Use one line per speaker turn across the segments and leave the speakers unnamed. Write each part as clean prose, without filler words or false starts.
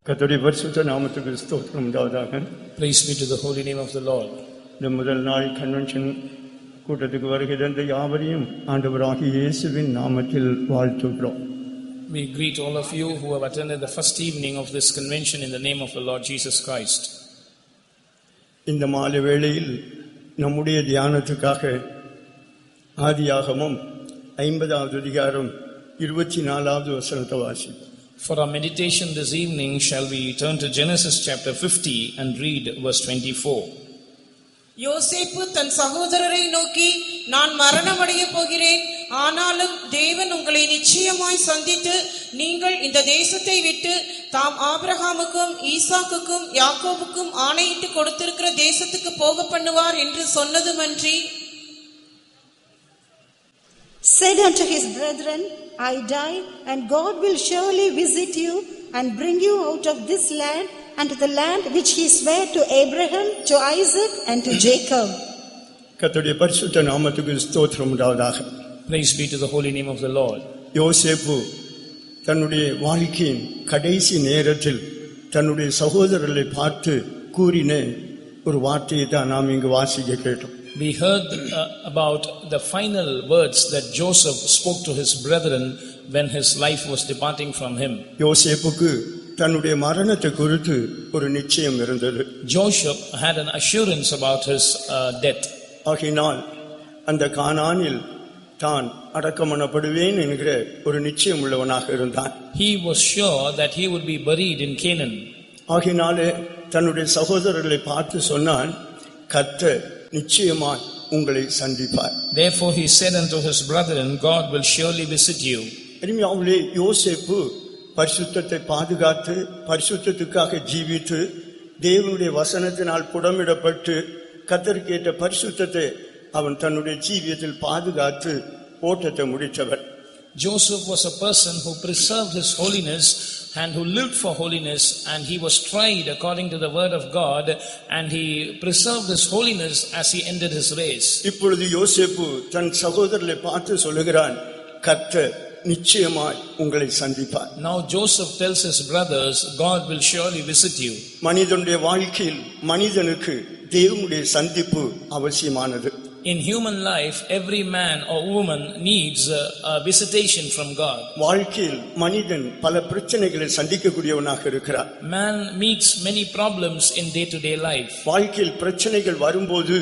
கர்த்தருடைய பரிசுத்த நாமத்துக்கு ஸ்தோத்திரம் உண்டாவதாக.
Praise be to the holy name of the Lord.
இந்த முதல் நாள் கன்வென்ஷன் கூட்டத்துக்கு வருகை தந்த யாவரையும் ஆண்டவராகிய இயேசுவின் நாமத்தில் வாழ்த்துகிறோம்.
We greet all of you who have attended the first evening of this convention in the name of the Lord Jesus Christ.
இந்த மாலை வேளையில் நம்முடைய தியானத்துக்காக ஆதியாகமம் 50வது அதிகாரம் 24வது வசனத்தை வாசிப்போம்.
For our meditation this evening, shall we turn to Genesis chapter 50 and read verse 24.
யோசேப்பு தன் சகோதரரை நோக்கி, நான் மரணமடைய போகிறேன், ஆனாலும் தேவன் உங்களை நிச்சயமாய் சந்தித்து நீங்கள் இந்த தேசத்தை விட்டு தாம் ஆபிரகாமுக்கும் ஈசாக்குக்கும் யாக்கோபுக்கும் ஆணையிட்டு கொடுத்திருக்கிற தேசத்துக்கு போக பண்ணுவார் என்று சொன்னதுமன்றி,
said unto his brethren, I die, and God will surely visit you and bring you out of this land and to the land which he sware to Abraham, to Isaac and to Jacob.
கர்த்தருடைய பரிசுத்த நாமத்துக்கு ஸ்தோத்திரம் உண்டாவதாக.
Praise be to the holy name of the Lord.
யோசேப்பு தன்னுடைய வாழ்க்கையின் கடைசி நேரத்தில் தன்னுடைய சகோதரர்களை பார்த்து கூறின ஒரு வார்த்தையை தான் நாம் இங்கு வாசிக்க கேட்டோம்.
We heard about the final words that Joseph spoke to his brethren when his life was departing from him.
யோசேப்புக்கு தன்னுடைய மரணத்தை குறித்து ஒரு நிச்சயம் இருந்தது.
Joseph had an assurance about his death.
ஆகையினால் அந்த கானானில் தான் அடக்கம் பண்ணப்படுவேன் என்கிற ஒரு நிச்சயம் உள்ளவனாக இருந்தான்.
He was sure that he would be buried in Canaan.
ஆகையினாலே தன்னுடைய சகோதரர்களை பார்த்து சொன்னான், கர்த்தர் நிச்சயமாய் உங்களை சந்திப்பார்.
Therefore he said unto his brethren, God will surely visit you.
எளிமையாகவே யோசேப்பு பரிசுத்தத்தை பாதுகாத்து பரிசுத்தத்துக்காக ஜீவித்து தேவனுடைய வசனத்தினால் புடமிடப்பட்டு கர்த்தருக்கு ஏற்ற பரிசுத்தத்தை அவன் தன்னுடைய ஜீவியத்தில் பாதுகாத்து ஓட்டத்தை முடித்தவர்.
Joseph was a person who preserved his holiness and who lived for holiness, and he was tried according to the word of God, and he preserved his holiness as he ended his race.
இப்பொழுது யோசேப்பு தன் சகோதரரை பார்த்து சொல்லுகிறான், கர்த்தர் நிச்சயமாய் உங்களை சந்திப்பார்.
Now Joseph tells his brothers, God will surely visit you.
மனிதனுடைய வாழ்க்கையில் மனிதனுக்கு தேவனுடைய சந்திப்பு அவசியமானது.
In human life, every man or woman needs a visitation from God.
வாழ்க்கையில் மனிதன் பல பிரச்சனைகளை சந்திக்கக்கூடியவனாக இருக்கிறார்.
Man meets many problems in day-to-day life.
வாழ்க்கையில் பிரச்சனைகள் வரும்போது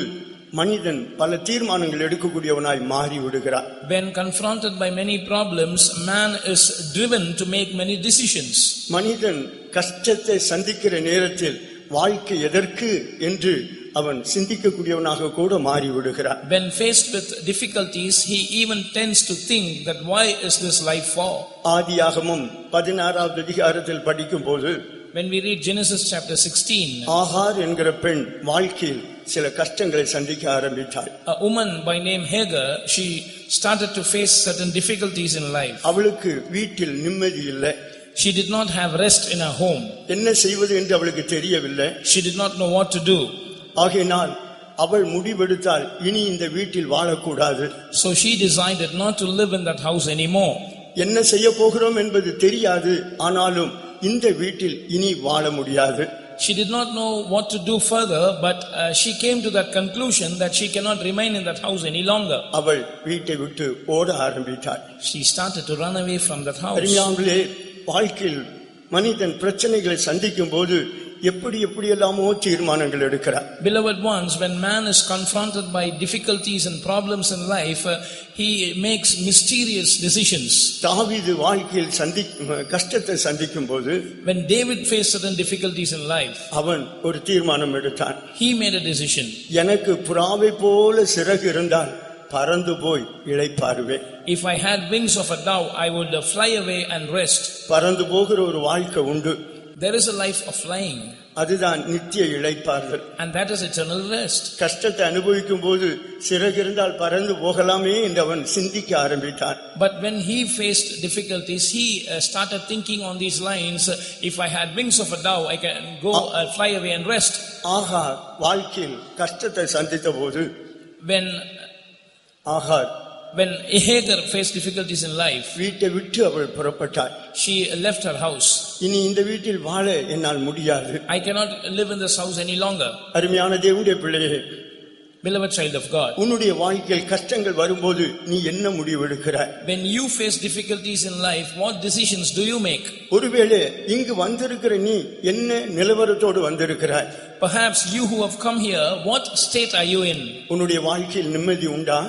மனிதன் பல தீர்மானங்கள் எடுக்கக்கூடியவனாய் மாறி விடுகிறார்.
When confronted by many problems, man is driven to make many decisions.
மனிதன் கஷ்டத்தை சந்திக்கிற நேரத்தில் வாழ்க்கை எதற்கு என்று அவன் சிந்திக்கக்கூடியவனாக கூட மாறி விடுகிறார்.
When faced with difficulties, he even tends to think that why is this life for?
ஆதியாகமம் 16வது அதிகாரத்தில் படிக்கும்போது,
when we read Genesis chapter 16,
ஆகார் என்கிற பெண் வாழ்க்கையில் சில கஷ்டங்களை சந்திக்க ஆரம்பித்தாள்.
a woman by name Hagar, she started to face certain difficulties in life.
அவளுக்கு வீட்டில் நிம்மதி இல்லை.
She did not have rest in her home.
என்ன செய்வது என்று அவளுக்கு தெரியவில்லை.
She did not know what to do.
ஆகையினால் அவள் முடிவெடுத்தால் இனி இந்த வீட்டில் வாழக்கூடாது.
So she decided not to live in that house anymore.
என்ன செய்ய போகிறோம் என்பது தெரியாது, ஆனாலும் இந்த வீட்டில் இனி வாழ முடியாது.
She did not know what to do further, but she came to that conclusion that she cannot remain in that house any longer.
அவள் வீட்டை விட்டு ஓட ஆரம்பித்தாள்.
She started to run away from that house.
அறியாமலே வாழ்க்கையில் மனிதன் பிரச்சனைகளை சந்திக்கும் போது எப்படியெல்லாமோ தீர்மானங்கள் எடுக்கிறார்.
Beloved ones, when man is confronted by difficulties and problems in life, he makes mysterious decisions.
தாவீது வாழ்க்கையில் கஷ்டத்தை சந்திக்கும் போது,
when David faced certain difficulties in life,
அவன் ஒரு தீர்மானம் எடுத்தான்.
he made a decision.
எனக்கு புறாவை போல சிறகு இருந்தால் பறந்து போய் இளைப்பாறுவேன்.
If I had wings of a dove, I would fly away and rest.
பறந்து போகிற ஒரு வாழ்க்கை உண்டு.
There is a life of flying.
அதுதான் நித்திய இளைப்பாறுதல்.
And that is eternal rest.
கஷ்டத்தை அனுபவிக்கும் போது சிறகு இருந்தால் பறந்து போகலாமே என்று அவன் சிந்திக்க ஆரம்பித்தான்.
But when he faced difficulties, he started thinking on these lines, if I had wings of a dove, I can go fly away and rest.
ஆகார் வாழ்க்கையில் கஷ்டத்தை சந்தித்த போது,
when
Hagar
When Hagar faced difficulties in life,
வீட்டை விட்டு அவள் புறப்பட்டாள்.
she left her house.
இனி இந்த வீட்டில் வாழ என்னால் முடியாது.
I cannot live in this house any longer.
அருமையான தேவனுடைய பிள்ளையே,
Beloved child of God,
உன்னுடைய வாழ்க்கையில் கஷ்டங்கள் வரும்போது நீ என்ன முடிவு எடுக்கிறாய்?
when you face difficulties in life, what decisions do you make?
ஒருவேளை இங்கு வந்திருக்கிற நீ என்ன நிலவரத்தோடு வந்திருக்கிறாய்?
Perhaps you who have come here, what state are you in?
உன்னுடைய வாழ்க்கையில் நிம்மதி உண்டா?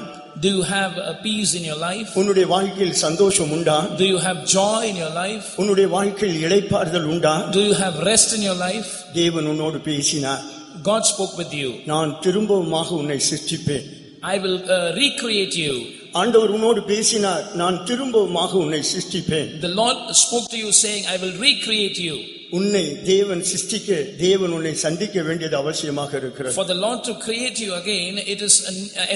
Do you have a peace in your life?
உன்னுடைய வாழ்க்கையில் சந்தோஷம் உண்டா?
Do you have joy in your life?
உன்னுடைய வாழ்க்கையில் இளைப்பாறுதல் உண்டா?
Do you have rest in your life?
தேவன் உன்னோடு பேசினார்.
God spoke with you.
நான் திரும்பவுமாக உன்னை சிருஷ்டிப்பேன்.
I will recreate you.
ஆண்டவர் உன்னோடு பேசினார். நான் திரும்பவுமாக உன்னை சிருஷ்டிப்பேன்.
The Lord spoke to you saying, I will recreate you.
உன்னை தேவன் சிருஷ்டிக்க தேவன் உன்னை சந்திக்க வேண்டியது அவசியமாக இருக்கிறது.
For the Lord to create you again, it is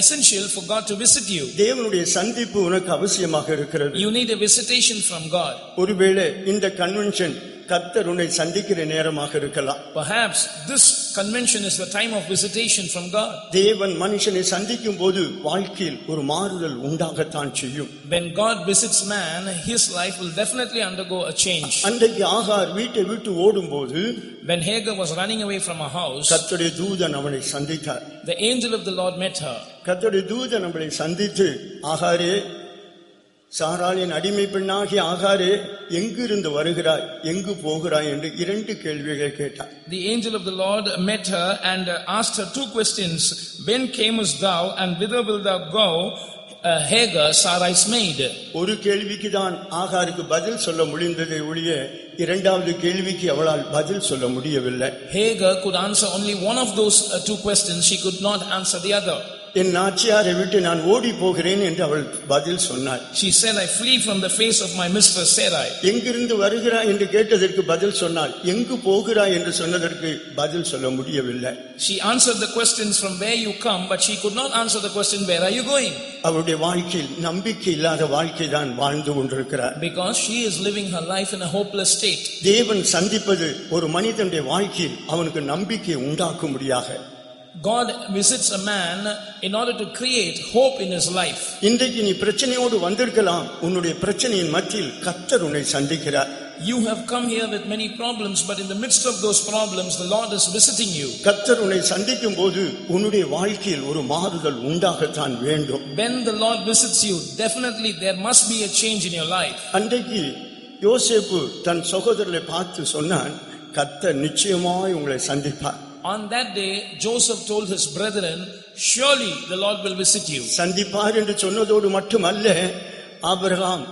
essential for God to visit you.
தேவனுடைய சந்திப்பு உனக்கு அவசியமாக இருக்கிறது.
You need a visitation from God.
ஒருவேளை இந்த கன்வென்ஷன் கர்த்தர் உன்னை சந்திக்கிற நேரமாக இருக்கலாம்.
Perhaps this convention is the time of visitation from God.
தேவன் மனுஷனை சந்திக்கும் போது வாழ்க்கையில் ஒரு மாறுதல் உண்டாகத்தான் செய்யும்.
When God visits man, his life will definitely undergo a change.
அன்றைக்கு ஆகார் வீட்டை விட்டு ஓடும்போது,
when Hagar was running away from her house,
கர்த்தருடைய தூதன் அவனை சந்தித்தார்.
the angel of the Lord met her.
கர்த்தருடைய தூதன் அவளை சந்தித்து, ஆகாரே, சாராளின் அடிமை பெண்ணாகிய ஆகாரே, எங்கிருந்து வருகிறாய், எங்கு போகிறாய் என்று 2 கேள்விகள் கேட்டார்.
The angel of the Lord met her and asked her 2 questions. When camest thou and whither wilt thou go, Hagar, Sarai's maid?
ஒரு கேள்விக்கு தான் ஆகாருக்கு பதில் சொல்ல முடிந்ததை ஒழிய இரண்டாவது கேள்விக்கு அவளால் பதில் சொல்ல முடியவில்லை.
Hagar could answer only one of those 2 questions. She could not answer the other.
என் நாச்சியாரை விட்டு நான் ஓடி போகிறேன் என்று அவள் பதில் சொன்னாள்.
She said, I flee from the face of my mistress Sarai.
எங்கிருந்து வருகிறாய் என்று கேட்டதற்கு பதில் சொன்னாள். எங்கு போகிறாய் என்று சொன்னதற்கு பதில் சொல்ல முடியவில்லை.
She answered the questions from where you come, but she could not answer the question, where are you going?
அவளுடைய வாழ்க்கையில் நம்பிக்கை இல்லாத வாழ்க்கை தான் வாழ்ந்து கொண்டிருக்கிறார்.
Because she is living her life in a hopeless state.
தேவன் சந்திப்பது ஒரு மனிதனுடைய வாழ்க்கையில் அவனுக்கு நம்பிக்கை உண்டாக்கும்படியாக.
God visits a man in order to create hope in his life.
இன்றைக்கு நீ பிரச்சனையோடு வந்திருக்கலாம். உன்னுடைய பிரச்சனையின் மத்தியில் கர்த்தர் உன்னை சந்திக்கிறார்.
You have come here with many problems, but in the midst of those problems, the Lord is visiting you.
கர்த்தர் உன்னை சந்திக்கும் போது உன்னுடைய வாழ்க்கையில் ஒரு மாறுதல் உண்டாகத்தான் வேண்டும்.
When the Lord visits you, definitely there must be a change in your life.
அன்றைக்கு யோசேப்பு தன் சகோதரரை பார்த்து சொன்னான், கர்த்தர் நிச்சயமாய் உங்களை சந்திப்பார்.
On that day, Joseph told his brethren, surely the Lord will visit you.
சந்திப்பார் என்று சொன்னதோடு மட்டுமல்ல, ஆபிரகாம்,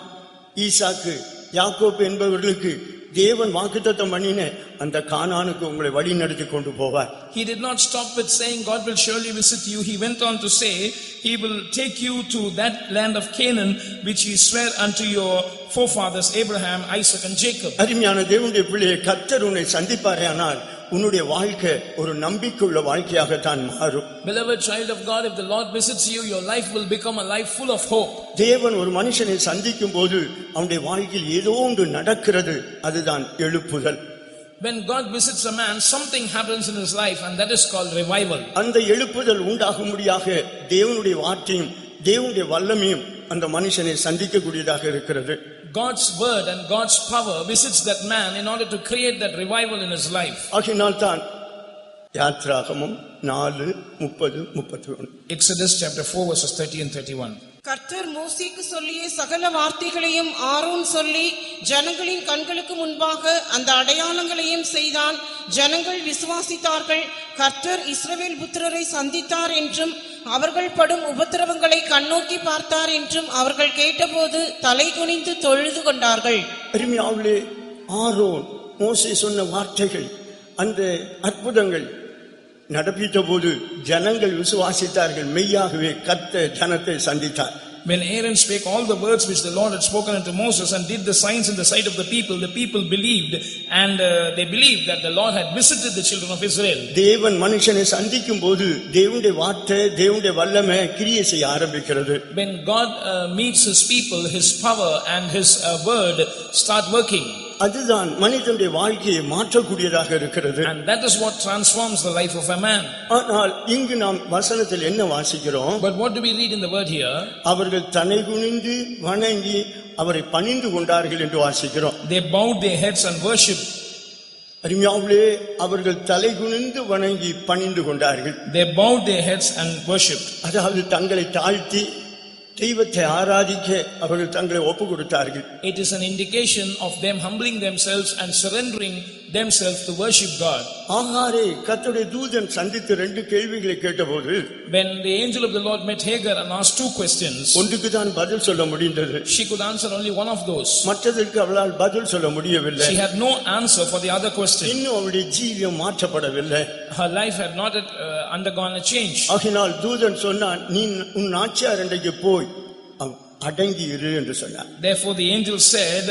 ஈசாக்கு, யாக்கோபு என்பவர்களுக்கு தேவன் வாக்குத்தத்தம் பண்ணின அந்த கானானுக்கு உங்களை வழி நடத்தி கொண்டு போவார்.
He did not stop with saying God will surely visit you. He went on to say he will take you to that land of Canaan which he swore unto your forefathers Abraham, Isaac and Jacob.
அருமையான தேவனுடைய பிள்ளையே, கர்த்தர் உன்னை சந்திப்பாரேயானால் உன்னுடைய வாழ்க்கை ஒரு நம்பிக்கையுள்ள வாழ்க்கையாகத்தான் மாறும்.
Beloved child of God, if the Lord visits you, your life will become a life full of hope.
தேவன் ஒரு மனுஷனை சந்திக்கும் போது அவனுடைய வாழ்க்கையில் ஏதோ ஒன்று நடக்கிறது. அதுதான் எழுப்புதல்.
When God visits a man, something happens in his life and that is called revival.
அந்த எழுப்புதல் உண்டாகும்படியாக தேவனுடைய வார்த்தையும் தேவனுடைய வல்லமையும் அந்த மனுஷனை சந்திக்கக்கூடியதாக இருக்கிறது.
God's word and God's power visits that man in order to create that revival in his life.
ஆகையினால் தான் யாத்ராகமம் 4:30-31.
Exodus chapter 4 verses 30 and 31.
கர்த்தர் மோசேக்கு சொல்லிய சகல வார்த்தைகளையும் ஆரோன் சொல்லி ஜனங்களின் கண்களுக்கு முன்பாக அந்த அடையாளங்களையும் செய்தான். ஜனங்கள் விசுவாசித்தார்கள். கர்த்தர் இஸ்ரவேல் புத்திரரை சந்தித்தார் என்றும் அவர்கள் படும் உபத்திரவங்களை கண்ணோக்கி பார்த்தார் என்றும் அவர்கள் கேட்டபோது தலை குனிந்து தொழுது கொண்டார்கள்.
அருமையானவர்களே, ஆரோன் மோசே சொன்ன வார்த்தைகள், அந்த அற்புதங்கள் நடப்பித்த போது ஜனங்கள் விசுவாசித்தார்கள். மெய்யாகவே கர்த்தர் ஜனத்தை சந்தித்தார்.
When Aaron spake all the words which the Lord had spoken unto Moses and did the signs in the sight of the people believed, and they believed that the Lord had visited the children of Israel.
தேவன் மனுஷனை சந்திக்கும் போது தேவனுடைய வார்த்தை, தேவனுடைய வல்லமை கிரியை செய்ய ஆரம்பிக்கிறது.
When God meets his people, his power and his word start working.
அதுதான் மனிதனுடைய வாழ்க்கையை மாற்றக்கூடியதாக இருக்கிறது.
And that is what transforms the life of a man.
ஆனால் இங்கு நாம் வசனத்தில் என்ன வாசிக்கிறோம்?
But what do we read in the word here?
அவர்கள் தலை குனிந்து வணங்கி அவரை பணிந்து கொண்டார்கள் என்று வாசிக்கிறோம்.
They bowed their heads and worshipped.
அருமையாவிலே அவர்கள் தலை குனிந்து வணங்கி பணிந்து கொண்டார்கள்.
They bowed their heads and worshipped.
அதாவது தங்களை தாழ்த்தி தெய்வத்தை ஆராதிக்க அவர்கள் தங்களை ஒப்பு கொடுத்தார்கள்.
It is an indication of them humbling themselves and surrendering themselves to worship God.
ஆகாரை கர்த்தருடைய தூதன் சந்தித்து 2 கேள்விகளை கேட்டபோது,
When the angel of the Lord met Hagar and asked 2 questions,
ஒன்றுக்கு தான் பதில் சொல்ல முடிந்தது.
she could answer only one of those.
மற்றதற்கு அவளால் பதில் சொல்ல முடியவில்லை.
She had no answer for the other question.
இன்னும் அவளுடைய ஜீவியம் மாற்றப்படவில்லை.
Her life had not undergone a change.
ஆகினால் தூதன் சொன்னான், நீ உன் நாச்சியார் அண்டைக்கு போய் அடங்கி இரு என்று சொன்னார்.
Therefore the angel said,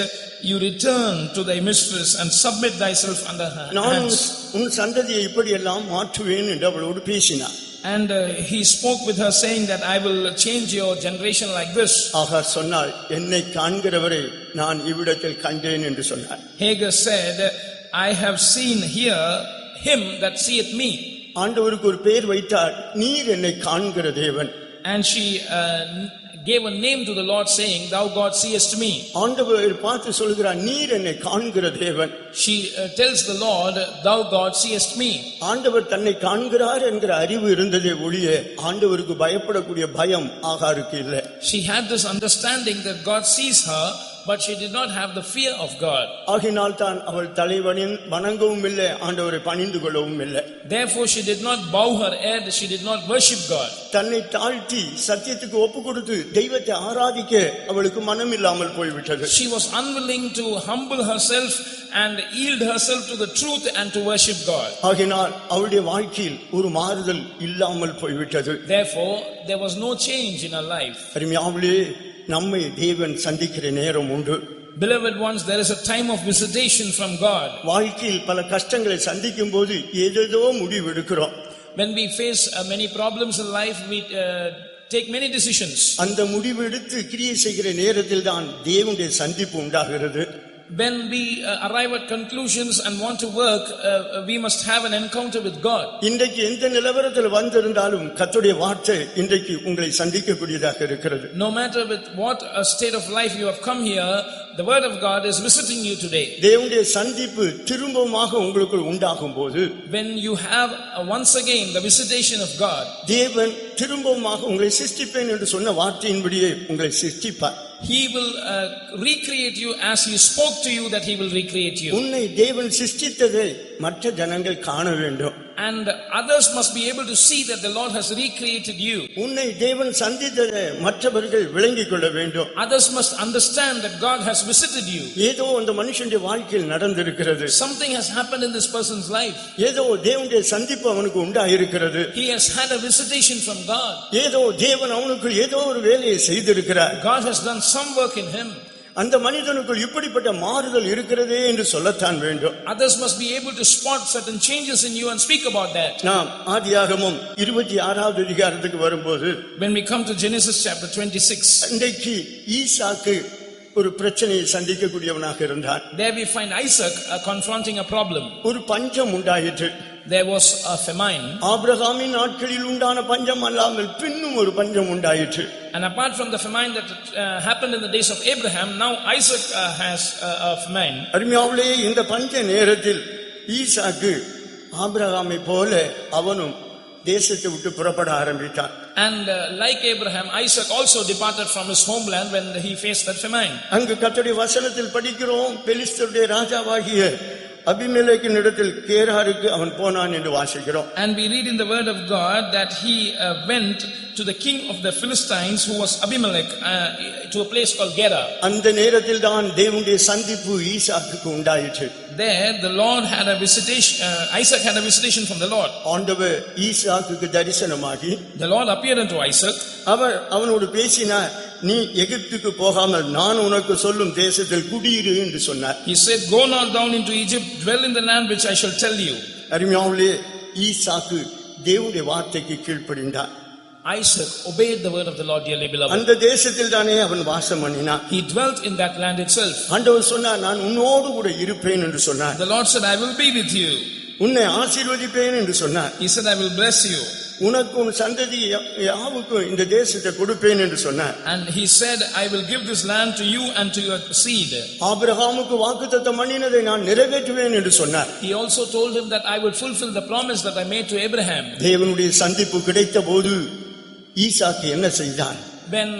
you return to thy mistress and submit thyself under her hands.
உன் சந்ததியை இப்படி எல்லாம் மாற்றுவேன் என்று அவளோடு பேசினார்.
And he spoke with her saying that I will change your generation like this.
ஆகார் சொன்னாள், என்னை காண்கிறவரை நான் இவ்விடத்தில் கண்டேன் என்று சொன்னார்.
Hagar said, I have seen here him that seeth me.
ஆண்டவருக்கு ஒரு பெயர் வைத்தார், நீர் என்னை காண்கிற தேவன்.
And she gave a name to the Lord saying, thou God seest me.
ஆண்டவர் பார்த்து சொல்கிறார், நீர் என்னை காண்கிற தேவன்.
She tells the Lord, thou God seest me.
ஆண்டவர் தன்னை காண்கிறார் என்கிற அறிவு இருந்ததே ஒழிய ஆண்டவருக்கு பயப்படக்கூடிய பயம் ஆகாருக்கு இல்லை.
She had this understanding that God sees her, but she did not have the fear of God.
ஆகினால் தான் அவள் தலைவனின் வணங்கவும் இல்லை, ஆண்டவரை பணிந்து கொள்ளவும் இல்லை.
Therefore she did not bow her head, she did not worship God.
தன்னை தாழ்த்தி சத்தியத்துக்கு ஒப்பு கொடுத்து தெய்வத்தை ஆராதிக்க அவளுக்கு மனம் இல்லாமல் போய்விட்டது.
She was unwilling to humble herself and yield herself to the truth and to worship God.
ஆகினால் அவளுடைய வாழ்க்கையில் ஒரு மாறுதல் இல்லாமல் போய்விட்டது.
Therefore there was no change in her life.
அருமையானவர்களே, நம்மை தேவன் சந்திக்கிற நேரம் உண்டு.
Beloved ones, there is a time of visitation from God.
வாழ்க்கையில் பல கஷ்டங்களை சந்திக்கும் போது ஏதேதோ முடிவு எடுக்கிறோம்.
When we face many problems in life, we take many decisions.
அந்த முடிவு எடுத்து கிரியை செய்கிற நேரத்தில் தான் தேவனுடைய சந்திப்பு உண்டாகிறது.
When we arrive at conclusions and want to work, we must have an encounter with God.
இன்றைக்கு எந்த நிலவரத்தில் வந்திருந்தாலும் கர்த்தருடைய வார்த்தை இன்றைக்கு உங்களை சந்திக்கக்கூடியதாக இருக்கிறது.
No matter with what state of life you have come here, the word of God is visiting you today.
தேவனுடைய சந்திப்பு திரும்பமாக உங்களுக்குள் உண்டாகும் போது,
when you have once again the visitation of God,
தேவன் திரும்பமாக உங்களை சிருஷ்டிப்பேன் என்று சொன்ன வார்த்தையின்படியே உங்களை சிருஷ்டிப்பார்.
He will recreate you as he spoke to you that he will recreate you.
உன்னை தேவன் சிருஷ்டித்ததை மற்ற ஜனங்கள் காண வேண்டும்.
And others must be able to see that the Lord has recreated you.
உன்னை தேவன் சந்தித்ததை மற்றவர்கள் விளங்கிக் கொள்ள வேண்டும்.
Others must understand that God has visited you.
ஏதோ அந்த மனுஷனுடைய வாழ்க்கையில் நடந்திருக்கிறது.
Something has happened in this person's life.
ஏதோ தேவனுடைய சந்திப்பு அவனுக்கு உண்டாயிருக்கிறது.
He has had a visitation from God.
ஏதோ தேவன் அவனுக்கு ஏதோ ஒரு வேலையை செய்திருக்கிறார்.
God has done some work in him.
அந்த மனிதனுக்குள் இப்படிப்பட்ட மாறுதல் இருக்கிறதே என்று சொல்லத்தான் வேண்டும்.
Others must be able to spot certain changes in you and speak about that.
நாம் ஆதியாகமம் 26வது அதிகாரத்துக்கு வரும்போது,
when we come to Genesis chapter 26,
இன்றைக்கு ஈசாக்கு ஒரு பிரச்சனையை சந்திக்கக்கூடியவனாக இருந்தார்.
there we find Isaac confronting a problem.
ஒரு பஞ்சம் உண்டாயிற்று.
There was a famine.
ஆபிரகாமின் நாட்களில் உண்டான பஞ்சம் அல்லாமல் பின்னும் ஒரு பஞ்சம் உண்டாயிற்று.
And apart from the famine that happened in the days of Abraham, now Isaac has a famine.
அருமையானவர்களே, இந்த பஞ்ச நேரத்தில் ஈசாக்கு ஆபிரகாமை போல அவனும் தேசத்தை விட்டு புறப்பட ஆரம்பித்தான்.
And like Abraham, Isaac also departed from his homeland when he faced that famine.
அங்கு கர்த்தருடைய வசனத்தில் படிக்கிறோம், பெலிஸ்தருடைய ராஜாவாகிய அபிமெலேக்கின் இடத்தில் கேராருக்கு அவன் போனான் என்று வாசிக்கிறோம்.
And we read in the word of God that he went to the king of the Philistines, who was Abimelech, to a place called Gerar.
அந்த நேரத்தில் தான் தேவனுடைய சந்திப்பு ஈசாக்குக்கு உண்டாயிற்று.
There the Lord had a visitation, Isaac had a visitation from the Lord.
ஆண்டவர் ஈசாக்குக்கு தரிசனமாகி,
the Lord appeared unto Isaac.
அவனோடு பேசினார், நீ எகிப்துக்கு போகாமல் நான் உனக்கு சொல்லும் தேசத்தில் குடியிரு என்று சொன்னார்.
He said, go not down into Egypt, dwell in the land which I shall tell you.
அருமையானவர்களே, ஈசாக்கு தேவனுடைய வார்த்தைக்கு கீழ்ப்படிந்தார்.
Isaac obeyed the word of the Lord, dearly beloved.
அந்த தேசத்தில் தானே அவன் வாசம் பண்ணினான்.
He dwelt in that land itself.
ஆண்டவர் சொன்னார், நான் உன்னோடு கூட இருப்பேன் என்று சொன்னார்.
The Lord said, I will be with you.
உன்னை ஆசீர்வதிப்பேன் என்று சொன்னார்.
He said, I will bless you.
உனக்கு உன் சந்ததி யாவுக்கும் இந்த தேசத்தை கொடுப்பேன் என்று சொன்னார்.
And he said, I will give this land to you and to your seed.
ஆபிரகாமுக்கு வாக்குத்தத்தம் பண்ணினதை நான் நிறைவேற்றுவேன் என்று சொன்னார்.
He also told him that I would fulfill the promise that I made to Abraham.
தேவனுடைய சந்திப்பு கிடைத்த போது ஈசாக்கு என்ன செய்தான்?
When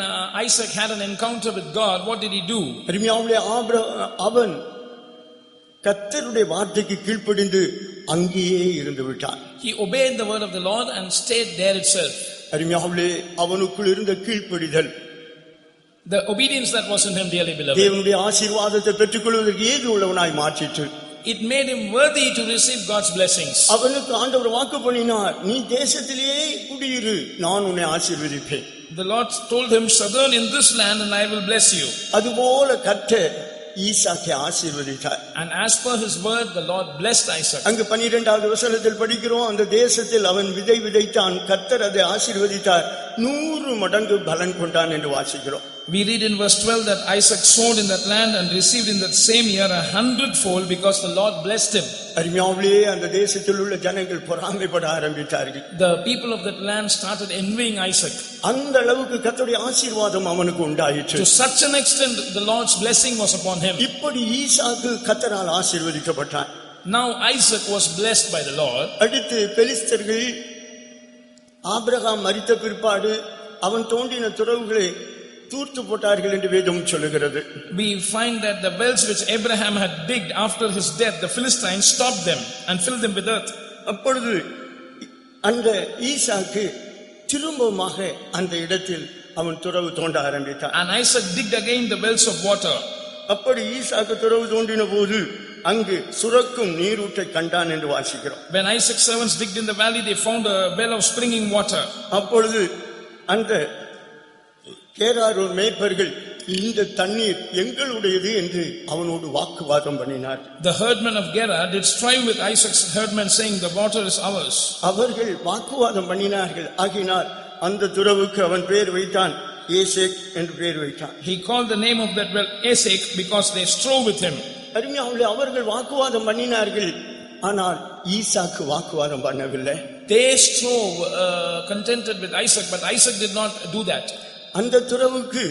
Isaac had an encounter with God, what did he do?
அவன் கர்த்தருடைய வார்த்தைக்கு கீழ்ப்படிந்து அங்கேயே இருந்து விட்டான்.
He obeyed the word of the Lord and stayed there itself.
அருமையானவர்களே, அவனுக்குள் இருந்த கீழ்ப்படிதல்,
the obedience that was in him, dearly beloved,
தேவனுடைய ஆசீர்வாதத்தை பெற்றுக்கொள்வதற்கு ஏது உள்ளவனாய் மாற்றிற்று.
it made him worthy to receive God's blessings.
அவனுக்கு ஆண்டவர் வாக்கு பண்ணினார், நீ தேசத்திலேயே குடியிரு, நான் உன்னை ஆசீர்வதிப்பேன்.
The Lord told him, sojourn in this land and I will bless you.
அதுபோல கர்த்தர் ஈசாக்கை ஆசீர்வதித்தார்.
And as per his word, the Lord blessed Isaac.
அங்கு 12வது வசனத்தில் படிக்கிறோம், அந்த தேசத்தில் அவன் விதை விதைத்தான், கர்த்தர் அதை ஆசீர்வதித்தார், 100 மடங்கு பலன் கொண்டான் என்று வாசிக்கிறோம்.
We read in verse 12 that Isaac sowed in that land and received in that same year 100-fold because the Lord blessed him.
அருமையானவர்களே, அந்த தேசத்தில் உள்ள ஜனங்கள் பொறாமைப்பட ஆரம்பித்தார்கள்.
The people of that land started envying Isaac.
அந்த அளவுக்கு கர்த்தருடைய ஆசீர்வாதம் அவனுக்கு உண்டாயிற்று.
To such an extent the Lord's blessing was upon him.
இப்படி ஈசாக்கு கர்த்தரால் ஆசீர்வதிக்கப்பட்டான்.
Now Isaac was blessed by the Lord.
அடுத்து பெலிஸ்தர்கள் ஆபிரகாம் மரித்த பிற்பாடு அவன் தோண்டின துறவுகளை தூர்த்து போட்டார்கள் என்று வேதம் சொல்லுகிறது.
We find that the wells which Abraham had digged after his death, the Philistines stopped them and filled them with earth.
அப்பொழுது அந்த ஈசாக்கு திரும்பமாக அந்த இடத்தில் அவன் துறவு தோண்ட ஆரம்பித்தான்.
And Isaac digged again the wells of water.
அப்படி ஈசாக்கு துறவு தோண்டின போது அங்கு சுரக்கும் நீரூற்றை கண்டான் என்று வாசிக்கிறோம்.
When Isaac's servants digged in the valley, they found a well of springing water.
அப்பொழுது அந்த கேராரூர் மேய்ப்பர்கள் இந்த தண்ணீர் எங்களுடையது என்று அவனோடு வாக்குவாதம் பண்ணினார்.
The herdmen of Gerar did strive with Isaac's herdmen, saying, the water is ours.
அவர்கள் வாக்குவாதம் பண்ணினார்கள். ஆகினால் அந்த துறவுக்கு அவன் பெயர் வைத்தான், ஏசேக் என்று பெயர் வைத்தான்.
He called the name of that well Esek because they strove with him.
அருமையானவர்களே, அவர்கள் வாக்குவாதம் பண்ணினார்கள், ஆனால் ஈசாக்கு வாக்குவாதம் பண்ணவில்லை.
They strove contented with Isaac, but Isaac did not do that.
அந்த துறவுக்கு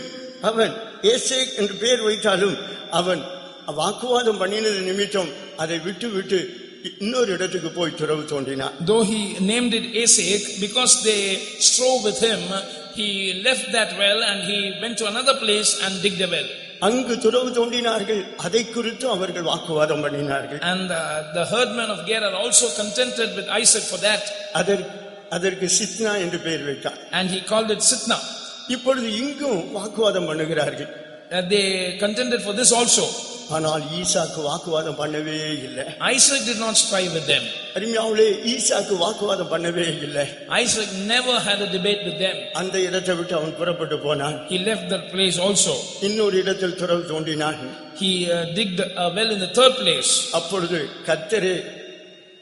அவன் ஏசேக் என்று பெயர் வைத்தாலும் அவன் வாக்குவாதம் பண்ணினது நிமித்தம் அதை விட்டு விட்டு இன்னொரு இடத்துக்கு போய் துறவு தோண்டினான்.
Though he named it Esek, because they strove with him, he left that well and he went to another place and digged a well.
அங்கு துறவு தோண்டினார்கள், அதை குறித்து அவர்கள் வாக்குவாதம் பண்ணினார்கள்.
And the herdmen of Gerar also contented with Isaac for that.
அதற்கு சித்னா என்று பெயர் வைத்தார்.
And he called it Sitna.
இப்பொழுது இங்கும் வாக்குவாதம் பண்ணுகிறார்கள்.
They contended for this also.
ஆனால் ஈசாக்கு வாக்குவாதம் பண்ணவே இல்லை.
Isaac did not strive with them.
அருமையானவர்களே, ஈசாக்கு வாக்குவாதம் பண்ணவே இல்லை.
Isaac never had a debate with them.
அந்த இடத்தை விட்டு அவன் புறப்பட்டு போனான்.
He left that place also.
இன்னொரு இடத்தில் துறவு தோண்டினான்.
He digged a well in the third place.
அப்பொழுது கர்த்தரே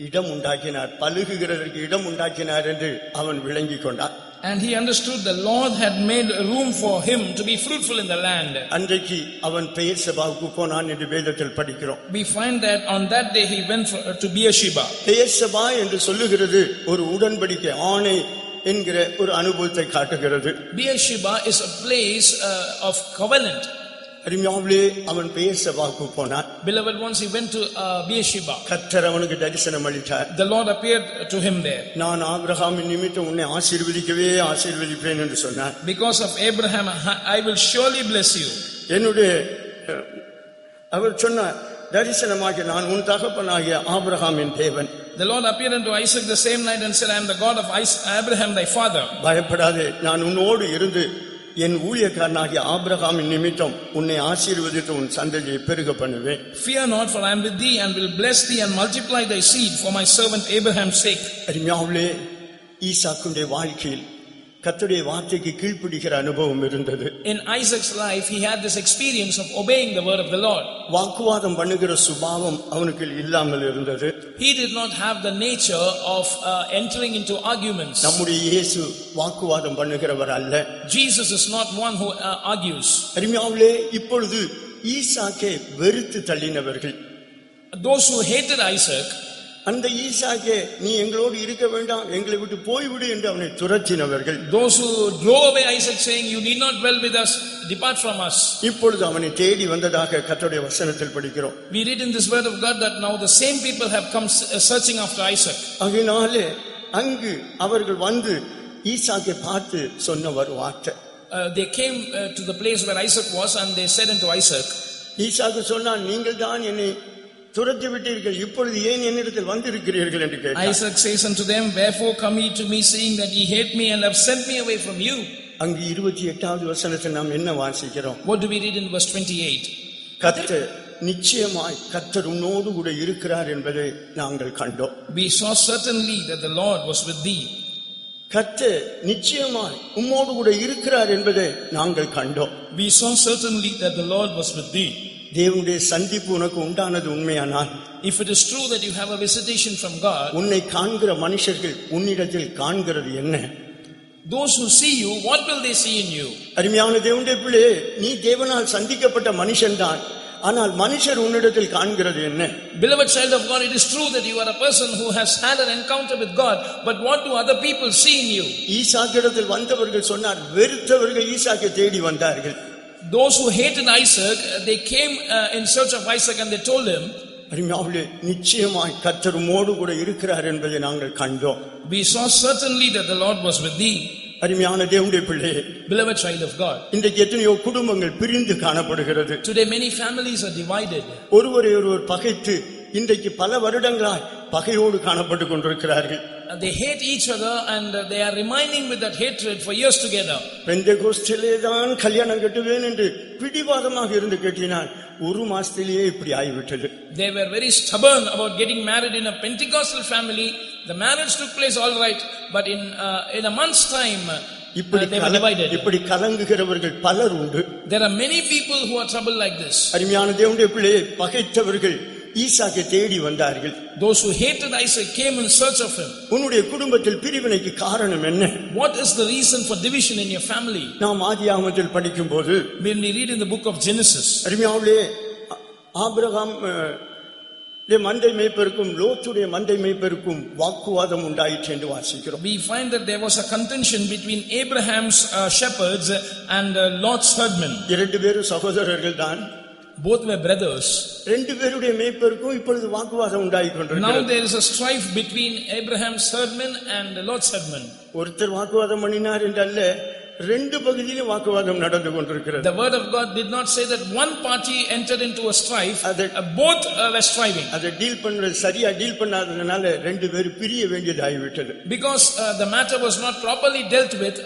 இடம் உண்டாக்கினார், பலுகுகிறதற்கு இடம் உண்டாக்கினார் என்று அவன் விளங்கிக் கொண்டான்.
And he understood the Lord had made room for him to be fruitful in the land.
அன்றைக்கு அவன் பெயர்செபாவுக்கு போனான் என்று வேதத்தில் படிக்கிறோம்.
We find that on that day he went to Beersheba.
Beersheba என்று சொல்லுகிறது ஒரு உடன்படிக்கை, ஆணை என்கிற ஒரு அனுபவத்தை காட்டுகிறது.
Beersheba is a place of covenant.
அருமையானவர்களே, அவன் பெயர்செபாவுக்கு போனான்.
Beloved ones, he went to Beersheba.
கர்த்தர் அவனுக்கு தரிசனம் அளித்தார்.
The Lord appeared to him there.
நான் ஆபிரகாமின் நிமித்தம் உன்னை ஆசீர்வதிக்கவே ஆசீர்வதிப்பேன் என்று சொன்னார்.
Because of Abraham, I will surely bless you.
என்னுடைய அவர் சொன்னார், தரிசனமாக நான் உன் தகப்பனாகிய ஆபிரகாமின் தேவன்.
The Lord appeared unto Isaac the same night and said, I am the God of Abraham thy father.
பயப்படாதே, நான் உன்னோடு இருந்து என் ஊழியக்காரனாகிய ஆபிரகாமின் நிமித்தம் உன்னை ஆசீர்வதித்து உன் சந்ததியை பெருக பண்ணுவேன்.
Fear not, for I am with thee and will bless thee and multiply thy seed for my servant Abraham's sake.
அருமையானவர்களே, ஈசாக்குடைய வாழ்க்கையில் கர்த்தருடைய வார்த்தைக்கு கீழ்ப்படிகிற அனுபவம் இருந்தது.
In Isaac's life, he had this experience of obeying the word of the Lord.
வாக்குவாதம் பண்ணுகிற சுபாவம் அவனுக்கு இல்லாமல் இருந்தது.
He did not have the nature of entering into arguments.
நம்முடைய இயேசு வாக்குவாதம் பண்ணுகிறவர் அல்ல.
Jesus is not one who argues.
அருமையானவர்களே, இப்பொழுது ஈசாக்கை வெறுத்து தள்ளினவர்கள்,
Those who hated Isaac,
அந்த ஈசாக்கே நீ எங்களோடு இருக்க வேண்டாம், எங்களை விட்டு போய்விடு என்று அவனை துரத்தினவர்கள்,
those who drove away Isaac saying, you need not dwell with us, depart from us.
இப்பொழுது அவனை தேடி வந்ததாக கர்த்தருடைய வசனத்தில் படிக்கிறோம்.
We read in this word of God that now the same people have come searching after Isaac.
ஆகையினாலே அங்கு அவர்கள் வந்து ஈசாக்கை பார்த்து சொன்ன ஒரு வார்த்தை,
They came to the place where Isaac was and they said unto Isaac,
ஈசாக்கு சொன்னான், நீங்கள் தான் என்னை துரத்தி விட்டீர்கள், இப்பொழுது ஏன் என்னிடத்தில் வந்திருக்கிறீர்கள் என்று கேட்டார்.
Isaac says unto them, wherefore come ye to me, seeing that ye hate me and have sent me away from you?
அங்கு 28வது வசனத்தில் நாம் என்ன வாசிக்கிறோம்?
What do we read in verse 28?
கர்த்தர் நிச்சயமாய் கர்த்தர் உன்னோடு கூட இருக்கிறார் என்பதை நாங்கள் கண்டோம்.
We saw certainly that the Lord was with thee.
கர்த்தர் நிச்சயமாய் உம்மோடு கூட இருக்கிறார் என்பதை நாங்கள் கண்டோம்.
We saw certainly that the Lord was with thee.
தேவனுடைய சந்திப்பு உனக்கு உண்டானது உண்மையானால்,
If it is true that you have a visitation from God,
உன்னை காண்கிற மனுஷர்கள் உன்னிடத்தில் காண்கிறது என்ன?
those who see you, what will they see in you?
அருமையான தேவனுடைய பிள்ளையே, நீ தேவனால் சந்திக்கப்பட்ட மனுஷன்தான், ஆனால் மனுஷர் உன்னிடத்தில் காண்கிறது என்ன?
Beloved child of God, it is true that you are a person who has had an encounter with God, but what do other people see in you?
ஈசாக்கிடத்தில் வந்தவர்கள் சொன்னார், வெறுத்தவர்கள் ஈசாக்கை தேடி வந்தார்கள்.
Those who hated Isaac, they came in search of Isaac and they told him,
அருமையானவர்களே, நிச்சயமாய் கர்த்தர் உம்மோடு கூட இருக்கிறார் என்பதை நாங்கள் கண்டோம்.
we saw certainly that the Lord was with thee.
அருமையான தேவனுடைய பிள்ளையே,
Beloved child of God,
இன்றைக்கு எத்தனையோ குடும்பங்கள் பிரிந்து காணப்படுகிறது.
today many families are divided.
ஒருவரை ஒருவர் பகைத்து இன்றைக்கு பல வருடங்களாய் பகையோடு காணப்பட்டு கொண்டிருக்கிறார்கள்.
They hate each other and they are remaining with that hatred for years together.
பெந்தெகோஸ்திலே தான் கல்யாணம் கட்டுவேன் என்று பிடிவாதமாக இருந்து கேட்டினால் ஒரு மாசத்திலேயே இப்படி ஆகிவிட்டது.
They were very stubborn about getting married in a Pentecostal family. The marriage took place all right, but in a month's time they were divided.
இப்படி கலங்குகிறவர்கள் பலர் உண்டு.
There are many people who are troubled like this.
அருமையான தேவனுடைய பிள்ளையை, பகைத்தவர்கள் ஈசாக்கை தேடி வந்தார்கள்.
Those who hated Isaac came in search of him.
உன்னுடைய குடும்பத்தில் பிரிவினைக்கு காரணம் என்ன?
What is the reason for division in your family?
நாம் ஆதியாகமத்தில் படிக்கும்போது,
When we read in the book of Genesis,
அருமையானவர்களே, ஆபிரகாம் மந்தை மேய்ப்பருக்கும் லோத்துடைய மந்தை மேய்ப்பருக்கும் வாக்குவாதம் உண்டாயிற்று என்று வாசிக்கிறோம்.
we find that there was a contention between Abraham's shepherds and Lot's herdmen.
இரண்டு பேரும் சகோதரர்கள் தான்.
Both were brothers.
ரெண்டு பேருடைய மேய்ப்பருக்கும் இப்பொழுது வாக்குவாதம் உண்டாகி
Now
கொண்டிருக்கிறது.
there is a strife between Abraham's herdmen and Lot's herdmen.
ஒருத்தர் வாக்குவாதம் பண்ணினார் என்றல்ல, ரெண்டு பகுதியிலும் வாக்குவாதம் நடந்து கொண்டிருக்கிறது.
The word of God did not say that one party entered into a strife, both were striving.
அதை சரியா டீல் பண்ணாததுனால ரெண்டு பேரும் பிரிய வேண்டியதாகிவிட்டது.
Because the matter was not properly dealt with,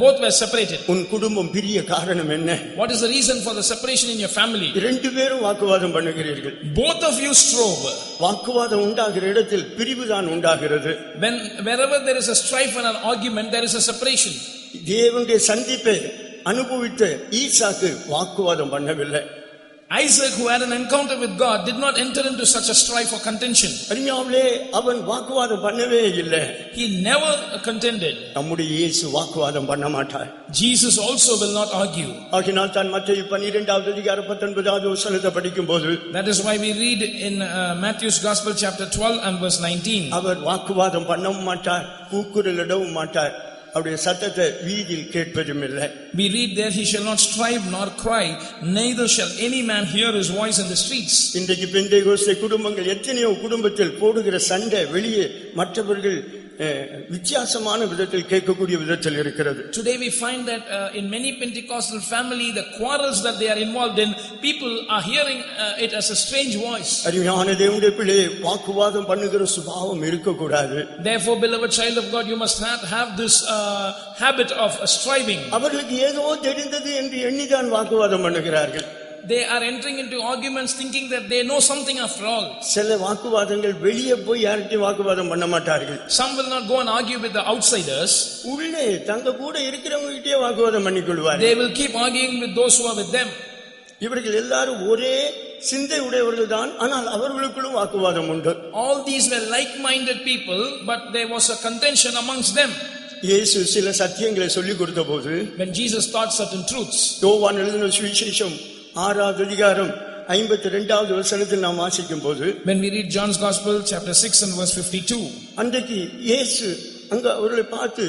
both were separated.
உன் குடும்பம் பிரிய காரணம் என்ன?
What is the reason for the separation in your family?
ரெண்டு பேரும் வாக்குவாதம் பண்ணுகிறீர்கள்.
Both of you strove.
வாக்குவாதம் உண்டாகிற இடத்தில் பிரிவுதான் உண்டாகிறது.
Wherever there is a strife and an argument, there is a separation.
தேவனுடைய சந்திப்பை அனுபவித்த ஈசாக்கு வாக்குவாதம் பண்ணவில்லை.
Isaac, who had an encounter with God, did not enter into such a strife or contention.
அருமையானவர்களே, அவன் வாக்குவாதம் பண்ணவே இல்லை.
He never contended.
நம்முடைய இயேசு வாக்குவாதம் பண்ண மாட்டார்.
Jesus also will not argue.
ஆகினால் தான் மத்தேயு 12வது அதிகாரம் 19வது வசனத்தை படிக்கும்போது,
That is why we read in Matthew's Gospel chapter 12 and verse 19.
அவர் வாக்குவாதம் பண்ணவும் மாட்டார், கூக்குரலிடவும் மாட்டார், அவருடைய சத்தத்தை வீதியில் கேட்பதும் இல்லை.
We read there, he shall not strive nor cry, neither shall any man hear his voice in the streets.
இன்றைக்கு பெந்தேகோஸ்தே குடும்பங்கள் எத்தனையோ குடும்பத்தில் போடுகிற சண்டை வெளியே மற்றவர்கள் வித்தியாசமான விதத்தில் கேட்கக்கூடிய விதத்தில் இருக்கிறது.
Today we find that in many Pentecostal family, the quarrels that they are involved in, people are hearing it as a strange voice.
அருமையான தேவனுடைய பிள்ளையே, வாக்குவாதம் பண்ணுகிற சுபாவம் இருக்கக்கூடாது.
Therefore, beloved child of God, you must have this habit of striving.
அவர்களுக்கு ஏதோ தெரிந்தது என்று எண்ணிதான் வாக்குவாதம் பண்ணுகிறார்கள்.
They are entering into arguments thinking that they know something after all.
சில வாக்குவாதங்கள் வெளியே போய் யார்கிட்டயும் வாக்குவாதம் பண்ண மாட்டார்கள்.
Some will not go and argue with the outsiders.
உள்ளே தங்க கூட இருக்கிறவங்க கிட்டே வாக்குவாதம் பண்ணிக்கொள்வார்கள்.
They will keep arguing with those who are with them.
இவர்கள் எல்லாரும் ஒரே சிந்தை உடையவர்கள் தான், ஆனால் அவர்களுக்குள்ளும் வாக்குவாதம் உண்டு.
All these were like-minded people, but there was a contention amongst them.
இயேசு சில சத்தியங்களை சொல்லிக் கொடுத்த போது,
When Jesus taught certain truths,
யோவான் எழுதின சுவிசேஷம் 6வது அதிகாரம் 52வது வசனத்தில் நாம் வாசிக்கும் போது,
when we read John's Gospel chapter 6 and verse 52,
அன்றைக்கு இயேசு அங்க அவர்களை பார்த்து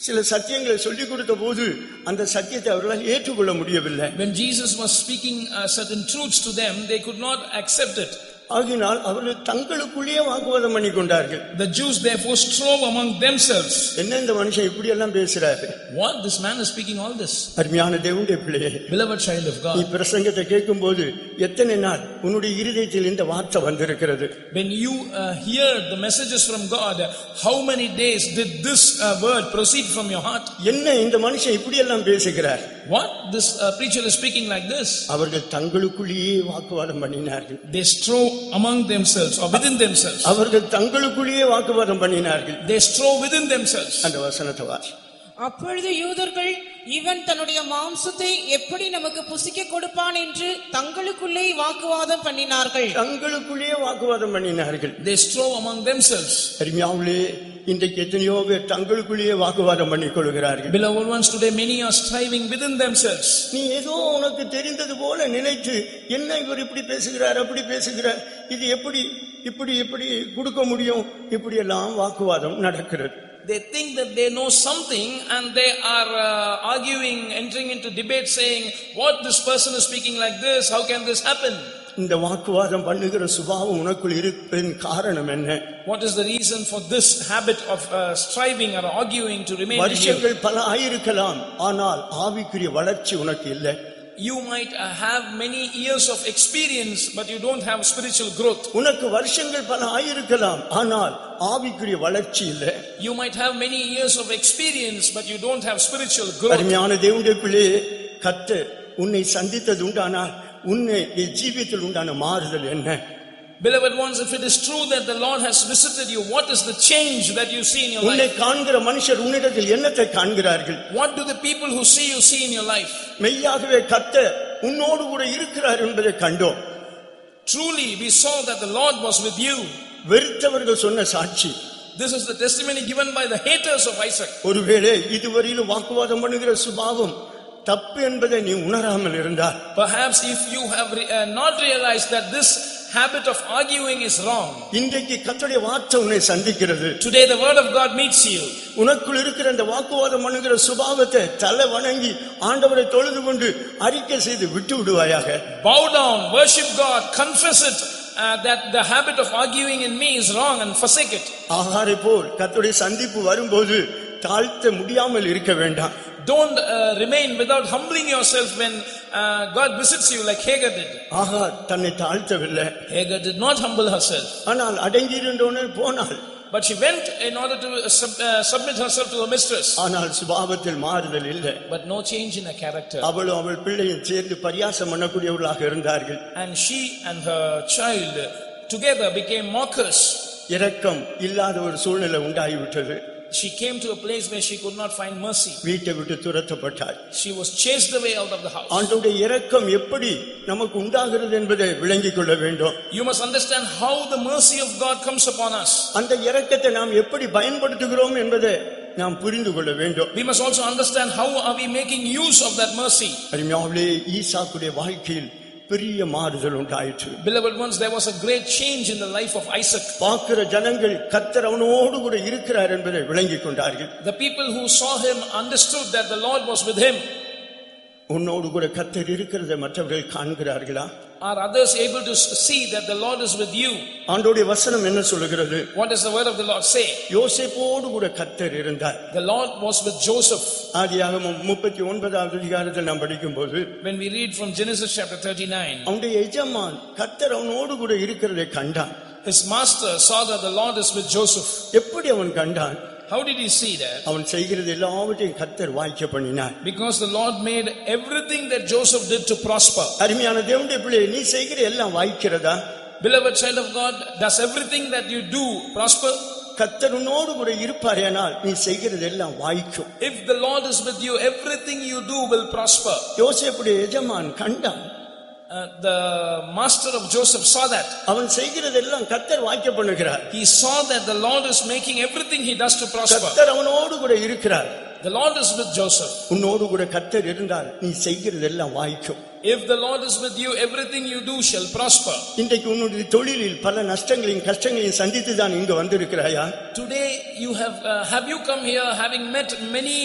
சில சத்தியங்களை சொல்லிக் கொடுத்த போது அந்த சத்தியத்தை அவர்களால் ஏற்றுக்கொள்ள முடியவில்லை.
when Jesus was speaking certain truths to them, they could not accept it.
ஆகினால் அவர்கள் தங்களுக்குள்ளேயே வாக்குவாதம் பண்ணி கொண்டார்கள்.
The Jews therefore strove among themselves.
என்ன இந்த மனுஷன் இப்படி எல்லாம் பேசுறாரு?
What, this man is speaking all this?
அருமையான தேவனுடைய பிள்ளையே,
Beloved child of
நீ
God,
பிரசங்கத்தை கேட்கும்போது எத்தனை நாள் உன்னுடைய இருதயத்தில் இந்த வார்த்தை வந்திருக்கிறது?
when you hear the messages from God, how many days did this word proceed from your heart?
என்ன இந்த மனுஷன் இப்படி எல்லாம் பேசுகிறார்?
What, this preacher is speaking like this?
அவர்கள் தங்களுக்குள்ளேயே வாக்குவாதம் பண்ணினார்கள்.
They strove among themselves or within themselves.
அவர்கள் தங்களுக்குள்ளேயே வாக்குவாதம் பண்ணினார்கள்.
They strove within themselves.
அந்த வசனத்தை வாசி.
அப்பொழுது யூதர்கள் இவன் தன்னுடைய மாம்சத்தை எப்படி நமக்கு புசிக்க கொடுப்பான் என்று தங்களுக்குள்ளே வாக்குவாதம் பண்ணினார்கள்.
தங்களுக்குள்ளேயே வாக்குவாதம் பண்ணினார்கள்.
They strove among themselves.
அருமையானவர்களே, இன்றைக்கு எத்தனையோ பேர் தங்களுக்குள்ளேயே வாக்குவாதம் பண்ணிக் கொள்கிறார்கள்.
Beloved ones, today many are striving within themselves.
நீ ஏதோ உனக்கு தெரிந்தது போல நினைத்து, என்ன இவர் இப்படி பேசுகிறார், அப்படி பேசுகிறார், இது எப்படி இப்படி எப்படி கொடுக்க முடியும், இப்படி எல்லாம் வாக்குவாதம் நடக்கிறது.
They think that they know something and they are arguing, entering into debate, saying, what, this person is speaking like this, how can this happen?
இந்த வாக்குவாதம் பண்ணுகிற சுபாவம் உனக்குள் இருப்பதின் காரணம் என்ன?
What is the reason for this habit of striving or arguing to remain in you?
வருஷங்கள் பல ஆயிருக்கலாம், ஆனால் ஆவிக்குரிய வளர்ச்சி உனக்கு இல்லை.
You might have many years of experience, but you don't have spiritual growth.
உனக்கு வருஷங்கள் பல ஆயிருக்கலாம், ஆனால் ஆவிக்குரிய வளர்ச்சி இல்லை.
You might have many years of experience, but you don't have spiritual growth.
அருமையான தேவனுடைய பிள்ளையே, கர்த்தர் உன்னை சந்தித்தது உண்டானால் உன்னை ஜீவியத்தில் உண்டான மாறுதல் என்ன?
Beloved ones, if it is true that the Lord has visited you, what is the change that you see in your
உன்னை
life?
காண்கிற மனுஷர் உன்னிடத்தில் என்னத்தை காண்கிறார்கள்?
What do the people who see you see in your life?
மெய்யாகவே கர்த்தர் உன்னோடு கூட இருக்கிறார் என்பதை கண்டோம்.
Truly we saw that the Lord was with you.
வெறுத்தவர்கள் சொன்ன சாட்சி.
This is the testimony given by the haters of Isaac.
ஒருவேளை இதுவரையிலும் வாக்குவாதம் பண்ணுகிற சுபாவம் தப்பு என்பதை நீ உணராமல் இருந்தால்,
Perhaps if you have not realized that this habit of arguing is wrong,
இன்றைக்கு கர்த்தருடைய வார்த்தை உன்னை சந்திக்கிறது.
today the word of God meets you.
உனக்குள் இருக்கிற இந்த வாக்குவாதம் பண்ணுகிற சுபாவத்தை தலை வணங்கி ஆண்டவரை தொழுது கொண்டு அறிக்கை செய்து விட்டு விடுவாயாக.
Bow down, worship God, confess it, that the habit of arguing in me is wrong, and forsake it.
ஆகாரை போல் கர்த்தருடைய சந்திப்பு வரும்போது தாழ்த்த முடியாமல் இருக்க வேண்டாம்.
Don't remain without humbling yourself when God visits you like Hagar did.
ஆகார் தன்னை தாழ்த்தவில்லை,
Hagar did not humble herself,
ஆனால் அடங்கி இருந்தோன்னு போனாள்.
but she went in order to submit herself to her mistress.
ஆனால் சுபாவத்தில் மாறுதல் இல்லை.
But no change in her character.
அவளும் அவள் பிள்ளையும் சேர்ந்து பரியாசம் பண்ணக்கூடியவர்களாக இருந்தார்கள்.
And she and her child together became mockers.
இரக்கம் இல்லாத ஒரு சூழ்நிலை உண்டாகிவிட்டது.
She came to a place where she could not find mercy.
வீட்டை விட்டு துரத்தப்பட்டாள்.
She was chased away out of the house.
ஆண்டவருடைய இரக்கம் எப்படி நமக்கு உண்டாகிறது என்பதை விளங்கிக் கொள்ள வேண்டும்.
You must understand how the mercy of God comes upon us.
அந்த இரக்கத்தை நாம் எப்படி பயன்படுத்துகிறோம் என்பதை நாம் புரிந்து கொள்ள வேண்டும்.
We must also understand how are we making use of that mercy.
அருமையானவர்களே, ஈசாக்குடைய வாழ்க்கையில் பெரிய மாறுதல் உண்டாயிற்று.
Beloved ones, there was a great change in the life of Isaac.
பார்க்கிற ஜனங்கள் கர்த்தர் அவனோடு கூட இருக்கிறார் என்பதை விளங்கிக் கொண்டார்கள்.
The people who saw him understood that the Lord was with him.
உன்னோடு கூட கர்த்தர் இருக்கிறதை மற்றவர்கள் காண்கிறார்களா?
Are others able to see that the Lord is with you?
ஆண்டவருடைய வசனம் என்ன சொல்கிறது?
What does the word of the Lord say?
யோசேப்போடு கூட கர்த்தர் இருந்தார்.
The Lord was with Joseph.
ஆதியாகமம் 39வது அதிகாரத்தில் நாம் படிக்கும்போது,
When we read from Genesis chapter 39,
அவனுடைய எஜமான் கர்த்தர் அவனோடு கூட இருக்கிறதை கண்டான்.
his master saw that the Lord is with Joseph.
எப்படி அவன் கண்டான்?
How did he see that?
அவன் செய்கிறது எல்லாவற்றையும் கர்த்தர் வாய்க்க பண்ணினார்.
Because the Lord made everything that Joseph did to prosper.
அருமையான தேவனுடைய பிள்ளையே, நீ செய்கிற எல்லாம் வாய்க்கிறதா?
Beloved child of God, does everything that you do prosper?
கர்த்தர் உன்னோடு கூட இருப்பாரேனால் நீ செய்கிறது எல்லாம் வாய்க்கும்.
If the Lord is with you, everything you do will prosper.
யோசேப்புடைய எஜமான் கண்டான்.
The master of Joseph saw that.
அவன் செய்கிறதெல்லாம் கர்த்தர் வாய்க்க பண்ணுகிறார்.
He saw that the Lord is making everything he does to prosper.
கர்த்தர் அவனோடு கூட இருக்கிறார்.
The Lord is with Joseph.
உன்னோடு கூட கர்த்தர் இருந்தால் நீ செய்கிறதெல்லாம் வாய்க்கும்.
If the Lord is with you, everything you do shall prosper.
இன்றைக்கு உன்னுடைய தொழிலில் பல நஷ்டங்களையும் கஷ்டங்களையும் சந்தித்து தான் இங்கு வந்திருக்கிறாயா?
Today you have you come here having met many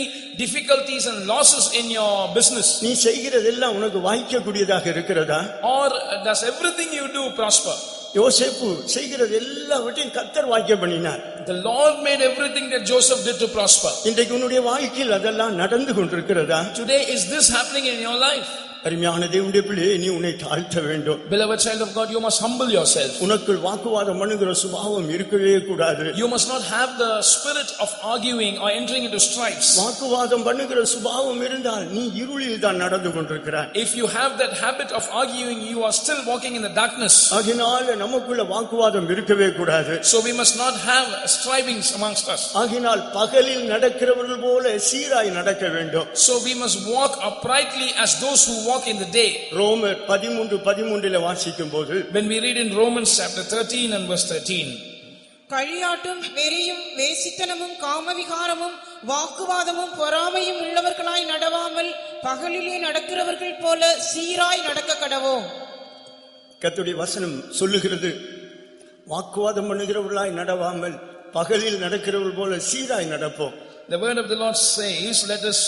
difficulties and losses in your business?
நீ செய்கிறதெல்லாம் உனக்கு வாய்க்கக்கூடியதாக இருக்கிறதா?
Or does everything you do prosper?
யோசேப்பு செய்கிறது எல்லாவற்றையும் கர்த்தர் வாய்க்க பண்ணினார்.
The Lord made everything that Joseph did to prosper.
இன்றைக்கு உன்னுடைய வாழ்க்கையில் அதெல்லாம் நடந்து கொண்டிருக்கிறதா?
Today is this happening in your life?
அருமையான தேவனுடைய பிள்ளையே, நீ உன்னை தாழ்த்த வேண்டும்.
Beloved child of God, you must humble yourself.
உனக்குள் வாக்குவாதம் பண்ணுகிற சுபாவம் இருக்கவே கூடாது.
You must not have the spirit of arguing or entering into strifes.
வாக்குவாதம் பண்ணுகிற சுபாவம் இருந்தால் நீ இருளில் தான் நடந்து கொண்டிருக்கிறாய்.
If you have that habit of arguing, you are still walking in the darkness.
ஆகினால் நமக்குள்ள வாக்குவாதம் இருக்கவே கூடாது.
So we must not have strivings amongst us.
ஆகினால் பகலில் நடக்கிறவர்கள் போல சீராய் நடக்க வேண்டும்.
So we must walk uprightly as those who walk in the day.
ரோமர் 13:13 வாசிக்கும் போது,
when we read in Romans chapter 13 and verse 13,
கழியாட்டும் வெறியும் வேசித்தனமும் காமவிகாரமும் வாக்குவாதமும் பொறாமையும் உள்ளவர்களாய் நடவாமல் பகலிலே நடக்கிறவர்கள் போல சீராய் நடக்க கடவோம்.
கர்த்தருடைய வசனம் சொல்லுகிறது, வாக்குவாதம் பண்ணுகிறவர்களாய் நடவாமல் பகலில் நடக்கிறவர்கள் போல சீராய் நடப்போம்.
The word of the Lord says, let us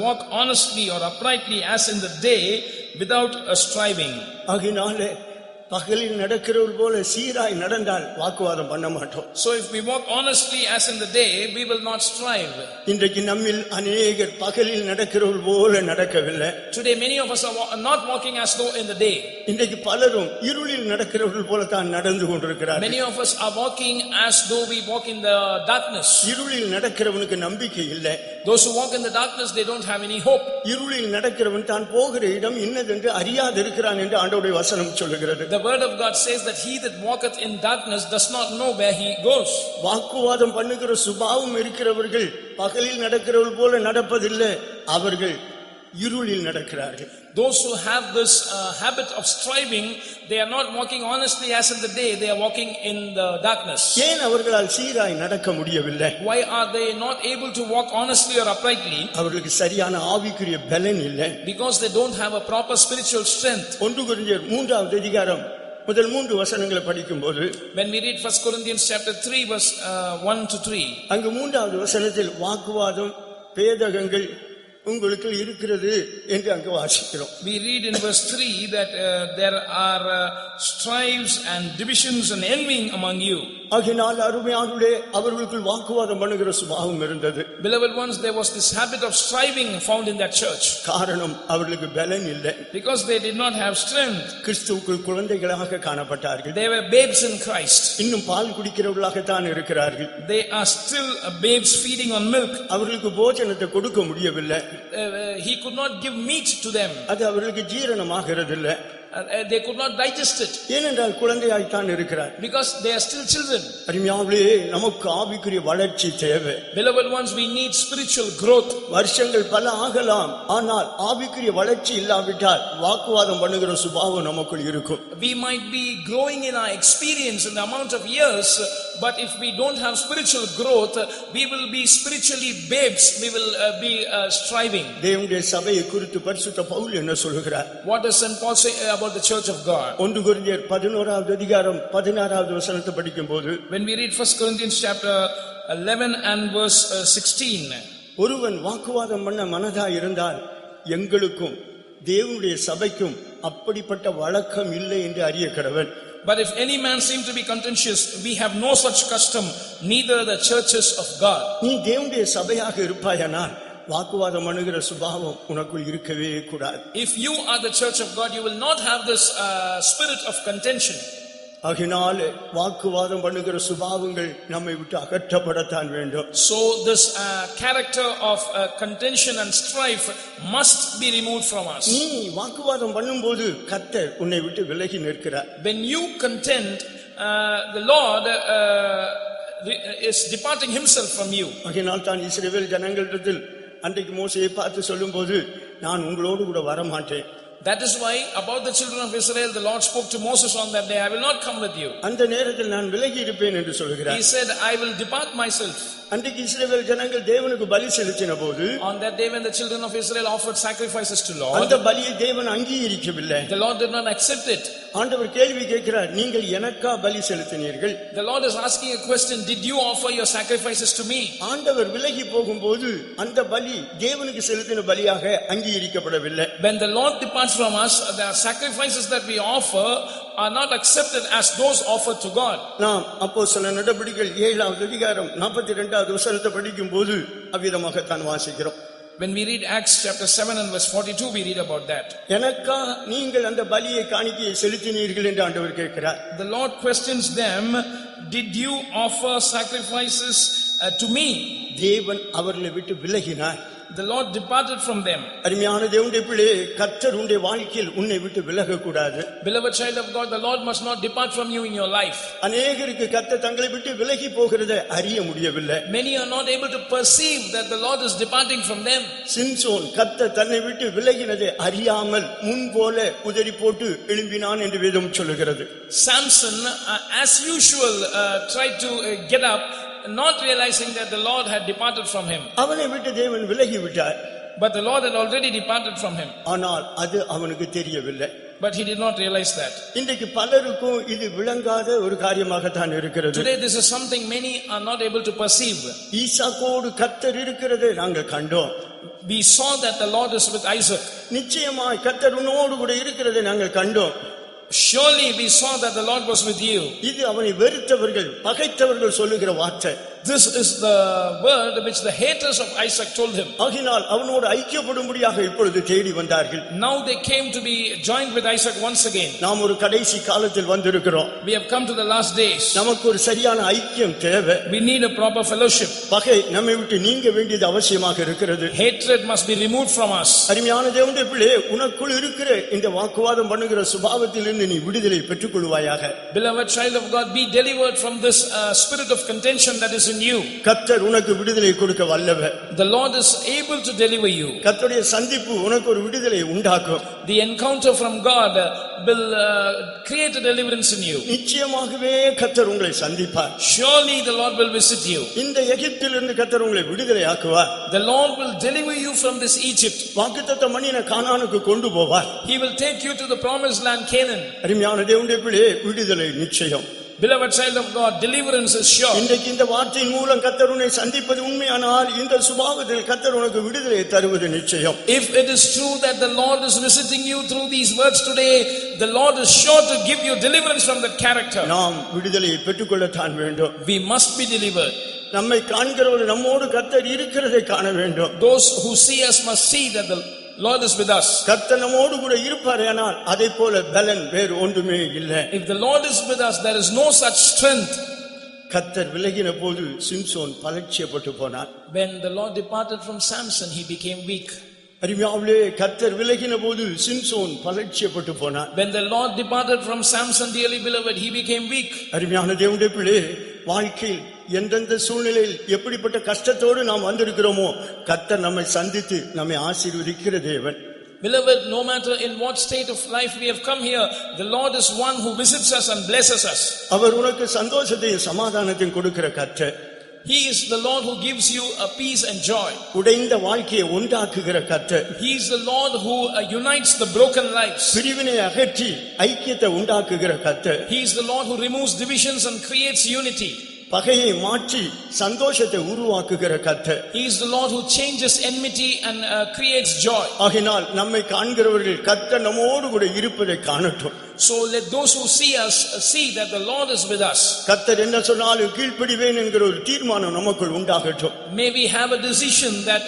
walk honestly or uprightly as in the day without striving.
ஆகினாலே பகலில் நடக்கிறவர்கள் போல சீராய் நடந்தால் வாக்குவாதம் பண்ண மாட்டோம்.
So if we walk honestly as in the day, we will not strive.
இன்றைக்கு நம்மில் அநேகர் பகலில் நடக்கிறவர்கள் போல நடக்கவில்லை.
Today many of us are not walking as though in the day.
இன்றைக்கு பலரும் இருளில் நடக்கிறவர்கள் போல தான் நடந்து கொண்டிருக்கிறார்கள்.
Many of us are walking as though we walk in the darkness.
இருளில் நடக்கிறவனுக்கு நம்பிக்கை இல்லை.
Those who walk in the darkness, they don't have any hope.
இருளில் நடக்கிறவன் தான் போகிற இடம் இன்னதென்று அறியாதிருக்கிறான் என்று ஆண்டவருடைய வசனம் சொல்லுகிறது.
The word of God says that he that walketh in darkness does not know where he goes.
வாக்குவாதம் பண்ணுகிற சுபாவம் இருக்கிறவர்கள் பகலில் நடக்கிறவர்கள் போல நடப்பதில்லை, அவர்கள் இருளில் நடக்கிறார்கள்.
Those who have this habit of striving, they are not walking honestly as in the day, they are walking in the darkness.
ஏன் அவர்களால் சீராய் நடக்க முடியவில்லை?
Why are they not able to walk honestly or uprightly?
அவர்களுக்கு சரியான ஆவிக்குரிய பலன் இல்லை.
Because they don't have a proper spiritual strength.
1 கொரிந்தியர் 3வது அதிகாரம் முதல் 3 வசனங்களை படிக்கும்போது,
when we read 1 Corinthians chapter 3 verse 1 to 3,
அங்கு 3வது வசனத்தில் வாக்குவாதம் பேதகங்கள் உங்களுக்கு இருக்கிறது என்று அங்கு வாசிக்கிறோம்.
We read in verse 3 that there are strives and divisions and envying among you.
ஆகினால் அருமையானவர்களே, அவர்களுக்குள் வாக்குவாதம் பண்ணுகிற சுபாவம் இருந்தது.
Beloved ones, there was this habit of striving found in that church.
காரணம், அவர்களுக்கு பலன் இல்லை.
Because they did not have strength.
கிறிஸ்துவுக்குள் குழந்தைகளாக காணப்பட்டார்கள்.
They were babes in Christ.
இன்னும் பால் குடிக்கிறவர்களாக தான் இருக்கிறார்கள்.
They are still babes feeding on milk.
அவர்களுக்கு போஜனத்தை கொடுக்க முடியவில்லை.
He could not give meat to them.
அது அவர்களுக்கு ஜீரணமாகிறதில்லை.
They could not digest it.
ஏனென்றால் குழந்தையாய்த்தான் இருக்கிறார்.
Because they are still children.
அருமையானவர்களே, நமக்கு ஆவிக்குரிய வளர்ச்சி தேவை.
Beloved ones, we need spiritual growth.
வருஷங்கள் பல ஆகலாம், ஆனால் ஆவிக்குரிய வளர்ச்சி இல்லாவிட்டால் வாக்குவாதம் பண்ணுகிற சுபாவம் நமக்குள் இருக்கும்.
We might be growing in our experience in the amount of years, but if we don't have spiritual growth, we will be spiritually babes. We will be striving.
தேவனுடைய சபையை குறித்து பரிசுத்த பவுல் என்ன சொல்கிறார்?
What does St. Paul say about the church of God?
1 கொரிந்தியர் 11வது அதிகாரம் 16வது வசனத்தை படிக்கும்போது,
when we read 1 Corinthians chapter 11 and verse 16,
ஒருவன் வாக்குவாதம் பண்ண மனதாய் இருந்தால் எங்களுக்கும் தேவனுடைய சபைக்கும் அப்படிப்பட்ட வழக்கம் இல்லை என்று அறிய கடவன்.
but if any man seem to be contentious, we have no such custom, neither the churches of God.
நீ தேவனுடைய சபையாக இருப்பாயானால் வாக்குவாதம் பண்ணுகிற சுபாவம் உனக்குள் இருக்கவே கூடாது.
If you are the church of God, you will not have this spirit of contention.
ஆகினால் வாக்குவாதம் பண்ணுகிற சுபாவங்கள் நம்மை விட்டு அகற்றப்படத்தான் வேண்டும்.
So this character of contention and strife must be removed from us.
நீ வாக்குவாதம் பண்ணும்போது கர்த்தர் உன்னை விட்டு விலகி நிற்கிறார்.
When you contend, the Lord is departing himself from you.
ஆகினால் தான் இஸ்ரவேல் ஜனங்களிடத்தில் அன்றைக்கு மோசேயை பார்த்து சொல்லும்போது நான் உங்களோடு கூட வர மாட்டேன்.
That is why about the children of Israel the Lord spoke to Moses on that day, I will not come with you.
அந்த நேரத்தில் நான் விலகி இருப்பேன் என்று சொல்கிறார்.
He said, I will depart myself.
அன்றைக்கு இஸ்ரவேல் ஜனங்கள் தேவனுக்கு பலி செலுத்தின போது,
on that day when the children of Israel offered sacrifices to Lord,
அந்த பலியை தேவன் அங்கீகரிக்கவில்லை.
the Lord did not accept it.
ஆண்டவர் கேள்வி கேட்கிறார், நீங்கள் எனக்கா பலி செலுத்தினீர்கள்?
The Lord is asking a question, did you offer your sacrifices to me?
ஆண்டவர் விலகி போகும்போது அந்த பலி தேவனுக்கு செலுத்தின பலியாக அங்கீகரிக்கப்படவில்லை.
When the Lord departs from us, the sacrifices that we offer are not accepted as those offered to God.
நாம் அப்போஸ்தலர் நடபடிகள் 7வது அதிகாரம் 42வது வசனத்தை படிக்கும்போது அவ்விதமாக தான் வாசிக்கிறோம்.
When we read Acts chapter 7 and verse 42, we read about that.
எனக்கா நீங்கள் அந்த பலியை காணிக்கையை செலுத்தினீர்கள் என்று ஆண்டவர் கேட்கிறார்.
The Lord questions them, did you offer sacrifices to me?
தேவன் அவர்களை விட்டு விலகினார்.
The Lord departed from them.
அருமையான தேவனுடைய பிள்ளையே, கர்த்தர் உன்னுடைய வாழ்க்கையில் உன்னை விட்டு விலக கூடாது.
Beloved child of God, the Lord must not depart from you in your life.
அநேகருக்கு கர்த்தர் தங்களை விட்டு விலகி போகிறதை அறிய முடியவில்லை.
Many are not able to perceive that the Lord is departing from them.
Samson கர்த்தர் தன்னை விட்டு விலகினதை அறியாமல் முன்போல உதறி போட்டு எழும்பினான் என்று வேதம் சொல்லுகிறது.
Samson, as usual, tried to get up, not realizing that the Lord had departed from him.
அவனை விட்டு தேவன் விலகி விட்டார்.
But the Lord had already departed from him.
ஆனால் அது அவனுக்கு தெரியவில்லை.
But he did not realize that.
இன்றைக்கு பலருக்கும் இது விளங்காத ஒரு காரியமாக தான் இருக்கிறது.
Today this is something many are not able to perceive.
ஈசாக்கோடு கர்த்தர் இருக்கிறதை நாங்கள் கண்டோம்.
We saw that the Lord is with Isaac.
நிச்சயமாய் கர்த்தர் உன்னோடு கூட இருக்கிறதை நாங்கள் கண்டோம்.
Surely we saw that the Lord was with you.
இது அவனை வெறுத்தவர்கள் பகைத்தவர்கள் சொல்லுகிற வார்த்தை.
This is the word which the haters of Isaac told him.
ஆகினால் அவனோடு ஐக்கியப்படும்படியாக இப்பொழுது தேடி வந்தார்கள்.
Now they came to be joined with Isaac once again.
நாம் ஒரு கடைசி காலத்தில் வந்திருக்கிறோம்.
We have come to the last days.
நமக்கு ஒரு சரியான ஐக்கியம் தேவை.
We need a proper fellowship.
பகை நம்மை விட்டு நீங்க வேண்டியது அவசியமாக இருக்கிறது.
Hatred must be removed from us.
அருமையான தேவனுடைய பிள்ளையே, உனக்குள் இருக்கிற இந்த வாக்குவாதம் பண்ணுகிற சுபாவத்திலிருந்து நீ விடுதலை பெற்றுக் கொள்வாயாக.
Beloved child of God, be delivered from this spirit of contention that is in you.
கர்த்தர் உனக்கு விடுதலை கொடுக்க வல்லவர்.
The Lord is able to deliver you.
கர்த்தருடைய சந்திப்பு உனக்கு ஒரு விடுதலை உண்டாக்கும்.
The encounter from God will create a deliverance in you.
நிச்சயமாகவே கர்த்தர் உங்களை சந்திப்பார்.
Surely the Lord will visit you.
இந்த எகிப்திலிருந்து கர்த்தர் உங்களை விடுதலை ஆக்குவார்.
The Lord will deliver you from this Egypt.
வாக்குத்தத்தம் பண்ணின கானானுக்கு கொண்டு போவார்.
He will take you to the promised land Canaan.
அருமையான தேவனுடைய பிள்ளையே, விடுதலை நிச்சயம்.
Beloved child of God, deliverance is sure.
இன்றைக்கு இந்த வார்த்தையின் மூலம் கர்த்தர் உன்னை சந்திப்பது உண்மையானால் இந்த சுபாவத்தில் கர்த்தர் உனக்கு விடுதலை தருவது நிச்சயம்.
If it is true that the Lord is visiting you through these words today, the Lord is sure to give you deliverance from that character.
நாம் விடுதலையை பெற்றுக்கொள்ளத்தான் வேண்டும்.
We must be delivered.
நம்மை காண்கிறவர்கள் நம்மோடு கர்த்தர் இருக்கிறதை காண வேண்டும்.
Those who see us must see that the Lord is with us.
கர்த்தர் நம்மோடு கூட இருப்பாரேனால் அதை போல பலன் வேறு ஒன்றுமே இல்லை.
If the Lord is with us, there is no such strength.
கர்த்தர் விலகின போது சிம்சோன் பலட்சியப்பட்டு போனான்.
When the Lord departed from Samson, he became weak.
அருமையானவர்களே, கர்த்தர் விலகின போது சிம்சோன் பலட்சியப்பட்டு போனான்.
When the Lord departed from Samson, dearly beloved, he became weak.
அருமையான தேவனுடைய பிள்ளையே, வாழ்க்கையில் எந்தெந்த சூழ்நிலையில் எப்படிப்பட்ட கஷ்டத்தோடு நாம் வந்திருக்கிறோமோ கர்த்தர் நம்மை சந்தித்து நம்மை ஆசீர்வதிக்கிற தேவன்.
Beloved, no matter in what state of life we have come here, the Lord is one who visits us and blesses us.
அவர் உனக்கு சந்தோஷத்தையும் சமாதானத்தையும் கொடுக்கிற கர்த்தர்.
He is the Lord who gives you a peace and joy.
உடைந்த வாழ்க்கையை ஒன்றாக்குகிற கர்த்தர்.
He is the Lord who unites the broken lives.
பிரிவினை அகற்றி ஐக்கியத்தை உண்டாக்குகிற கர்த்தர்.
He is the Lord who removes divisions and creates unity.
பகையை மாற்றி சந்தோஷத்தை உருவாக்குகிற கர்த்தர்.
He is the Lord who changes enmity and creates joy.
ஆகினால் நம்மை காண்கிறவர்கள் கர்த்தர் நம்மோடு கூட இருப்பதை காணட்டும்.
So let those who see us see that the Lord is with us.
கர்த்தர் என்ன சொன்னாலும் கீழ்ப்படிவேன் என்கிற ஒரு தீர்மானம் நமக்குள் உண்டாகட்டும்.
May we have a decision that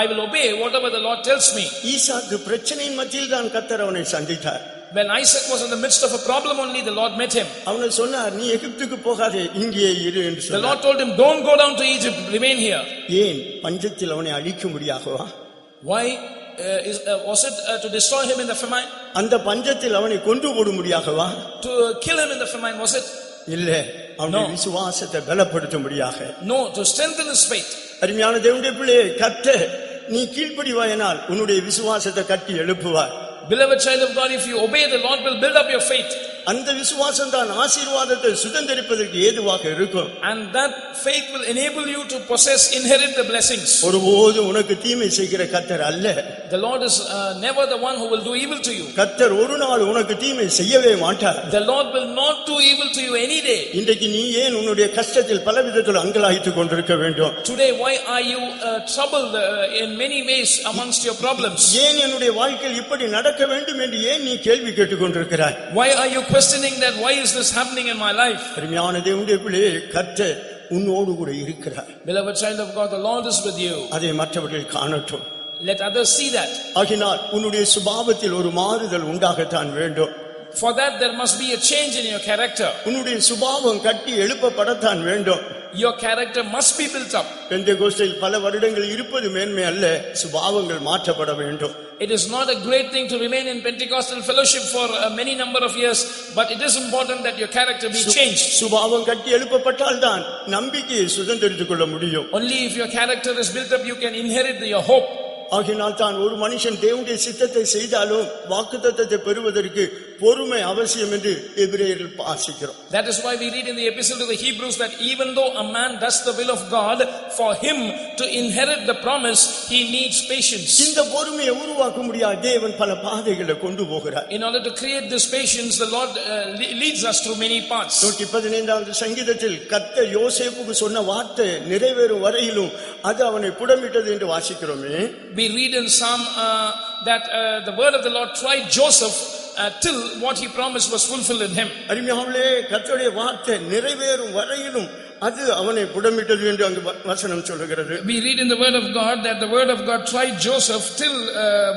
I will obey whatever the Lord tells me.
ஈசாக்கு பிரச்சனையின் மத்தியில் தான் கர்த்தர் அவனை சந்தித்தார்.
When Isaac was in the midst of a problem only, the Lord met him.
அவனை சொன்னார், நீ எகிப்துக்கு போகாதே, இங்கே இரு என்று
The
சொன்னார்.
Lord told him, don't go down to Egypt, remain here.
ஏன்? பஞ்சத்தில் அவனை அழிக்கும்படியாகவா?
Why? Was it to destroy him in the famine?
அந்த பஞ்சத்தில் அவனை கொன்று போடும்படியாகவா?
To kill him in the famine, was it?
இல்ல, அவனுடைய விசுவாசத்தை பலப்படுத்தும்படியாக.
No, to strengthen his faith.
அருமையான தேவனுடைய பிள்ளையே, கர்த்தர் நீ கீழ்ப்படிவாயினால் உன்னுடைய விசுவாசத்தை கட்டி எழுப்புவார்.
Beloved child of God, if you obey, the Lord will build up your faith.
அந்த விசுவாசம் தான் ஆசீர்வாதத்தை சுதந்தரிப்பதற்கு ஏதுவாக இருக்கும்.
And that faith will enable you to inherit the blessings.
ஒருபோதும் உனக்கு தீமை செய்கிற கர்த்தர் அல்ல.
The Lord is never the one who will do evil to you.
கர்த்தர் ஒரு நாள் உனக்கு தீமை செய்யவே மாட்டார்.
The Lord will not do evil to you any day.
இன்றைக்கு நீ ஏன் உன்னுடைய கஷ்டத்தில் பலவிதத்தில் அங்கலாய்த்துக் கொண்டிருக்க வேண்டும்?
Today, why are you troubled in many ways amongst your problems?
ஏன் என்னுடைய வாழ்க்கையில் இப்படி நடக்க வேண்டும் என்று ஏன் நீ கேள்வி கேட்டுக் கொண்டிருக்கிறாய்?
Why are you questioning that? Why is this happening in my life?
அருமையான தேவனுடைய பிள்ளையே, கர்த்தர் உன்னோடு கூட இருக்கிறார்.
Beloved child of God, the Lord is with you.
அதை மற்றவர்கள் காணட்டும்.
Let others see that.
ஆகினால் உன்னுடைய சுபாவத்தில் ஒரு மாறுதல் உண்டாகத்தான் வேண்டும்.
For that, there must be a change in your character.
உன்னுடைய சுபாவம் கட்டி எழுப்பப்படத்தான் வேண்டும்.
Your character must be built up.
பெந்தெகோஸ்தையில் பல வருடங்கள் இருப்பது மேன்மை அல்ல, சுபாவங்கள் மாற்றப்பட வேண்டும்.
It is not a great thing to remain in Pentecostal fellowship for many number of years, but it is important that your character be changed.
சுபாவம் கட்டி எழுப்பப்பட்டால் தான் நம்பிக்கையை சுதந்தரித்துக் கொள்ள முடியும்.
Only if your character is built up, you can inherit your hope.
ஆகினால் தான் ஒரு மனுஷன் தேவனுடைய சித்தத்தை செய்தாலும் வாக்குத்தத்தத்தை பெறுவதற்கு பொறுமை அவசியம் என்று எபிரேயரில் வாசிக்கிறோம்.
That is why we read in the epistle to the Hebrews that even though a man does the will of God, for him to inherit the promise, he needs patience.
இந்த பொறுமையை உருவாக்க முடியாது, தேவன் பல பாதைகளை கொண்டு போகிறார்.
In order to create this patience, the Lord leads us through many paths.
115வது சங்கீதத்தில் கர்த்தர் யோசேப்புக்கு சொன்ன வார்த்தை நிறைவேறும் வரையிலும் அது அவனை புடமிட்டது என்று வாசிக்கிறோமே.
We read in Psalm that the word of the Lord tried Joseph till what he promised was fulfilled in him.
அருமையானவர்களே, கர்த்தருடைய வார்த்தை நிறைவேறும் வரையிலும் அது அவனை புடமிட்டது என்று அங்கு வசனம் சொல்லுகிறது.
We read in the word of God that the word of God tried Joseph till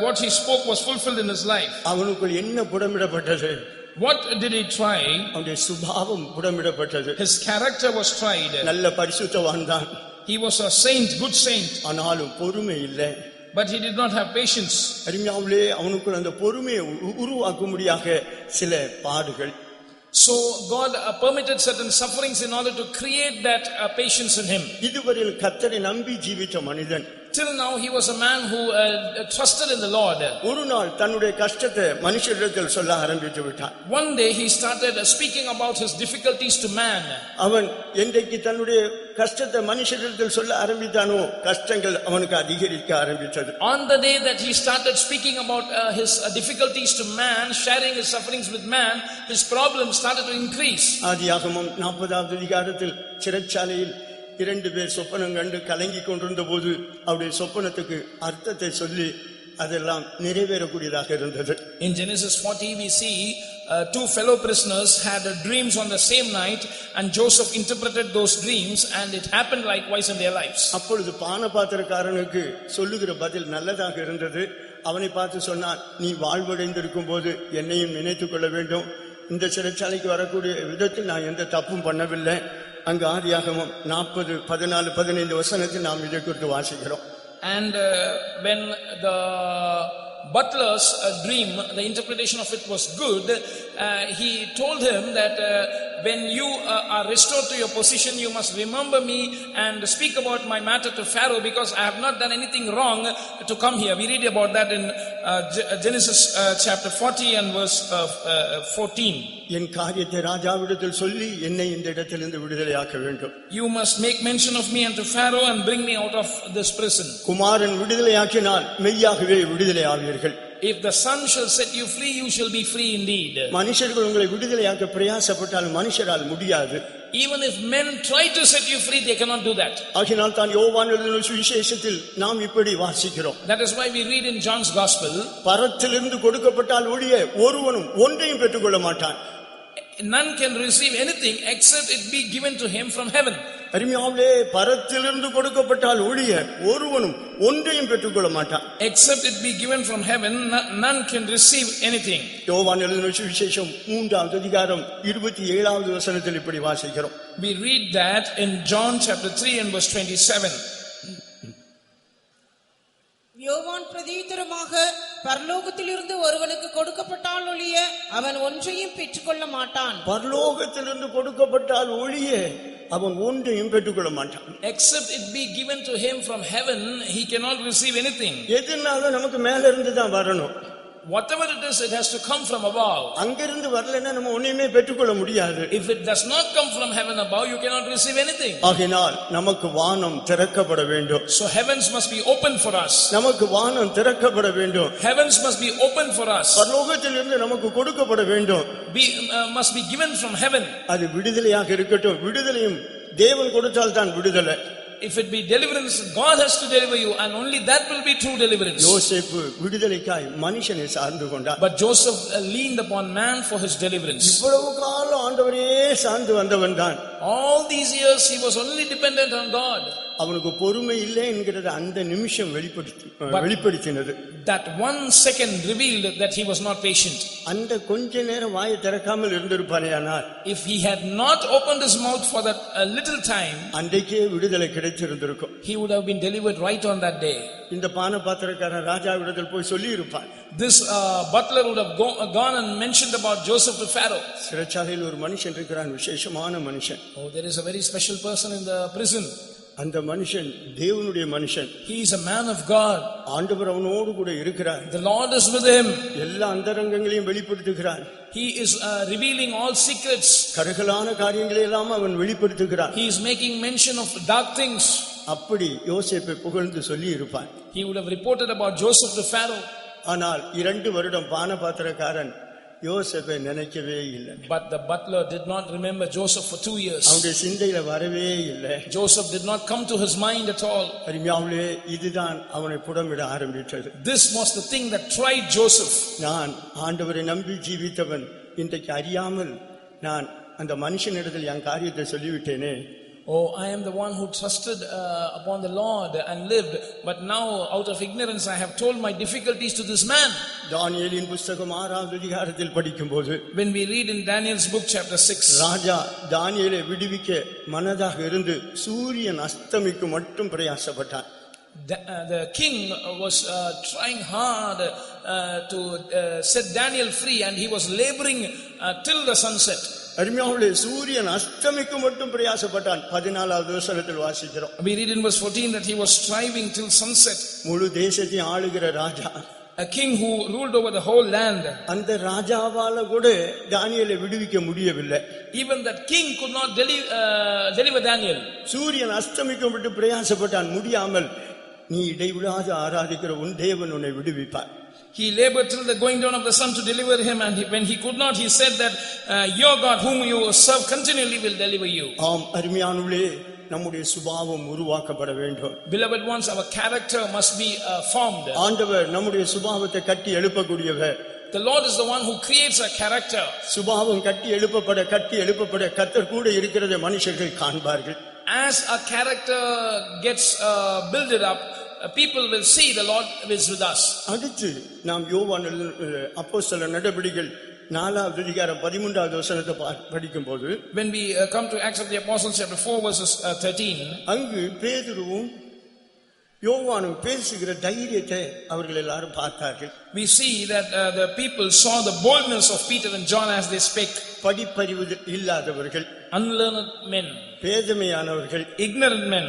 what he spoke was fulfilled in his life.
அவனுக்குள் என்ன புடமிடப்பட்டது?
What did he try?
அவனுடைய சுபாவம் புடமிடப்பட்டது.
His character was tried.
நல்ல பரிசுத்தவான் தான்.
He was a saint, good saint.
ஆனாலும் பொறுமை இல்லை.
But he did not have patience.
அருமையானவர்களே, அவனுக்குள் அந்த பொறுமையை உருவாக்கும்படியாக சில பாடுகள்.
So God permitted certain sufferings in order to create that patience in him.
இதுவரையில் கர்த்தரை நம்பி ஜீவித்த மனிதன்
Till now he was a man who trusted in the Lord.
ஒரு நாள் தன்னுடைய கஷ்டத்தை மனுஷரிடத்தில் சொல்ல ஆரம்பித்து விட்டான்.
One day he started speaking about his difficulties to man.
அவன் என்றைக்கு தன்னுடைய கஷ்டத்தை மனுஷரிடத்தில் சொல்ல ஆரம்பித்தானோ கஷ்டங்கள் அவனுக்கு அதிகரிக்க ஆரம்பித்தது.
On the day that he started speaking about his difficulties to man, sharing his sufferings with man, his problems started to increase.
ஆதியாகமம் 40வது அதிகாரத்தில் சிறைச்சாலையில் 2 பேர் சொப்பனம் கண்டு கலங்கி கொண்டிருந்த போது அவருடைய சொப்பனத்துக்கு அர்த்தத்தை சொல்லி அதெல்லாம் நிறைவேறக்கூடியதாக இருந்தது.
In Genesis 40 we see two fellow prisoners had dreams on the same night and Joseph interpreted those dreams and it happened likewise in their lives.
அப்பொழுது பானபாத்திரக்காரனுக்கு சொல்லுகிற பதில் நல்லதாக இருந்தது. அவனை பார்த்து சொன்னான், நீ வாழ்வடைந்திருக்கும் போது என்னையும் நினைத்துக் கொள்ள வேண்டும். இந்த சிறைச்சாலைக்கு வரக்கூடிய விதத்தில் நான் எந்த தப்பும் பண்ணவில்லை. அங்கு ஆதியாகமம் 40, 14, 15 வசனத்தில் நாம் இதை குறித்து வாசிக்கிறோம்.
And when the butler's dream, the interpretation of it was good, he told him that when you are restored to your position, you must remember me and speak about my matter to Pharaoh, because I have not done anything wrong to come here. We read about that in Genesis chapter 40 and verse 14.
என் காரியத்தை ராஜாவிடத்தில் சொல்லி என்னை இந்த இடத்திலிருந்து விடுதலையாக்க வேண்டும்.
You must make mention of me unto Pharaoh and bring me out of this prison.
குமாரன் விடுதலையாக்கினால் மெய்யாகவே விடுதலை ஆவீர்கள்.
If the Son shall set you free, you shall be free indeed.
மனுஷர்கள் உங்களை விடுதலையாக்க பிரயாசப்பட்டால் மனுஷரால் முடியாது.
Even if men try to set you free, they cannot do that.
ஆகினால் தான் யோவான் எழுதின சுவிசேஷத்தில் நாம் இப்படி வாசிக்கிறோம்.
That is why we read in John's Gospel,
பரத்திலிருந்து கொடுக்கப்பட்டால் ஒழிய ஒருவனும் ஒன்றையும் பெற்றுக்கொள்ள மாட்டான்.
None can receive anything except it be given to him from heaven.
அருமையாவே பரத்திலிருந்து கொடுக்கப்பட்டால் ஒழிய ஒருவனும் ஒன்றையும் பெற்றுக்கொள்ள மாட்டான்.
Except it be given from heaven, none can receive anything.
யோவான் எழுதின சுவிசேஷம் 3ஆம் அதிகாரம் 27வது வசனத்தில் இப்படி வாசிக்கிறோம்.
We read that in John chapter 3 and verse 27.
யோவான் பிரதியுத்தரமாக, பரலோகத்திலிருந்து ஒருவனுக்கு கொடுக்கப்பட்டால் ஒழிய அவன் ஒன்றையும் பெற்றுக்கொள்ள மாட்டான்.
பரலோகத்திலிருந்து கொடுக்கப்பட்டால் ஒழிய அவன் ஒன்றையும் பெற்றுக்கொள்ள மாட்டான்.
Except it be given to him from heaven, he cannot receive anything.
எதுனாலும் நமக்கு மேல இருந்து தான் வரணும்.
Whatever it is, it has to come from above.
அங்கிருந்து வரலன்னா நம்ம ஒண்ணுமே பெற்றுக்கொள்ள முடியாது.
If it does not come from heaven above, you cannot receive anything.
ஆகையால் நமக்கு வானம் திறக்கப்பட வேண்டும்.
So heavens must be open for us.
நமக்கு வானம் திறக்கப்பட வேண்டும்.
Heavens must be open for us.
பரலோகத்திலிருந்து நமக்கு கொடுக்கப்பட வேண்டும்.
Must be given from heaven.
அது விடுதலையாக இருக்கட்டும். விடுதலையும் தேவன் கொடுத்தால் தான் விடுதலை.
If it be deliverance, God has to deliver you, and only that will be true deliverance.
யோசேப்பு விடுதலைக்காய் மனுஷனை சார்ந்து கொண்டார்.
But Joseph leaned upon man for his deliverance.
இவ்வளவு காலம் ஆண்டவரே சார்ந்து வந்தவன் தான்.
All these years he was only dependent on God.
அவனுக்கு பொறுமை இல்லை என்கிறது அந்த நிமிஷம் வெளிப்படுத்தினது.
That 1 second revealed that he was not patient.
அந்த கொஞ்ச நேரம் வாயை திறக்காமல் இருந்திருப்பானேயானால்,
If he had not opened his mouth for that little time,
அன்றைக்கே விடுதலை கிடைச்சிருந்திருக்கும்.
he would have been delivered right on that day.
இந்த பானபாத்திரக்காரன் ராஜாவிடத்தில் போய் சொல்லி இருப்பான்.
This butler would have gone and mentioned about Joseph to Pharaoh.
சிறைச்சாலையில் ஒரு மனுஷன் இருக்கிறான், விசேஷமான மனுஷன்.
Oh, there is a very special person in the prison.
அந்த மனுஷன் தேவனுடைய மனுஷன்.
He is a man of God.
ஆண்டவர் அவனோடு கூட இருக்கிறார்.
The Lord is with him.
எல்லா அந்தரங்கங்களையும் வெளிப்படுத்துகிறார்.
He is revealing all secrets.
கரகலான காரியங்களை எல்லாம் அவன் வெளிப்படுத்துகிறார்.
He is making mention of dark things.
அப்படி யோசேப்பை புகழ்ந்து சொல்லி இருப்பான்.
He would have reported about Joseph to Pharaoh.
ஆனால் 2 வருடம் பானபாத்திரக்காரன் யோசேப்பை நினைக்கவே இல்லை.
But the butler did not remember Joseph for 2 years.
அவனுடைய சிந்தையில வரவே இல்லை.
Joseph did not come to his mind at all.
அருமையாவே இதுதான் அவனை புடமிட ஆரம்பித்தது.
This was the thing that tried Joseph.
நான் ஆண்டவரை நம்பி ஜீவித்தவன், இன்றைக்கு அறியாமல் நான் அந்த மனுஷனிடத்தில் என் காரியத்தை சொல்லிவிட்டேனே.
Oh, I am the one who trusted upon the Lord and lived, but now out of ignorance I have told my difficulties to this man.
தானியேலின் புத்தகம் 6ஆவது அதிகாரத்தில் படிக்கும்போது,
When we read in Daniel's book chapter 6,
ராஜா தானியேலை விடுவிக்க மனதாக இருந்து சூரியன் அஸ்தமிக்கும் மட்டும் பிரயாசப்பட்டான்.
The king was trying hard to set Daniel free, and he was laboring till the sunset.
அருமையாவே சூரியன் அஸ்தமிக்கும் மட்டும் பிரயாசப்பட்டான். 14வது வசனத்தில் வாசிக்கிறோம்.
We read in verse 14 that he was striving till sunset.
முழு தேசத்தை ஆளுகிற ராஜா,
A king who ruled over the whole land.
அந்த ராஜாவால கூட தானியேலை விடுவிக்க முடியவில்லை.
Even that king could not deliver Daniel.
சூரியன் அஸ்தமிக்கும் மட்டும் பிரயாசப்பட்டான், முடியாமல். நீ இடைவிடாது ஆராதிக்கிற உன் தேவன் உன்னை விடுவிப்பார்.
He labored till the going down of the sun to deliver him, and when he could not, he said that your God whom you serve continually will deliver you.
ஆம் அருமையானவர்களே, நம்முடைய சுபாவம் உருவாக்கப்பட வேண்டும்.
Beloved ones, our character must be formed.
ஆண்டவர் நம்முடைய சுபாவத்தை கட்டி எழுப்பக்கூடியவர்.
The Lord is the one who creates a character.
சுபாவம் கட்டி எழுப்பப்பட கர்த்தர் கூட இருக்கிறதை மனுஷர்கள் காண்பார்கள்.
As a character gets built up, people will see the Lord is with us.
அடுத்து நாம் யோவான் அப்போஸ்தலர் நடபடிகள் 4வது அதிகாரம் 13வது வசனத்தை படிக்கும்போது,
When we come to Acts of the Apostles chapter 4 verses 13,
அங்கு பேதுருவும் யோவானும் பேசுகிற தைரியத்தை அவர்கள் எல்லாரும் பார்த்தார்கள்.
we see that the people saw the boldness of Peter and John as they spake.
படிப்பறிவு இல்லாதவர்கள்,
Unlearned men,
பேதமையானவர்கள்,
ignorant men,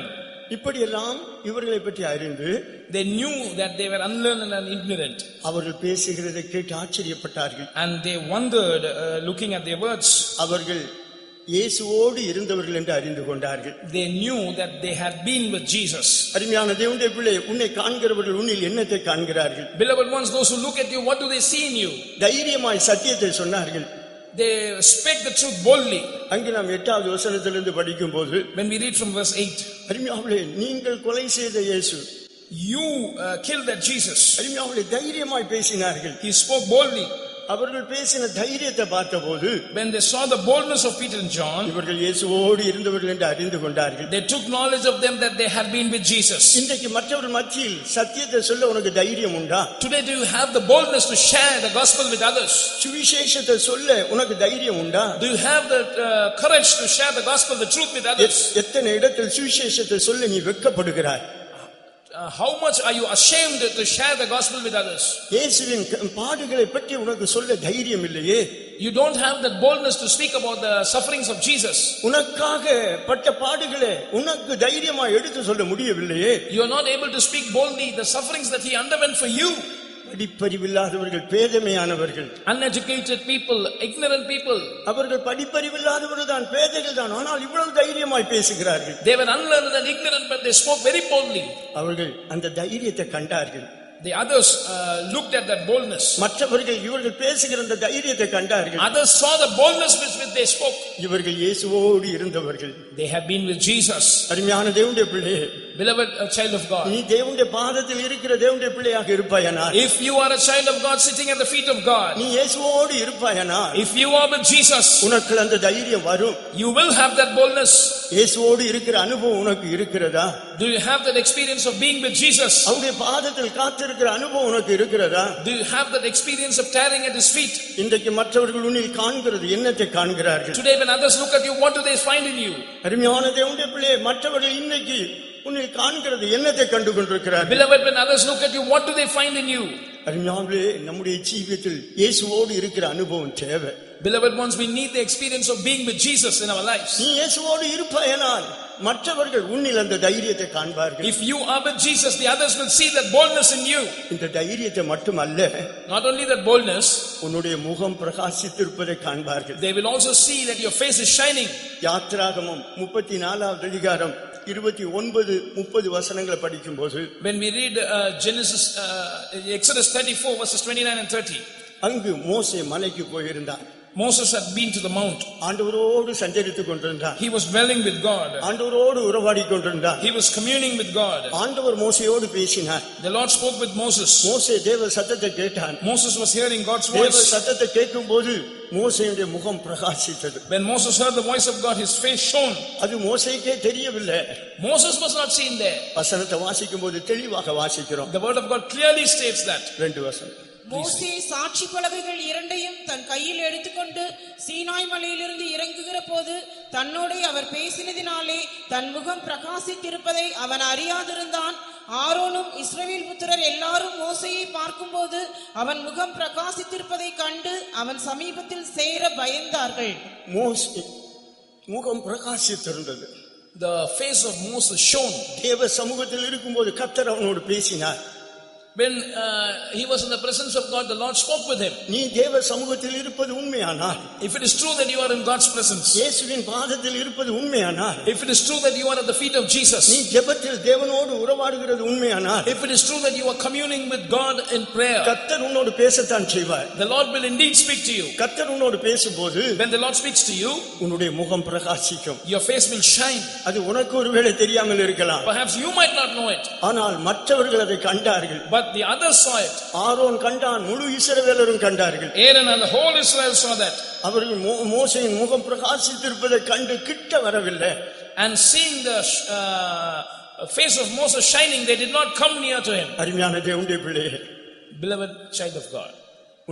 இப்படியெல்லாம் இவர்களை பற்றி அறிந்து
they knew that they were unlearned and ignorant,
அவர்கள் பேசுகிறதை கேட்டு ஆச்சரியப்பட்டார்கள்.
and they wondered looking at their words.
அவர்கள் இயேசுவோடு இருந்தவர்கள் என்று அறிந்து கொண்டார்கள்.
They knew that they had been with Jesus.
அருமையான தேவனுடைய பிள்ளை, உன்னை காண்கிறவர்கள் உன்னில் என்னத்தை காண்கிறார்கள்?
Beloved ones, those who look at you, what do they see in you?
தைரியமாய் சத்தியத்தை சொன்னார்கள்.
They spake the truth boldly.
அங்கே நாம் 8வது வசனத்திலிருந்து படிக்கும்போது,
When we read from verse 8,
அருமையானவர்களே, நீங்கள் கொலை செய்த இயேசு,
you killed that Jesus.
அருமையானவர்களே, தைரியமாய் பேசினார்கள்.
He spoke boldly.
அவர்கள் பேசின தைரியத்தை பார்த்தபோது
when they saw the boldness of Peter and John,
இவர்கள் இயேசுவோடு இருந்தவர்கள் என்று அறிந்து கொண்டார்கள்.
they took knowledge of them that they had been with Jesus.
இன்றைக்கு மற்றவர்கள் மத்தியில் சத்தியத்தை சொல்ல உனக்கு தைரியம் உண்டா?
Today do you have the boldness to share the gospel with others?
சுவிசேஷத்தை சொல்ல உனக்கு தைரியம் உண்டா?
Do you have the courage to share the gospel, the truth with others?
எத்தனை இடத்தில் சுவிசேஷத்தை சொல்ல நீ வெட்கப்படுகிறாய்?
How much are you ashamed to share the gospel with others?
இயேசுவின் பாடுகளை பற்றி உனக்கு சொல்ல தைரியம் இல்லையே.
You don't have that boldness to speak about the sufferings of Jesus.
உனக்காக பட்ட பாடுகளை உனக்கு தைரியமா எடுத்து சொல்ல முடியவில்லையே.
You are not able to speak boldly the sufferings that he underwent for you.
படிப்பறிவில்லாதவர்கள், பேதமையானவர்கள்,
uneducated people, ignorant people,
அவர்கள் படிப்பறிவில்லாதவர்கள் தான், பேதைகள் தான், ஆனால் இவ்வளவு தைரியமாய் பேசுகிறார்கள்.
they were unlearned and ignorant, but they spoke very boldly.
அவர்கள் அந்த தைரியத்தை கண்டார்கள்.
The others looked at that boldness.
மற்றவர்கள் இவர்கள் பேசுகிற அந்த தைரியத்தை கண்டார்கள்.
Others saw the boldness with which they spoke.
இவர்கள் இயேசுவோடு இருந்தவர்கள்.
They have been with Jesus.
அருமையான தேவனுடைய பிள்ளையே,
beloved child of God,
நீ தேவனுடைய பாதத்தில் இருக்கிற தேவனுடைய பிள்ளையாக இருப்பாயானால்,
if you are a child of God sitting at the feet of God,
நீ இயேசுவோடு இருப்பாயானால்,
if you are with Jesus,
உனக்கு அந்த தைரியம் வரும்.
you will have that boldness.
இயேசுவோடு இருக்கிற அனுபவம் உனக்கு இருக்கிறதா?
Do you have that experience of being with Jesus?
அவருடைய பாதத்தில் காத்திருக்கிற அனுபவம் உனக்கு இருக்கிறதா?
Do you have that experience of tarrying at his feet?
இன்றைக்கு மற்றவர்கள் உன்னில் காண்கிறது என்னத்தை காண்கிறார்கள்?
Today when others look at you, what do they find in you?
அருமையான தேவனுடைய பிள்ளையே, மற்றவர்கள் இன்னைக்கு உன்னில் காண்கிறது என்னத்தை கண்டு கொண்டிருக்கிறார்கள்?
Beloved, when others look at you, what do they find in you?
அருமையானவர்களே, நம்முடைய ஜீவியத்தில் இயேசுவோடு இருக்கிற அனுபவம் தேவை.
Beloved ones, we need the experience of being with Jesus in our lives.
நீ இயேசுவோடு இருப்பாயானால் மற்றவர்கள் உன்னில் அந்த தைரியத்தை காண்பார்கள்.
If you are with Jesus, the others will see that boldness in you.
இந்த தைரியத்தை மட்டுமல்ல,
not only that boldness,
உன்னுடைய முகம் பிரகாசித்திருப்பதை காண்பார்கள்.
they will also see that your face is shining.
யாத்திராகமம் 34வது அதிகாரம் 29-30 வசனங்களை படிக்கும்போது,
when we read Exodus 34 verses 29 and 30,
அங்கு மோசே மலைக்கு போயிருந்தான்.
Moses had been to the mount.
ஆண்டவரோடு சஞ்சரித்துக் கொண்டிருந்தான்.
He was dwelling with God.
ஆண்டவரோடு உறவாடிக் கொண்டிருந்தான்.
He was communing with God.
ஆண்டவர் மோசேயோடு பேசினார்.
The Lord spoke with Moses.
மோசே தேவ சத்தத்தை கேட்டான்.
Moses was hearing God's
தேவ
voice.
சத்தத்தை கேட்கும்போது மோசேயுடைய முகம் பிரகாசித்தது.
When Moses heard the voice of God, his face shone.
அது மோசேக்கே தெரியவில்லை.
Moses was not seen there.
வசனத்தை வாசிக்கும்போது தெளிவாக வாசிக்கிறோம்.
The word of God clearly states that.
2 வசனம்.
மோசே சாட்சி பலகைகள் இரண்டையும் தன் கையில் எடுத்துக்கொண்டு சீனாய் மலையிலிருந்து இறங்குகிற போது தன்னோடே அவர் பேசினதினாலே தன் முகம் பிரகாசித்திருப்பதை அவன் அறியாதிருந்தான். ஆரோனும் இஸ்ரவேல் புத்திரர் எல்லாரும் மோசேயை பார்க்கும்போது அவன் முகம் பிரகாசித்திருப்பதை கண்டு அவன் சமீபத்தில் சேர பயந்தார்கள்.
மோசே முகம் பிரகாசித்திருந்தது.
The face of Moses shone.
தேவ சமூகத்தில் இருக்கும்போது கர்த்தர் அவனோடு பேசினார்.
When he was in the presence of God, the Lord spoke with him.
நீ தேவ சமூகத்தில் இருப்பது உண்மையானால்,
if it is true that you are in God's presence,
இயேசுவின் பாதத்தில் இருப்பது உண்மையானால்,
if it is true that you are at the feet of Jesus,
நீ ஜெபத்தில் தேவனோடு உறவாடுகிறது உண்மையானால்,
if it is true that you are communing with God in prayer,
கர்த்தர் உன்னோடு பேசத்தான் செய்வார்.
the Lord will indeed speak to you.
கர்த்தர் உன்னோடு பேசும்போது
when the Lord speaks to you,
உன்னுடைய முகம் பிரகாசிக்கும்.
your face will shine.
அது உனக்கு ஒருவேளை தெரியாமல் இருக்கலாம்.
Perhaps you might not know it,
ஆனால் மற்றவர்கள் அதை கண்டார்கள்.
but the others saw it.
Aaron கண்டான், முழு இஸ்ரவேலரும் கண்டார்கள்.
Aaron and the whole Israel saw that.
அவர்கள் மோசேயின் முகம் பிரகாசித்திருப்பதை கண்டு கிட்ட வரவில்லை.
and seeing the face of Moses shining, they did not come near to him.
அருமையான தேவனுடைய பிள்ளையே,
beloved child of God,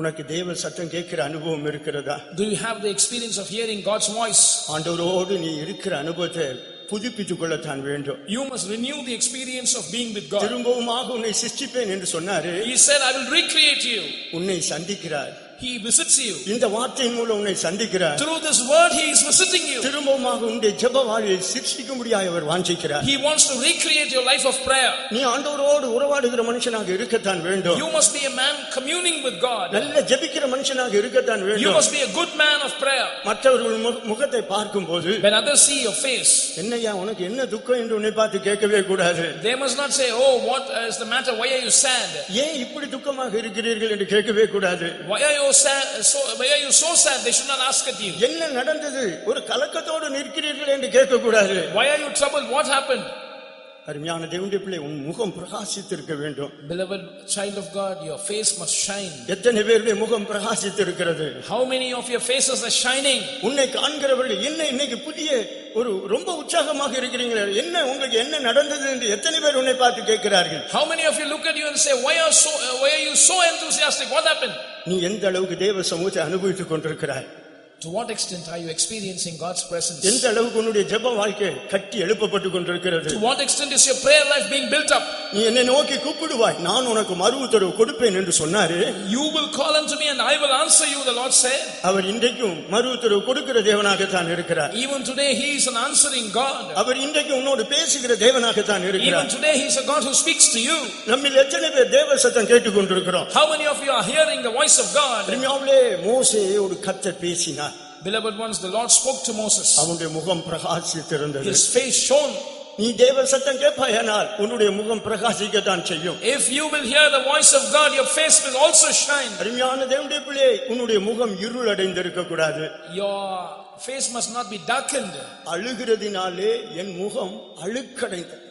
உனக்கு தேவ சத்தம் கேட்கிற அனுபவம் இருக்கிறதா?
do you have the experience of hearing God's voice?
ஆண்டவரோடு நீ இருக்கிற அனுபவத்தை புதுப்பித்துக் கொள்ளத்தான் வேண்டும்.
You must renew the experience of being with God.
திரும்பவுமாக உன்னை சிருஷ்டிப்பேன் என்று சொன்னாரு.
He said, I will recreate you.
உன்னை சந்திக்கிறார்.
He visits you.
இந்த வார்த்தையின் மூலம் உன்னை சந்திக்கிறார்.
Through this word he is visiting you.
திரும்பவுமாக உன்னுடைய ஜெப வாழ்வை சிருஷ்டிக்கும்படியாக அவர் வாஞ்சிக்கிறார்.
He wants to recreate your life of prayer.
நீ ஆண்டவரோடு உறவாடுகிற மனுஷனாக இருக்கத்தான் வேண்டும்.
You must be a man communing with God.
நல்ல ஜெபிக்கிற மனுஷனாக இருக்கத்தான் வேண்டும்.
You must be a good man of prayer.
மற்றவர்கள் முகத்தை பார்க்கும்போது,
when others see your face,
என்னையா உனக்கு என்ன துக்கம் என்று உன்னை பார்த்து கேட்கவே கூடாது.
they must not say, oh, what is the matter, why are you sad?
ஏன் இப்படி துக்கமாக இருக்கிறீர்கள் என்று கேட்கவே கூடாது.
why are you so sad? They should not ask at you.
என்ன நடந்தது, ஒரு கலக்கத்தோடு நிற்கிறீர்கள் என்று கேட்க கூடாது.
why are you troubled? What happened?
அருமையான தேவனுடைய பிள்ளை, உன் முகம் பிரகாசித்திருக்க வேண்டும்.
Beloved child of God, your face must shine.
எத்தனை பேருடைய முகம் பிரகாசித்திருக்கிறது?
How many of your faces are shining?
உன்னை காண்கிறவர்கள் என்ன இன்னைக்கு புதிய ஒரு ரொம்ப உற்சாகமாக இருக்கிறீங்களே, என்ன உங்களுக்கு என்ன நடந்தது என்று எத்தனை பேர் உன்னை பார்த்து கேட்கிறார்கள்?
How many of you look at you and say, why are you so enthusiastic? What happened?
நீ எந்த அளவுக்கு தேவ சமூகத்தை அனுபவித்துக் கொண்டிருக்கிறாய்?
To what extent are you experiencing God's presence?
எந்த அளவுக்கு உன்னுடைய ஜெப வாழ்க்கை கட்டி எழுப்பப்பட்டு கொண்டிருக்கிறது?
To what extent is your prayer life being built up?
நீ என்னை நோக்கி கூப்பிடுவாய், நான் உனக்கு மறு உத்தரவு கொடுப்பேன் என்று சொன்னாரு.
You will call unto me and I will answer you, the Lord said.
அவர் இன்றைக்கும் மறு உத்தரவு கொடுக்கிற தேவனாகத்தான் இருக்கிறார்.
Even today he is an answering God.
அவர் இன்றைக்கும் உன்னோடு பேசுகிற தேவனாகத்தான் இருக்கிறார்.
Even today he is a God who speaks to you.
நம்மில் எத்தனை பேர் தேவ சத்தம் கேட்டுக் கொண்டிருக்கிறோம்?
How many of you are hearing the voice of God?
உண்மையாகவே மோசேயோடு கர்த்தர் பேசினார்.
Beloved ones, the Lord spoke to Moses.
அவனுடைய முகம் பிரகாசித்திருந்தது.
His face shone.
நீ தேவ சத்தம் கேட்பாயானால் உன்னுடைய முகம் பிரகாசிக்கத்தான் செய்யும்.
If you will hear the voice of God, your face will also shine.
அருமையான தேவனுடைய பிள்ளையே, உன்னுடைய முகம் இருள் அடைந்திருக்க கூடாது.
Your face must not be darkened.
அழுகிறதினாலே என் முகம் அழுக்கடைந்தது.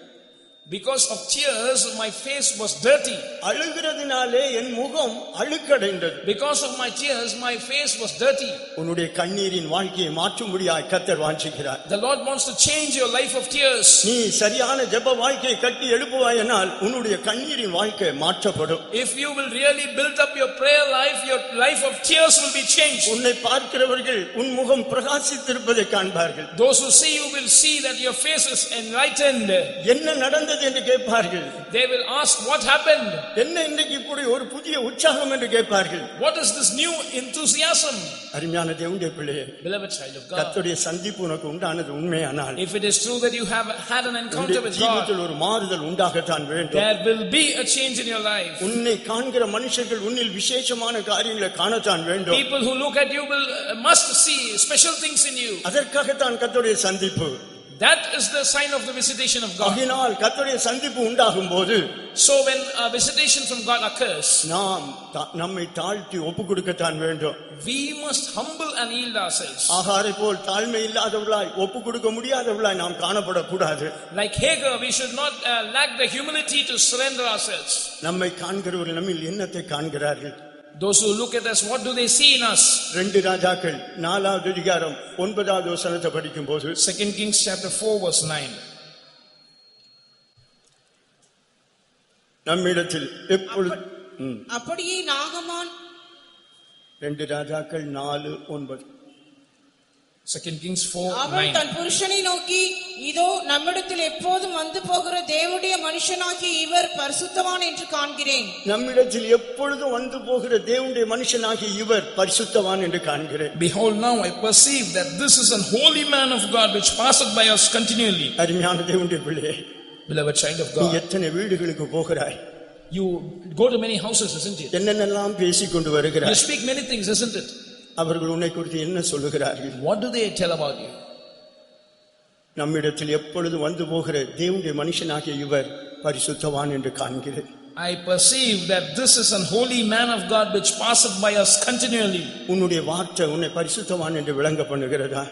Because of tears, my face was dirty.
அழுகிறதினாலே என் முகம் அழுக்கடைந்தது.
Because of my tears, my face was dirty.
உன்னுடைய கண்ணீரின் வாழ்க்கையை மாற்றும்படியாய் கர்த்தர் வாஞ்சிக்கிறார்.
The Lord wants to change your life of tears.
நீ சரியான ஜெப வாழ்க்கையை கட்டி எழுப்புவாயானால் உன்னுடைய கண்ணீரின் வாழ்க்கை மாற்றப்படும்.
If you will really build up your prayer life, your life of tears will be changed.
உன்னை பார்க்கிறவர்கள் உன் முகம் பிரகாசித்திருப்பதை காண்பார்கள்.
Those who see you will see that your face is enlightened.
என்ன நடந்தது என்று கேட்பார்கள்.
They will ask, what happened?
என்ன இன்னைக்கு இப்படி ஒரு புதிய உற்சாகம் என்று கேட்பார்கள்.
What is this new enthusiasm?
அருமையான தேவனுடைய பிள்ளையே,
Beloved child of God,
கர்த்தருடைய சந்திப்பு உனக்கு உண்டானது உண்மையானால்,
if it is true that you have had an encounter with God,
ஜீவிதத்தில் ஒரு மாறுதல் உண்டாகத்தான் வேண்டும்.
there will be a change in your life.
உன்னை காண்கிற மனுஷர்கள் உன்னில் விசேஷமான காரியங்களை காணத்தான் வேண்டும்.
People who look at you must see special things in you.
அதற்காகத்தான் கர்த்தருடைய சந்திப்பு.
That is the sign of the visitation of God.
ஆகையால் கர்த்தருடைய சந்திப்பு உண்டாகும் போது,
So when a visitation from God occurs,
நாம் நம்மை தாழ்த்தி ஒப்புக்கொடுக்கத்தான் வேண்டும்.
we must humble and yield ourselves.
ஆகாரை போல் தாழ்மை இல்லாதவர்களாய் ஒப்புக்கொடுக்க முடியாதவர்களாய் நாம் காணப்படக்கூடாது.
Like Hagar, we should not lack the humility to surrender ourselves.
நம்மை காண்கிறவர்கள் நம்மில் என்னத்தை காண்கிறார்கள்?
Those who look at us, what do they see in us?
2 ராஜாக்கள் 4வது அதிகாரம் 9வது வசனத்தை படிக்கும்போது,
2 Kings chapter 4 verse 9.
நம்மிடத்தில் எப்பொழுது
அப்படியே நாகமான்
2 ராஜாக்கள் 4:9.
2 Kings 4
அவள்
9.
தன் புருஷனை நோக்கி, இதோ நம்மிடத்தில் எப்போதும் வந்து போகிற தேவனுடைய மனுஷனாகிய இவர் பரிசுத்தவான் என்று காண்கிறேன்.
நம்மிடத்தில் எப்பொழுதும் வந்து போகிற தேவனுடைய மனுஷனாகிய இவர் பரிசுத்தவான் என்று காண்கிறேன்.
Behold, now I perceive that this is an holy man of God which passeth by us continually.
அருமையான தேவனுடைய பிள்ளையே,
Beloved child of
நீ
God,
எத்தனை வீடுகளுக்கு போகிறாய்?
you go to many houses, isn't it?
என்னென்னலாம் பேசிக்கொண்டு
You
வருகிறாய்?
speak many things, isn't it?
அவர்கள் உன்னை குறித்து என்ன சொல்லுகிறார்கள்?
What do they tell about you?
நம்மிடத்தில் எப்பொழுது வந்து போகிற தேவனுடைய மனுஷனாகிய இவர் பரிசுத்தவான் என்று காண்கிறேன்.
I perceive that this is an holy man of God which passeth by us continually.
உன்னுடைய வார்த்தை உன்னை பரிசுத்தவான் என்று விளங்க பண்ணுகிறதா?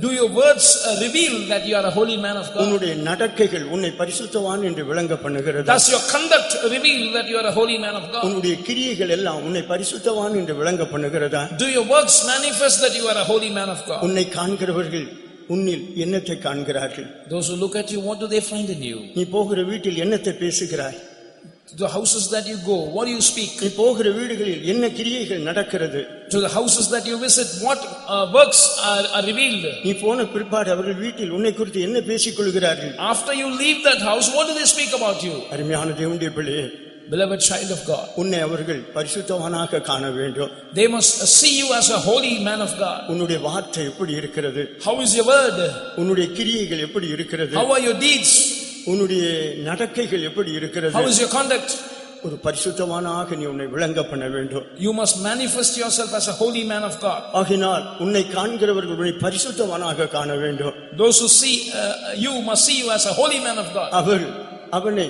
Do your words reveal that you are a holy man of God?
உன்னுடைய நடக்கைகள் உன்னை பரிசுத்தவான் என்று விளங்க பண்ணுகிறதா?
Does your conduct reveal that you are a holy man of God?
உன்னுடைய கிரியைகள் எல்லாம் உன்னை பரிசுத்தவான் என்று விளங்க பண்ணுகிறதா?
Do your works manifest that you are a holy man of God?
உன்னை காண்கிறவர்கள் உன்னில் என்னத்தை காண்கிறார்கள்?
Those who look at you, what do they find in you?
நீ போகிற வீட்டில் என்னத்தை பேசுகிறாய்?
The houses that you go, what do you speak?
நீ போகிற வீடுகளில் என்ன கிரியைகள் நடக்கிறது?
To the houses that you visit, what works are revealed?
நீ போன பிற்பாடு அவர்கள் வீட்டில் உன்னை குறித்து என்ன பேசிக் கொள்கிறார்கள்?
After you leave that house, what do they speak about you?
அருமையான தேவனுடைய பிள்ளையே,
Beloved child of God,
உன்னை அவர்கள் பரிசுத்தவானாக காண வேண்டும்.
they must see you as a holy man of God.
உன்னுடைய வார்த்தை எப்படி இருக்கிறது?
How is your word?
உன்னுடைய கிரியைகள் எப்படி இருக்கிறது?
How are your deeds?
உன்னுடைய நடக்கைகள் எப்படி இருக்கிறது?
How is your conduct?
ஒரு பரிசுத்தவானாக நீ உன்னை விளங்க பண்ண வேண்டும்.
You must manifest yourself as a holy man of God.
ஆகினால் உன்னை காண்கிறவர்கள் உன்னை பரிசுத்தவானாக காண வேண்டும்.
Those who see you must see you as a holy man of God.
அவனை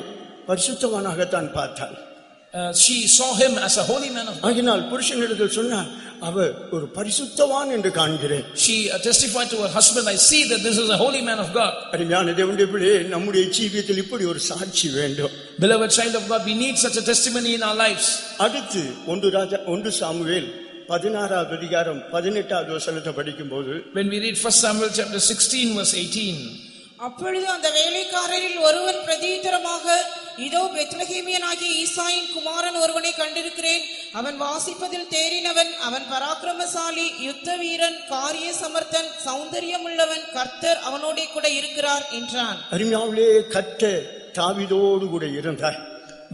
பரிசுத்தவானாகத்தான் பார்த்தாள்.
she saw him as a holy man of God.
ஆகினால் புருஷனிடத்தில் சொன்னார், அவர் ஒரு பரிசுத்தவான் என்று காண்கிறேன்.
She testified to her husband, I see that this is a holy man of God.
அருமையான தேவனுடைய பிள்ளையே, நம்முடைய ஜீவியத்தில் இப்படி ஒரு சாட்சி வேண்டும்.
Beloved child of God, we need such a testimony in our lives.
அடுத்து 1 சாமுவேல் 16வது அதிகாரம் 18வது வசனத்தை படிக்கும்போது,
When we read 1 Samuel chapter 16 verse 18,
அப்பொழுது அந்த வேலைக்காரரில் ஒருவன் பிரதியுத்தரமாக, இதோ பெத்லகேமியனாகிய ஈசாயின் குமாரன் ஒருவனை கண்டிருக்கிறேன். அவன் வாசிப்பதில் தேறினவன், அவன் பராக்கிரமசாலி, யுத்த வீரன், காரிய சமர்த்தன், சௌந்தரியமுள்ளவன், கர்த்தர் அவனோட கூட இருக்கிறார் என்றான்.
அருமையாவிலே கர்த்தர் தாவீதோடு கூட இருந்தார்.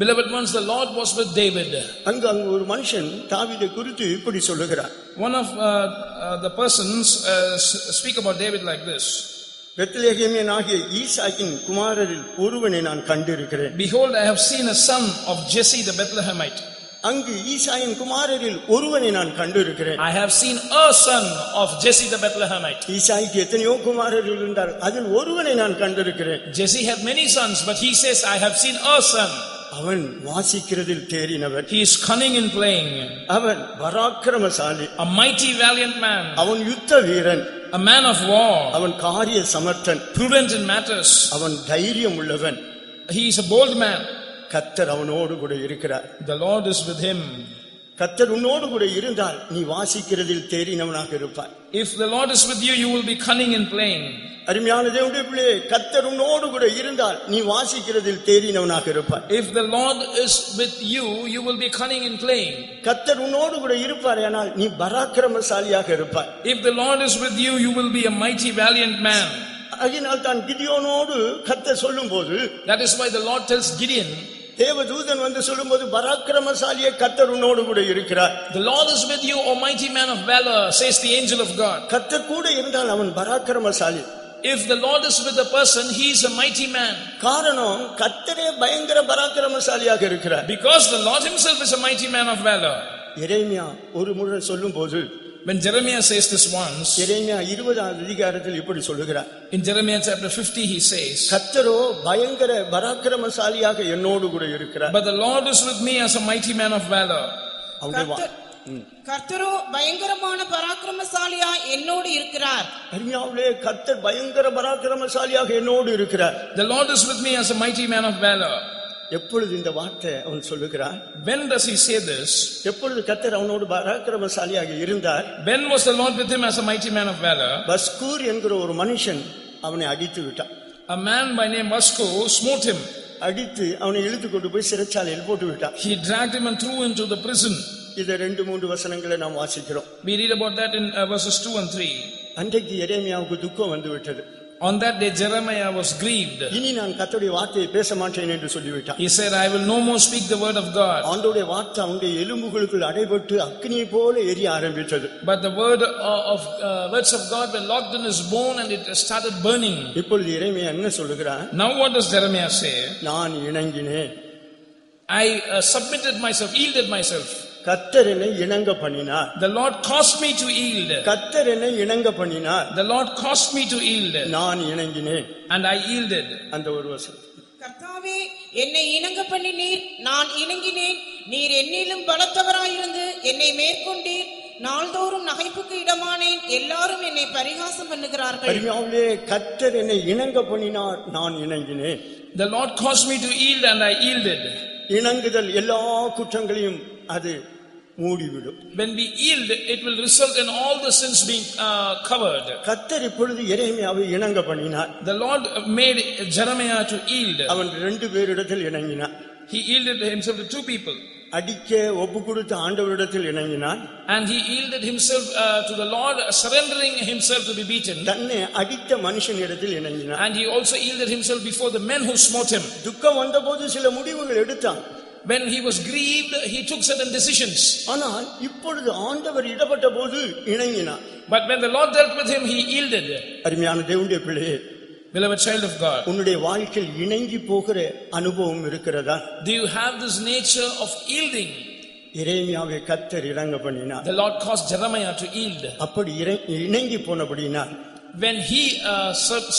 Beloved ones, the Lord was with David.
அங்கு ஒரு மனுஷன் தாவீதை குறித்து இப்படி சொல்லுகிறார்.
One of the persons speak about David like this.
பெத்லகேமியனாகிய ஈசாயின் குமாரரில் ஒருவனை நான் கண்டிருக்கிறேன்.
Behold, I have seen a son of Jesse the Bethlehemite.
அங்கு ஈசாயின் குமாரரில் ஒருவனை நான் கண்டிருக்கிறேன்.
I have seen a son of Jesse the Bethlehemite.
ஈசாய்க்கு எத்தனையோ குமாரர்கள் இருந்தார், அதில் ஒருவனை நான் கண்டிருக்கிறேன்.
Jesse had many sons, but he says, I have seen a son.
அவன் வாசிக்கிறதில் தேறினவன்.
He is cunning in playing.
அவன் பராக்கிரமசாலி.
A mighty valiant man.
அவன் யுத்த வீரன்.
A man of war.
அவன் காரிய சமர்த்தன்.
Prudent in matters.
அவன் தைரியம் உள்ளவன்.
He is a bold man.
கர்த்தர் அவனோடு கூட இருக்கிறார்.
The Lord is with him.
கர்த்தர் உன்னோடு கூட இருந்தால் நீ வாசிக்கிறதில் தேறினவனாக இருப்பாய்.
If the Lord is with you, you will be cunning in playing.
அருமையான தேவனுடைய பிள்ளையே, கர்த்தர் உன்னோடு கூட இருந்தால் நீ வாசிக்கிறதில் தேறினவனாக இருப்பாய்.
If the Lord is with you, you will be cunning in playing.
கர்த்தர் உன்னோடு கூட இருப்பாரேயானால் நீ பராக்கிரமசாலியாக இருப்பாய்.
If the Lord is with you, you will be a mighty valiant man.
அதனால் தான் கிதியோனோடு கர்த்தர் சொல்லும்போது,
That is why the Lord tells Gideon,
தேவதூதன் வந்து சொல்லும்போது, பராக்கிரமசாலியே கர்த்தர் உன்னோடு கூட இருக்கிறார்.
the Lord is with you, O mighty man of valor, says the angel of God.
கர்த்தர் கூட இருந்தால் அவன் பராக்கிரமசாலி.
If the Lord is with a person, he is a mighty man.
காரணம் கர்த்தரே பயங்கர பராக்கிரமசாலியாக இருக்கிறார்.
Because the Lord himself is a mighty man of valor.
எரேமியா ஒரு முறை சொல்லும்போது,
When Jeremiah says this once,
எரேமியா 20வது அதிகாரத்தில் இப்படி சொல்லுகிறார்.
in Jeremiah chapter 50 he says,
கர்த்தரோ பயங்கர பராக்கிரமசாலியாக என்னோடு கூட இருக்கிறார்.
but the Lord is with me as a mighty man of valor.
கர்த்தரோ பயங்கரமான பராக்கிரமசாலியா என்னோடு இருக்கிறார்.
அருமையாவிலே கர்த்தர் பயங்கர பராக்கிரமசாலியாக என்னோடு இருக்கிறார்.
The Lord is with me as a mighty man of valor.
எப்பொழுது இந்த வார்த்தை அவன் சொல்லுகிறார்?
When does he say this?
எப்பொழுது கர்த்தர் அவனோடு பராக்கிரமசாலியாக இருந்தார்?
When was the Lord with him as a mighty man of valor?
பஸ்கூர் என்கிற ஒரு மனுஷன் அவனை அடித்து விட்டான்.
A man by name Vasco smote him.
அடித்து அவனை இழுத்து கொண்டு போய் சிறைச்சாலையில் போட்டு விட்டான்.
He dragged him and threw him into the prison.
இதை 2-3 வசனங்களை நாம் வாசிக்கிறோம்.
We read about that in verses 2 and 3.
அன்றைக்கு எரேமியாவுக்கு துக்கம் வந்து விட்டது.
On that day Jeremiah was grieved.
இனி நான் கர்த்தருடைய வார்த்தையை பேச மாட்டேன் என்று சொல்லிவிட்டான்.
He said, I will no more speak the word of God.
ஆண்டவருடைய வார்த்தை அவனுடைய எலும்புகளுக்குள் அடைபட்டு அக்கினியை போல எரிய ஆரம்பித்தது.
But the words of God were locked in his bone and it started burning.
இப்பொழுது எரேமியா என்ன சொல்லுகிறான்?
Now what does Jeremiah say?
நான் இணங்கினேன்.
I submitted myself, yielded myself.
கர்த்தர் என்னை இணங்க பண்ணினார்.
The Lord caused me to yield.
கர்த்தர் என்னை இணங்க பண்ணினார்.
The Lord caused me to yield.
நான் இணங்கினேன்.
And I yielded.
அந்த ஒரு வசனம்.
கர்த்தாவே என்னை இணங்க பண்ணினீர், நான் இணங்கினேன். நீர் என்னிலும் பலத்தவராயிருந்து என்னை மேற்கொண்டீர். நாள்தோறும் நகைப்புக்கு இடமானேன். எல்லாரும் என்னை பரிகாசம் பண்ணுகிறார்கள்.
அருமையாவிலே கர்த்தர் என்னை இணங்க பண்ணினார், நான் இணங்கினேன்.
The Lord caused me to yield and I yielded.
இணங்குதல் எல்லா குற்றங்களையும் அது மூடிவிடும்.
When we yield, it will result in all the sins being covered.
கர்த்தர் இப்பொழுது எரேமியாவை இணங்க பண்ணினார்.
The Lord made Jeremiah to yield.
அவன் 2 பேரிடத்தில் இணங்கினான்.
He yielded himself to 2 people.
அடிக்க ஒப்பு கொடுத்த ஆண்டவரிடத்தில் இணங்கினான்.
And he yielded himself to the Lord, surrendering himself to be beaten.
தன்னை அடித்த மனுஷனிடத்தில் இணங்கினான்.
And he also yielded himself before the men who smote him.
துக்கம் வந்தபோது சில முடிவுகள் எடுத்தான்.
When he was grieved, he took certain decisions.
ஆனால் இப்பொழுது ஆண்டவர் இடப்பட்ட போது இணங்கினான்.
But when the Lord dealt with him, he yielded.
அருமையான தேவனுடைய பிள்ளையே,
Beloved child of God,
உன்னுடைய வாழ்க்கையில் இணங்கி போகிற அனுபவம் இருக்கிறதா?
do you have this nature of yielding?
எரேமியாவை கர்த்தர் இணங்க பண்ணினார்.
The Lord caused Jeremiah to yield.
அப்படி இணங்கி போனபடினால்
when he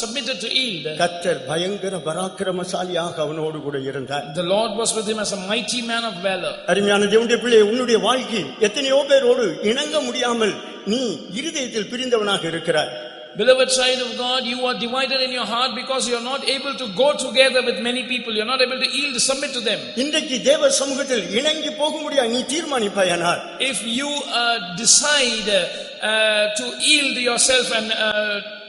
submitted to yield,
கர்த்தர் பயங்கர பராக்கிரமசாலியாக அவனோடு கூட இருந்தார்.
the Lord was with him as a mighty man of valor.
அருமையான தேவனுடைய பிள்ளை, உன்னுடைய வாழ்க்கையில் எத்தனையோ பேரோடு இணங்க முடியாமல் நீ இருதயத்தில் பிரிந்தவனாக இருக்கிறாய்.
Beloved child of God, you are divided in your heart because you are not able to go together with many people. You are not able to yield, submit to them.
இன்றைக்கு தேவ சமூகத்தில் இணங்கி போக முடியாது நீ தீர்மானிப்பாயானால்,
if you decide to yield yourself and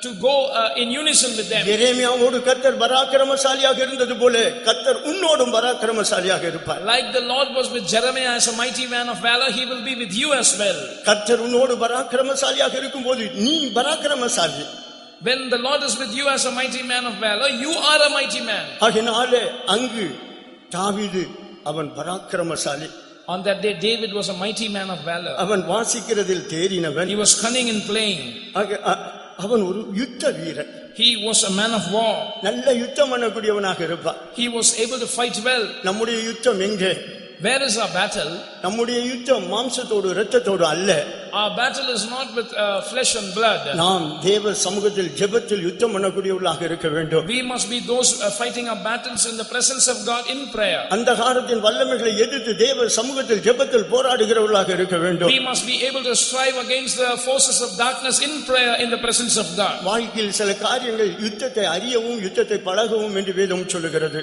to go in unison with them,
எரேமியாவோடு கர்த்தர் பராக்கிரமசாலியாக இருந்தது போல கர்த்தர் உன்னோடும் பராக்கிரமசாலியாக இருப்பார்.
like the Lord was with Jeremiah as a mighty man of valor, he will be with you as well.
கர்த்தர் உன்னோடு பராக்கிரமசாலியாக இருக்கும்போது நீ பராக்கிரமசாலி.
when the Lord is with you as a mighty man of valor, you are a mighty man.
ஆகையினாலே அங்கு தாவீது அவன் பராக்கிரமசாலி.
on that day David was a mighty man of valor.
அவன் வாசிக்கிறதில் தேறினவன்.
he was cunning in playing.
அவன் ஒரு யுத்த வீரன்.
he was a man of war.
நல்ல யுத்தம் பண்ணக்கூடியவனாக இருப்பான்.
he was able to fight well.
நம்முடைய யுத்தம் எங்கே?
where is our battle?
நம்முடைய யுத்தம் மாம்சத்தோடு இரத்தத்தோடு அல்ல.
our battle is not with flesh and blood.
நாம் தேவ சமூகத்தில் ஜெபத்தில் யுத்தம் பண்ணக்கூடியவர்களாக இருக்க வேண்டும்.
we must be those fighting our battles in the presence of God in prayer.
அந்தகாரத்தின் வல்லமைகளை எதிர்த்து தேவ சமூகத்தில் ஜெபத்தில் போராடுகிறவர்களாக இருக்க வேண்டும்.
we must be able to strive against the forces of darkness in prayer in the presence of God.
வாழ்க்கையில் சில காரியங்கள் யுத்தத்தை அறியவும் யுத்தத்தை பழகவும் என்று வேதம் சொல்லுகிறது.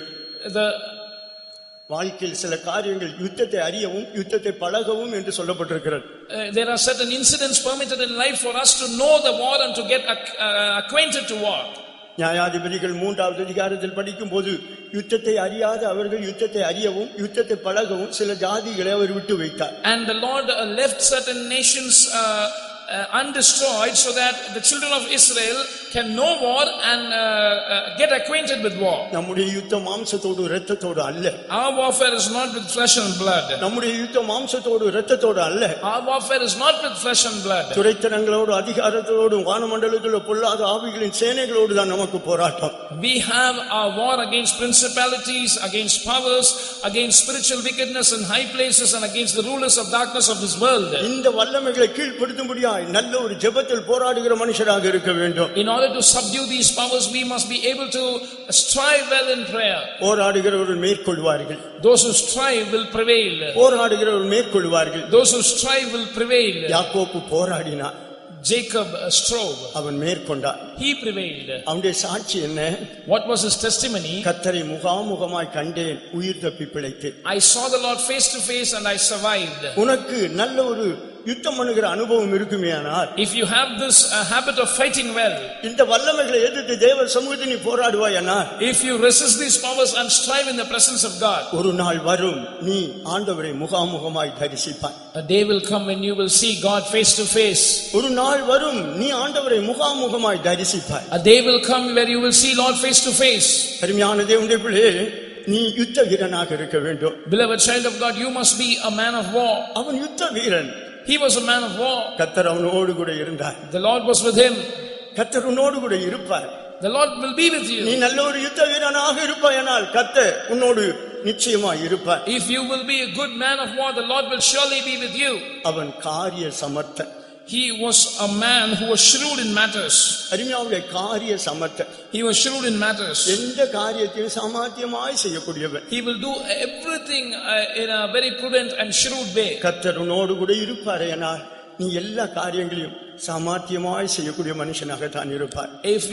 வாழ்க்கையில் சில காரியங்கள் யுத்தத்தை அறியவும் யுத்தத்தை பழகவும் என்று சொல்லப்பட்டிருக்கிறது.
there are certain incidents permitted in life for us to know the war and to get acquainted to war.
நியாயாதிபதிகள் 3வது அதிகாரத்தில் படிக்கும்போது யுத்தத்தை அறியாத அவர்கள் யுத்தத்தை அறியவும் யுத்தத்தை பழகவும் சில ஜாதிகளை அவர் விட்டு வைத்தார்.
and the Lord left certain nations undestroyed so that the children of Israel can know war and get acquainted with war.
நம்முடைய யுத்தம் மாம்சத்தோடு இரத்தத்தோடு அல்ல.
our warfare is not with flesh and blood.
நம்முடைய யுத்தம் மாம்சத்தோடு இரத்தத்தோடு அல்ல.
our warfare is not with flesh and blood.
துரைத்தனங்களோடு அதிகாரத்தோடு வானமண்டலத்திலே பொல்லாத ஆவிகளின் சேனைகளோடு தான் நமக்கு போராட்டம்.
we have our war against principalities, against powers, against spiritual wickedness in high places and against the rulers of darkness of this world.
இந்த வல்லமைகளை கீழ்ப்படுத்தும்படியாக நல்ல ஒரு ஜெபத்தில் போராடுகிற மனுஷராக இருக்க வேண்டும்.
in order to subdue these powers, we must be able to strive well in prayer.
போராடுகிறவர்கள் மேற்கொள்வார்கள்.
those who strive will prevail.
போராடுகிறவர்கள் மேற்கொள்வார்கள்.
those who strive will prevail.
யாக்கோபு போராடினான்.
Jacob strove.
அவன் மேற்கொண்டான்.
he prevailed.
அவனுடைய சாட்சி என்ன?
what was his testimony?
கர்த்தரை முகாமுகமாய் கண்டேன், உயிர் தப்பி பிழைத்தேன்.
I saw the Lord face to face and I survived.
உனக்கு நல்ல ஒரு யுத்தம் பண்ணுகிற அனுபவம் இருக்குமேயானால்,
if you have this habit of fighting well,
இந்த வல்லமைகளை எதிர்த்து தேவ சமூகத்தில் நீ போராடுவாயானால்,
if you resist these powers and strive in the presence of God,
ஒரு நாள் வரும் நீ ஆண்டவரை முகாமுகமாய் தரிசிப்பாய்.
a day will come when you will see God face to face.
ஒரு நாள் வரும் நீ ஆண்டவரை முகாமுகமாய் தரிசிப்பாய்.
a day will come where you will see Lord face to face.
அருமையான தேவனுடைய பிள்ளையே, நீ யுத்த வீரனாக இருக்க வேண்டும்.
beloved child of God, you must be a man of war.
அவன் யுத்த வீரன்.
he was a man of war.
கர்த்தர் அவனோடு கூட இருந்தார்.
the Lord was with him.
கர்த்தர் உன்னோடு கூட இருப்பார்.
the Lord will be with you.
நீ நல்ல ஒரு யுத்த வீரனாக இருப்பாயானால் கர்த்தர் உன்னோடு நிச்சயமாய் இருப்பார்.
if you will be a good man of war, the Lord will surely be with you.
அவன் காரிய சமர்த்தன்.
he was a man who was shrewd in matters.
அருமையாவுடைய காரிய சமர்த்தன்.
he was shrewd in matters.
எந்த காரியத்தையும் சாமர்த்தியமாய் செய்யக்கூடியவன்.
he will do everything in a very prudent and shrewd way.
கர்த்தர் உன்னோடு கூட இருப்பாரேனால் நீ எல்லா காரியங்களையும் சாமர்த்தியமாய் செய்யக்கூடிய மனுஷனாக தான் இருப்பார்.
if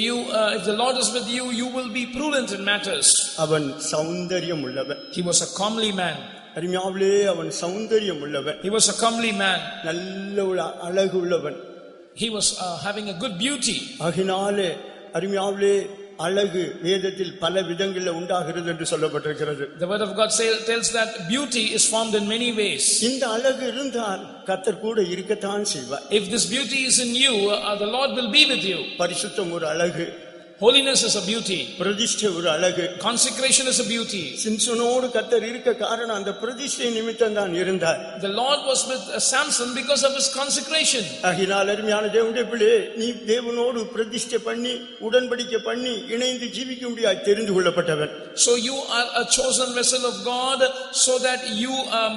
the Lord is with you, you will be prudent in matters.
அவன் சௌந்தரியம் உள்ளவன்.
he was a comely man.
அருமையாவிலே அவன் சௌந்தரியம் உள்ளவன்.
he was a comely man.
நல்ல ஒரு அழகு உள்ளவன்.
he was having a good beauty.
ஆகினாலே அருமையாவிலே அழகு வேதத்தில் பல விதங்களில் உண்டாகிறது என்று சொல்லப்பட்டிருக்கிறது.
the word of God tells that beauty is formed in many ways.
இந்த அழகு இருந்தால் கர்த்தர் கூட இருக்கத்தான் செய்வார்.
if this beauty is in you, the Lord will be with you.
பரிசுத்தம் ஒரு அழகு.
Holiness is a beauty.
பிரதிஷ்டை ஒரு அழகு.
Consecration is a beauty.
சிம்சோனோடு கர்த்தர் இருக்க காரணம் அந்த பிரதிஷ்டை நிமித்தம் தான் இருந்தார்.
The Lord was with Samson because of his consecration.
ஆகினால் அருமையான தேவனுடைய பிள்ளையே, நீ தேவனோடு பிரதிஷ்டை பண்ணி உடன்படிக்கை பண்ணி இணைந்து ஜீவிக்கும்படியாய் தெரிந்து கொள்ளப்பட்டவன்.
So you are a chosen vessel of God, so that you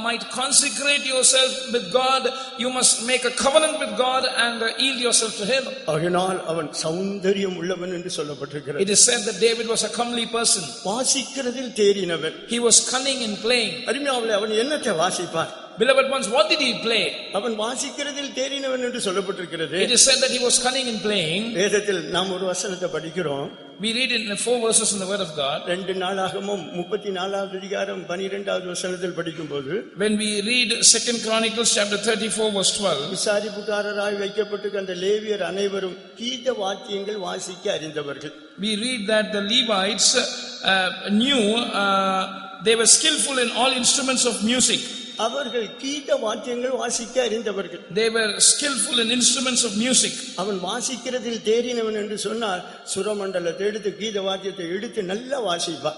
might consecrate yourself with God. You must make a covenant with God and yield yourself to Him.
ஆகினால் அவன் சௌந்தரியம் உள்ளவன் என்று சொல்லப்பட்டிருக்கிறது.
It is said that David was a comely person.
வாசிக்கிறதில் தேறினவன்.
He was cunning in playing.
அருமையானவர்களே, அவன் என்னத்தை வாசிப்பார்?
Beloved ones, what did he play?
அவன் வாசிக்கிறதில் தேறினவன் என்று சொல்லப்பட்டிருக்கிறது.
It is said that he was cunning in playing.
வேதத்தில் நாம் ஒரு வசனத்தை படிக்கிறோம்.
We read it in 4 verses in the word of God.
2 நாளாகமம் 34வது அதிகாரம் 12வது வசனத்தில் படிக்கும்போது,
When we read 2 Chronicles chapter 34 verse 12,
விசாரிப்புக்காரராய் வைக்கப்பட்டிருக்க அந்த லேவியர் அனைவரும் கீத வாத்தியங்கள் வாசிக்க அறிந்தவர்கள்.
we read that the Levites knew they were skillful in all instruments of music.
அவர்கள் கீத வாத்தியங்கள் வாசிக்க அறிந்தவர்கள்.
They were skillful in instruments of music.
அவன் வாசிக்கிறதில் தேறினவன் என்று சொன்னால் சுரமண்டலத்தை எடுத்து கீத வாத்தியத்தை எடுத்து நல்லா வாசிப்பான்.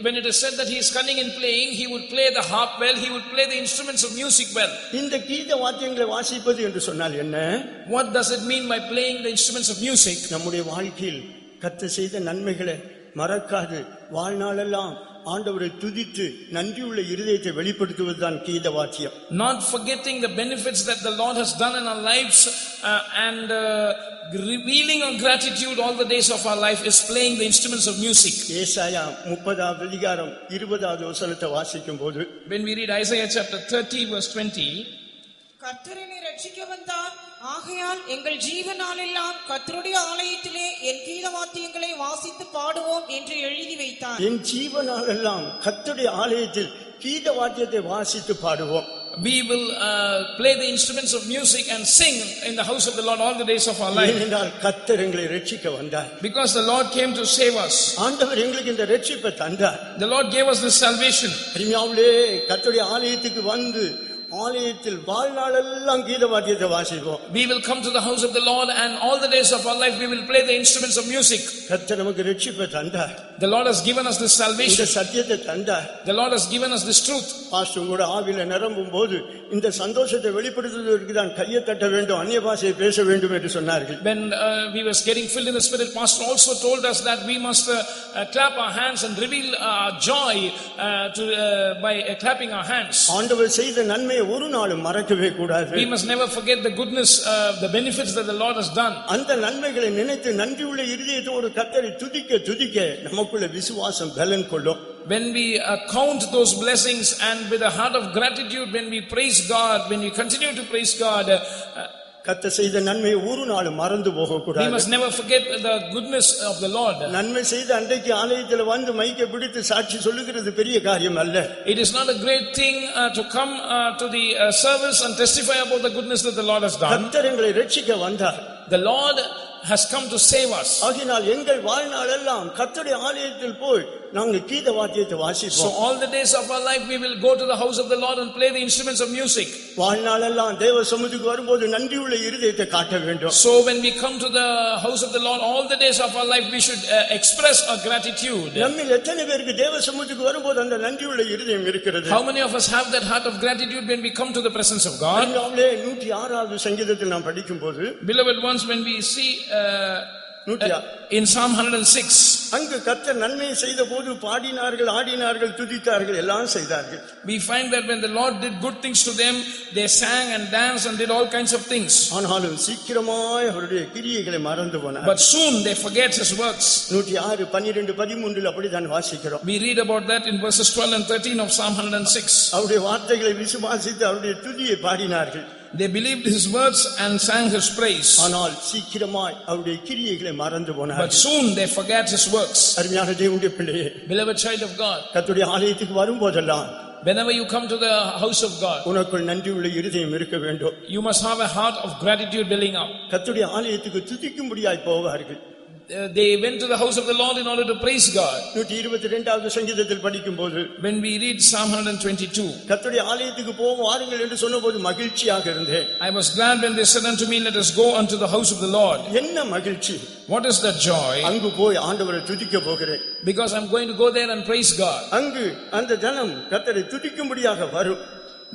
When it is said that he is cunning in playing, he would play the harp well, he would play the instruments of music well.
இந்த கீத வாத்தியங்களை வாசிப்பது என்று சொன்னால் என்ன?
What does it mean by playing the instruments of music?
நம்முடைய வாழ்க்கையில் கர்த்தர் செய்த நன்மைகளை மறக்காது வாழ்நாளெல்லாம் ஆண்டவரை துதித்து நன்றியுள்ள இருதயத்தை வெளிப்படுத்துவதுதான் கீத வாத்தியம்.
Not forgetting the benefits that the Lord has done in our lives and revealing our gratitude all the days of our life is playing the instruments of music.
ஏசாயா 30வது அதிகாரம் 20வது வசனத்தை வாசிக்கும்போது,
When we read Isaiah chapter 30 verse 20,
கர்த்தர் என்னை ரட்சிக்க வந்தார், ஆகையால் எங்கள் ஜீவனாலெல்லாம் கர்த்தருடைய ஆலயத்திலே என் கீத வாத்தியங்களை வாசித்து பாடுவோம் என்று எழுதி வைத்தார்.
என் ஜீவனாலெல்லாம் கர்த்தருடைய ஆலயத்தில் கீத வாத்தியத்தை வாசித்து பாடுவோம்.
we will play the instruments of music and sing in the house of the Lord all the days of our life.
ஏனென்றால் கர்த்தர் எங்களை ரட்சிக்க வந்தார்.
Because the Lord came to save us.
ஆண்டவர் எங்களுக்கு இந்த ரட்சிப்பை தந்தார்.
The Lord gave us this salvation.
அருமையானவர்களே, கர்த்தருடைய ஆலயத்துக்கு வந்து ஆலயத்தில் வாழ்நாளெல்லாம் கீத வாத்தியத்தை வாசிப்போம்.
We will come to the house of the Lord and all the days of our life we will play the instruments of music.
கர்த்தர் நமக்கு ரட்சிப்பை தந்தார்.
The Lord has given us this
இந்த
salvation.
சத்தியத்தை தந்தார்.
The Lord has given us this truth.
Pastor கூட ஆவியில நிரம்பும் போது இந்த சந்தோஷத்தை வெளிப்படுத்துவதற்கு தான் கையை தட்ட வேண்டும், அந்நிய பாஷையை பேச வேண்டும் என்று சொன்னார்கள்.
When we was getting filled in the Spirit, Pastor also told us that we must clap our hands and reveal our joy by clapping our hands.
ஆண்டவர் செய்த நன்மையை ஒரு நாளும் மறக்கவே கூடாது.
We must never forget the goodness, the benefits that the Lord has done.
அந்த நன்மைகளை நினைத்து நன்றியுள்ள இருதயத்தோடு கர்த்தரை துதிக்க துதிக்க நமக்குள்ள விசுவாசம் பலன் கொள்ளும்.
When we count those blessings and with a heart of gratitude, when we praise God, when we continue to praise God,
கர்த்தர் செய்த நன்மையை ஒரு நாளும் மறந்து போக
we
கூடாது.
must never forget the goodness of the Lord.
நன்மை செய்த அன்றைக்கு ஆலயத்தில் வந்து மைக்கை பிடித்து சாட்சி சொல்லுகிறது பெரிய காரியம் அல்ல.
It is not a great thing to come to the service and testify about the goodness that the Lord has done.
கர்த்தர் எங்களை ரட்சிக்க வந்தார்.
The Lord has come to save us.
ஆகினால் எங்கள் வாழ்நாளெல்லாம் கர்த்தருடைய ஆலயத்தில் போய் நாங்கள் கீத வாத்தியத்தை
So
வாசிப்போம்.
all the days of our life we will go to the house of the Lord and play the instruments of music.
வாழ்நாளெல்லாம் தேவ சமூகத்துக்கு வரும்போது நன்றியுள்ள இருதயத்தை காட்ட வேண்டும்.
So when we come to the house of the Lord, all the days of our life we should express our gratitude.
நம்மில் எத்தனை பேருக்கு தேவ சமூகத்துக்கு வரும்போது அந்த நன்றியுள்ள இருதயம் இருக்கிறது?
How many of us have that heart of gratitude when we come to the presence of God?
அவங்களே 106வது சங்கீதத்தில் நாம் படிக்கும்போது,
Beloved ones, when we see in Psalm 106,
அங்கு கர்த்தர் நன்மை செய்த போது பாடினார்கள், ஆடினார்கள், துதித்தார்கள், எல்லாம் செய்தார்கள்.
we find that when the Lord did good things to them, they sang and danced and did all kinds of things.
ஆனாலும் சீக்கிரமாய் அவருடைய கிரியைகளை மறந்து போனார்.
But soon they forget his works.
106, 12, 13 அப்படிதான் வாசிக்கிறோம்.
We read about that in verses 12 and 13 of Psalm 106.
அவருடைய வார்த்தைகளை விசுவாசித்து அவருடைய துதியை பாடினார்கள்.
They believed his words and sang his praise.
ஆனால் சீக்கிரமாய் அவருடைய கிரியைகளை மறந்து
But
போனார்கள்.
soon they forget his works.
அருமையான தேவனுடைய பிள்ளையே,
Beloved child of God,
கர்த்தருடைய ஆலயத்துக்கு வரும்போதெல்லாம்
whenever you come to the house of God,
உனக்குள் நன்றியுள்ள இருதயம் இருக்க வேண்டும்.
you must have a heart of gratitude building up.
கர்த்தருடைய ஆலயத்துக்கு துதிக்கும்படியாய் போவார்கள்.
they went to the house of the Lord in order to praise God.
122வது சங்கீதத்தில் படிக்கும்போது
When we read Psalm 122,
கர்த்தருடைய ஆலயத்துக்கு போவோம் வாருங்கள் என்று சொன்னபோது மகிழ்ச்சியாக இருந்தேன்.
I was glad when they said unto me, let us go unto the house of the Lord.
என்ன மகிழ்ச்சி!
What is the joy?
அங்கு போய் ஆண்டவரை துதிக்க போகிறேன்.
Because I'm going to go there and praise God.
அங்கு அந்த ஜனம் கர்த்தரை துதிக்கும்படியாக வரும்.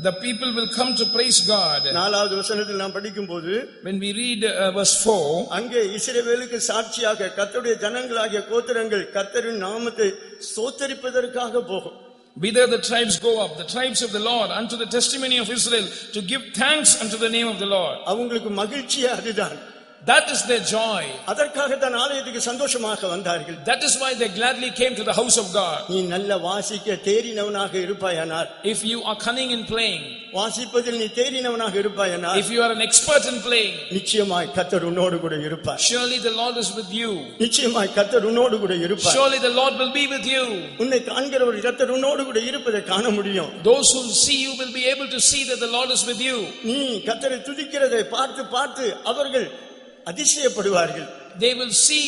The people will come to praise God.
4வது வசனத்தில் நாம் படிக்கும்போது
When we read verse 4,
அங்கே இஸ்ரவேலுக்கு சாட்சியாக கர்த்தருடைய ஜனங்களாகிய கோத்திரங்கள் கர்த்தரின் நாமத்தை ஸ்தோத்தரிப்பதற்காக போகும்.
whither the tribes go up, the tribes of the Lord, unto the testimony of Israel, to give thanks unto the name of the Lord.
அவங்களுக்கு மகிழ்ச்சியே அதுதான்.
That is their joy.
அதற்காக தான் ஆலயத்துக்கு சந்தோஷமாக வந்தார்கள்.
That is why they gladly came to the house of God.
நீ நல்ல வாசிக்க தேறினவனாக இருப்பாயானால்,
If you are cunning in playing,
வாசிப்பதில் நீ தேறினவனாக இருப்பாயானால்,
if you are an expert in playing,
நிச்சயமாய் கர்த்தர் உன்னோடு கூட இருப்பார்.
surely the Lord is with you.
நிச்சயமாய் கர்த்தர் உன்னோடு கூட இருப்பார்.
Surely the Lord will be with you.
உன்னை காண்கிறவர் கர்த்தர் உன்னோடு கூட இருப்பதை காண முடியும்.
Those who see you will be able to see that the Lord is with you.
நீ கர்த்தரை துதிக்கிறதை பார்த்து பார்த்து அவர்கள் அதிசயப்படுவார்கள்.
They will see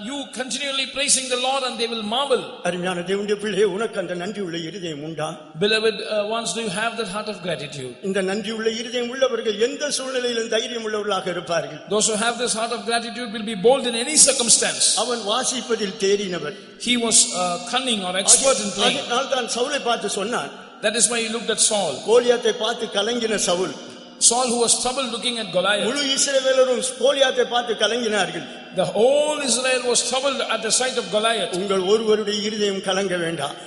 you continually praising the Lord and they will marvel.
அருமையான தேவனுடைய பிள்ளையே, உனக்கு அந்த நன்றி உள்ள இருதயம் உண்டா?
Beloved ones, do you have that heart of gratitude?
இந்த நன்றி உள்ள இருதயம் உள்ளவர்கள் எந்த சூழ்நிலையிலும் தைரியம் உள்ளவர்களாக இருப்பார்கள்.
Those who have this heart of gratitude will be bold in any circumstance.
அவன் வாசிப்பதில் தேறினவர்.
He was cunning or expert in playing.
அதனால் தான் சவுலை பார்த்து சொன்னான்.
That is why he looked at Saul.
கோலியாத்தை பார்த்து கலங்கின Saul.
Saul, who was troubled looking at Goliath.
முழு இஸ்ரவேலரும் கோலியாத்தை பார்த்து கலங்கினார்கள்.
The whole Israel was troubled at the sight of Goliath.
உங்கள் ஒருவருடைய இருதயம் கலங்க வேண்டாம்.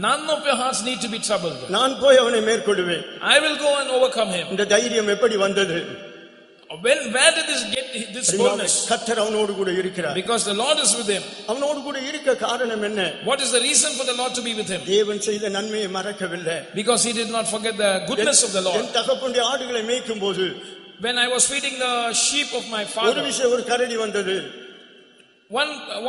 None of your hearts need to be troubled.
நான் போய் அவனை மேற்கொள்வேன்.
I will go and overcome him.
இந்த தைரியம் எப்படி வந்தது?
Where did this get this boldness?
கர்த்தர் அவனோடு கூட இருக்கிறார்.
Because the Lord is with him.
அவனோடு கூட இருக்க காரணம் என்ன?
What is the reason for the Lord to be with him?
தேவன் செய்த நன்மையை மறக்கவில்லை.
Because he did not forget the goodness of the Lord.
என் தகப்பனுடைய ஆடுகளை மேய்க்கும்போது,
When I was feeding the sheep of my
ஒரு
father,
விஷயம் ஒரு கரடி வந்தது.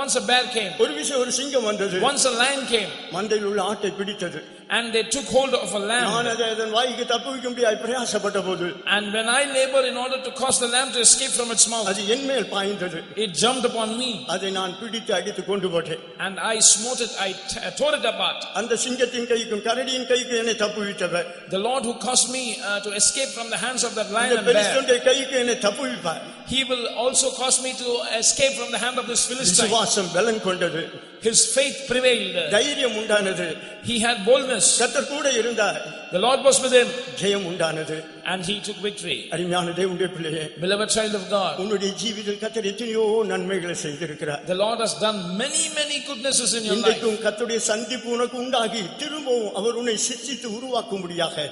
once a bear came.
ஒரு விஷயம் ஒரு சிங்கம் வந்தது.
Once a lion came.
மந்தையில் உள்ள ஆட்டை பிடித்தது.
And they took hold of a lamb.
நான் அதன் வாய்க்கு தப்புவிக்க முடியாது பிரயாசப்பட்ட போது,
And when I labored in order to cause the lamb to escape from its mouth,
அது என் மேல் பாய்ந்தது.
it jumped upon me.
அதை நான் பிடித்து அடித்து கொண்டு போட்டேன்.
And I smote it, I tore it apart.
அந்த சிங்கத்தின் கைக்கும் கரடியின் கைக்கும் என்னை தப்புவித்தவர்.
The Lord who caused me to escape from the hands of that lion
இந்த
and bear,
பெலிஸ்தனுடைய கைக்கு என்னை தப்புவிப்பார்.
he will also cause me to escape from the hand of this Philistine.
விசுவாசம் பலன் கொண்டது.
His faith prevailed.
தைரியம் உண்டானது.
He had boldness.
கர்த்தர் கூட இருந்தார்.
The Lord was with him.
ஜெயம் உண்டானது.
And he took victory.
அருமையான தேவனுடைய பிள்ளையே,
Beloved child of God,
உன்னுடைய ஜீவிதத்தில் கர்த்தர் எத்தனையோ நன்மைகளை செய்திருக்கிறார்.
the Lord has done many goodnesses in your life.
இன்றைக்கும் கர்த்தருடைய சந்திப்பு உனக்கு உண்டாகி திரும்பவும் அவர் உன்னை சிற்றித்து உருவாக்கும்படியாக,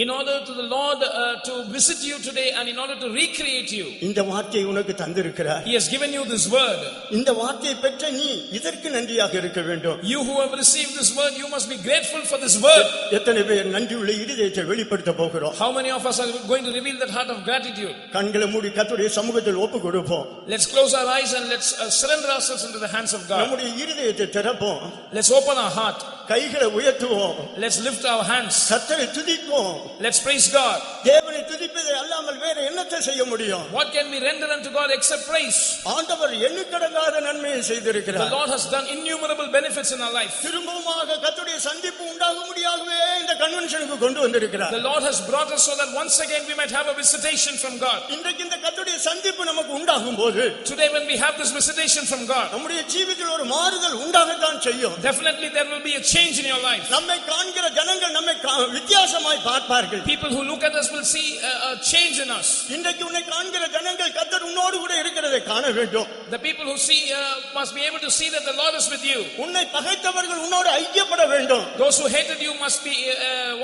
In order to the Lord to visit you today and in order to recreate you,
இந்த வார்த்தையை உனக்கு தந்திருக்கிறார்.
He has given you this word.
இந்த வார்த்தையை பெற்ற நீ இதற்கு நன்றியாக இருக்க வேண்டும்.
You who have received this word, you must be grateful for this word.
எத்தனை பேர் நன்றியுள்ள இருதயத்தை வெளிப்படுத்த போகிறோம்?
How many of us are going to reveal that heart of gratitude?
கண்களை மூடி கர்த்தருடைய சமூகத்தில் ஒப்பு கொடுப்போம்.
Let's close our eyes and let's surrender ourselves into the hands of God.
நம்முடைய இருதயத்தை திறப்போம்.
Let's open our heart.
கைகளை உயர்த்துவோம்.
Let's lift our hands.
கர்த்தரை துதிப்போம்.
Let's praise God.
தேவனை துதிப்பதை அல்லாமல் வேற என்னத்தை செய்ய முடியும்?
What can we render unto God except praise?
ஆண்டவர் எண்ணிக்கடங்காத நன்மையை
The
செய்திருக்கிறார்.
Lord has done innumerable benefits in our life.
திரும்பவுமாக கர்த்தருடைய சந்திப்பு உண்டாகும்படியாகவே இந்த கன்வென்ஷனுக்கு கொண்டு வந்திருக்கிறார்.
The Lord has brought us so that once again we might have a visitation from God.
இன்றைக்கு இந்த கர்த்தருடைய சந்திப்பு நமக்கு உண்டாகும் போது,
Today when we have this visitation from God,
நம்முடைய ஜீவிதத்தில் ஒரு மாறுதல் உண்டாகத்தான் செய்யும்.
definitely there will be a change in your life.
நம்மை காண்கிற ஜனங்கள் நம்மை வித்தியாசமாய் பார்ப்பார்கள்.
People who look at us will see a change in us.
இன்றைக்கு உன்னை காண்கிற ஜனங்கள் கர்த்தர் உன்னோடு கூட இருக்கிறதை காண வேண்டும்.
The people who see must be able to see that the Lord is with you.
உன்னை பகைத்தவர்கள் உன்னோடு ஐக்கியப்பட வேண்டும்.
Those who hated you must be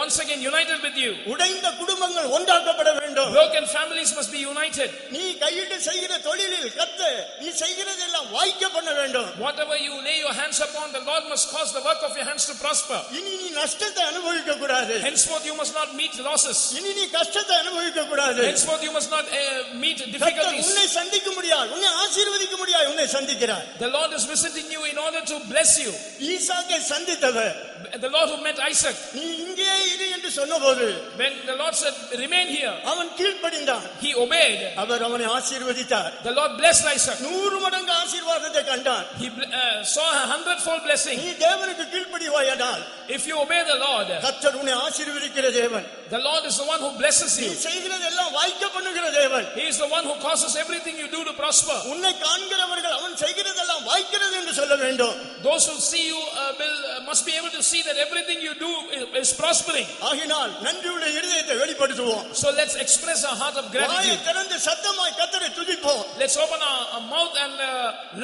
once again united with you.
உடைந்த குடும்பங்கள் ஒன்றாக்கப்பட வேண்டும்.
Broken families must be united.
நீ கையிட்டு செய்கிற தொழிலில் கர்த்தர் நீ செய்கிறதெல்லாம் வாய்க்க பண்ண வேண்டும்.
Whatever you lay your hands upon, the Lord must cause the work of your hands to prosper.
இனி நீ நஷ்டத்தை அனுபவிக்க கூடாது.
Henceforth you must not meet losses.
இனி நீ கஷ்டத்தை அனுபவிக்க கூடாது.
Henceforth you must not meet
கர்த்தர்
difficulties.
உன்னை சந்திக்க முடியாது, உன்னை ஆசீர்வதிக்க முடியாது, உன்னை சந்திக்கிறார்.
The Lord is visiting you in order to bless you.
ஈசாக்கை சந்தித்தவர்
The Lord who met Isaac,
நீ இங்கே இரு என்று சொன்னபோது
when the Lord said, remain here,
அவன் கீழ்ப்படிந்தான்.
he obeyed.
அவர் அவனை ஆசீர்வதித்தார்.
The Lord blessed Isaac.
100 மடங்கு ஆசீர்வாதத்தை கண்டான்.
He saw a 100-fold blessing.
நீ தேவனுக்கு கீழ்ப்படிவாயானால்
If you obey the Lord,
கர்த்தர் உன்னை ஆசீர்வதிக்கிற தேவன்.
the Lord is the one who blesses
நீ
you.
செய்கிறதெல்லாம் வாய்க்க பண்ணுகிற தேவன்.
He is the one who causes everything you do to prosper.
உன்னை காண்கிறவர்கள் அவன் செய்கிறதெல்லாம் வாய்க்கிறது என்று சொல்ல வேண்டும்.
Those who see you must be able to see that everything you do is prospering.
ஆகினால் நன்றியுள்ள இருதயத்தை வெளிப்படுத்துவோம்.
So let's express our heart of
வாயை
gratitude.
திறந்து சத்தமாய் கர்த்தரை துதிப்போம்.
Let's open our mouth and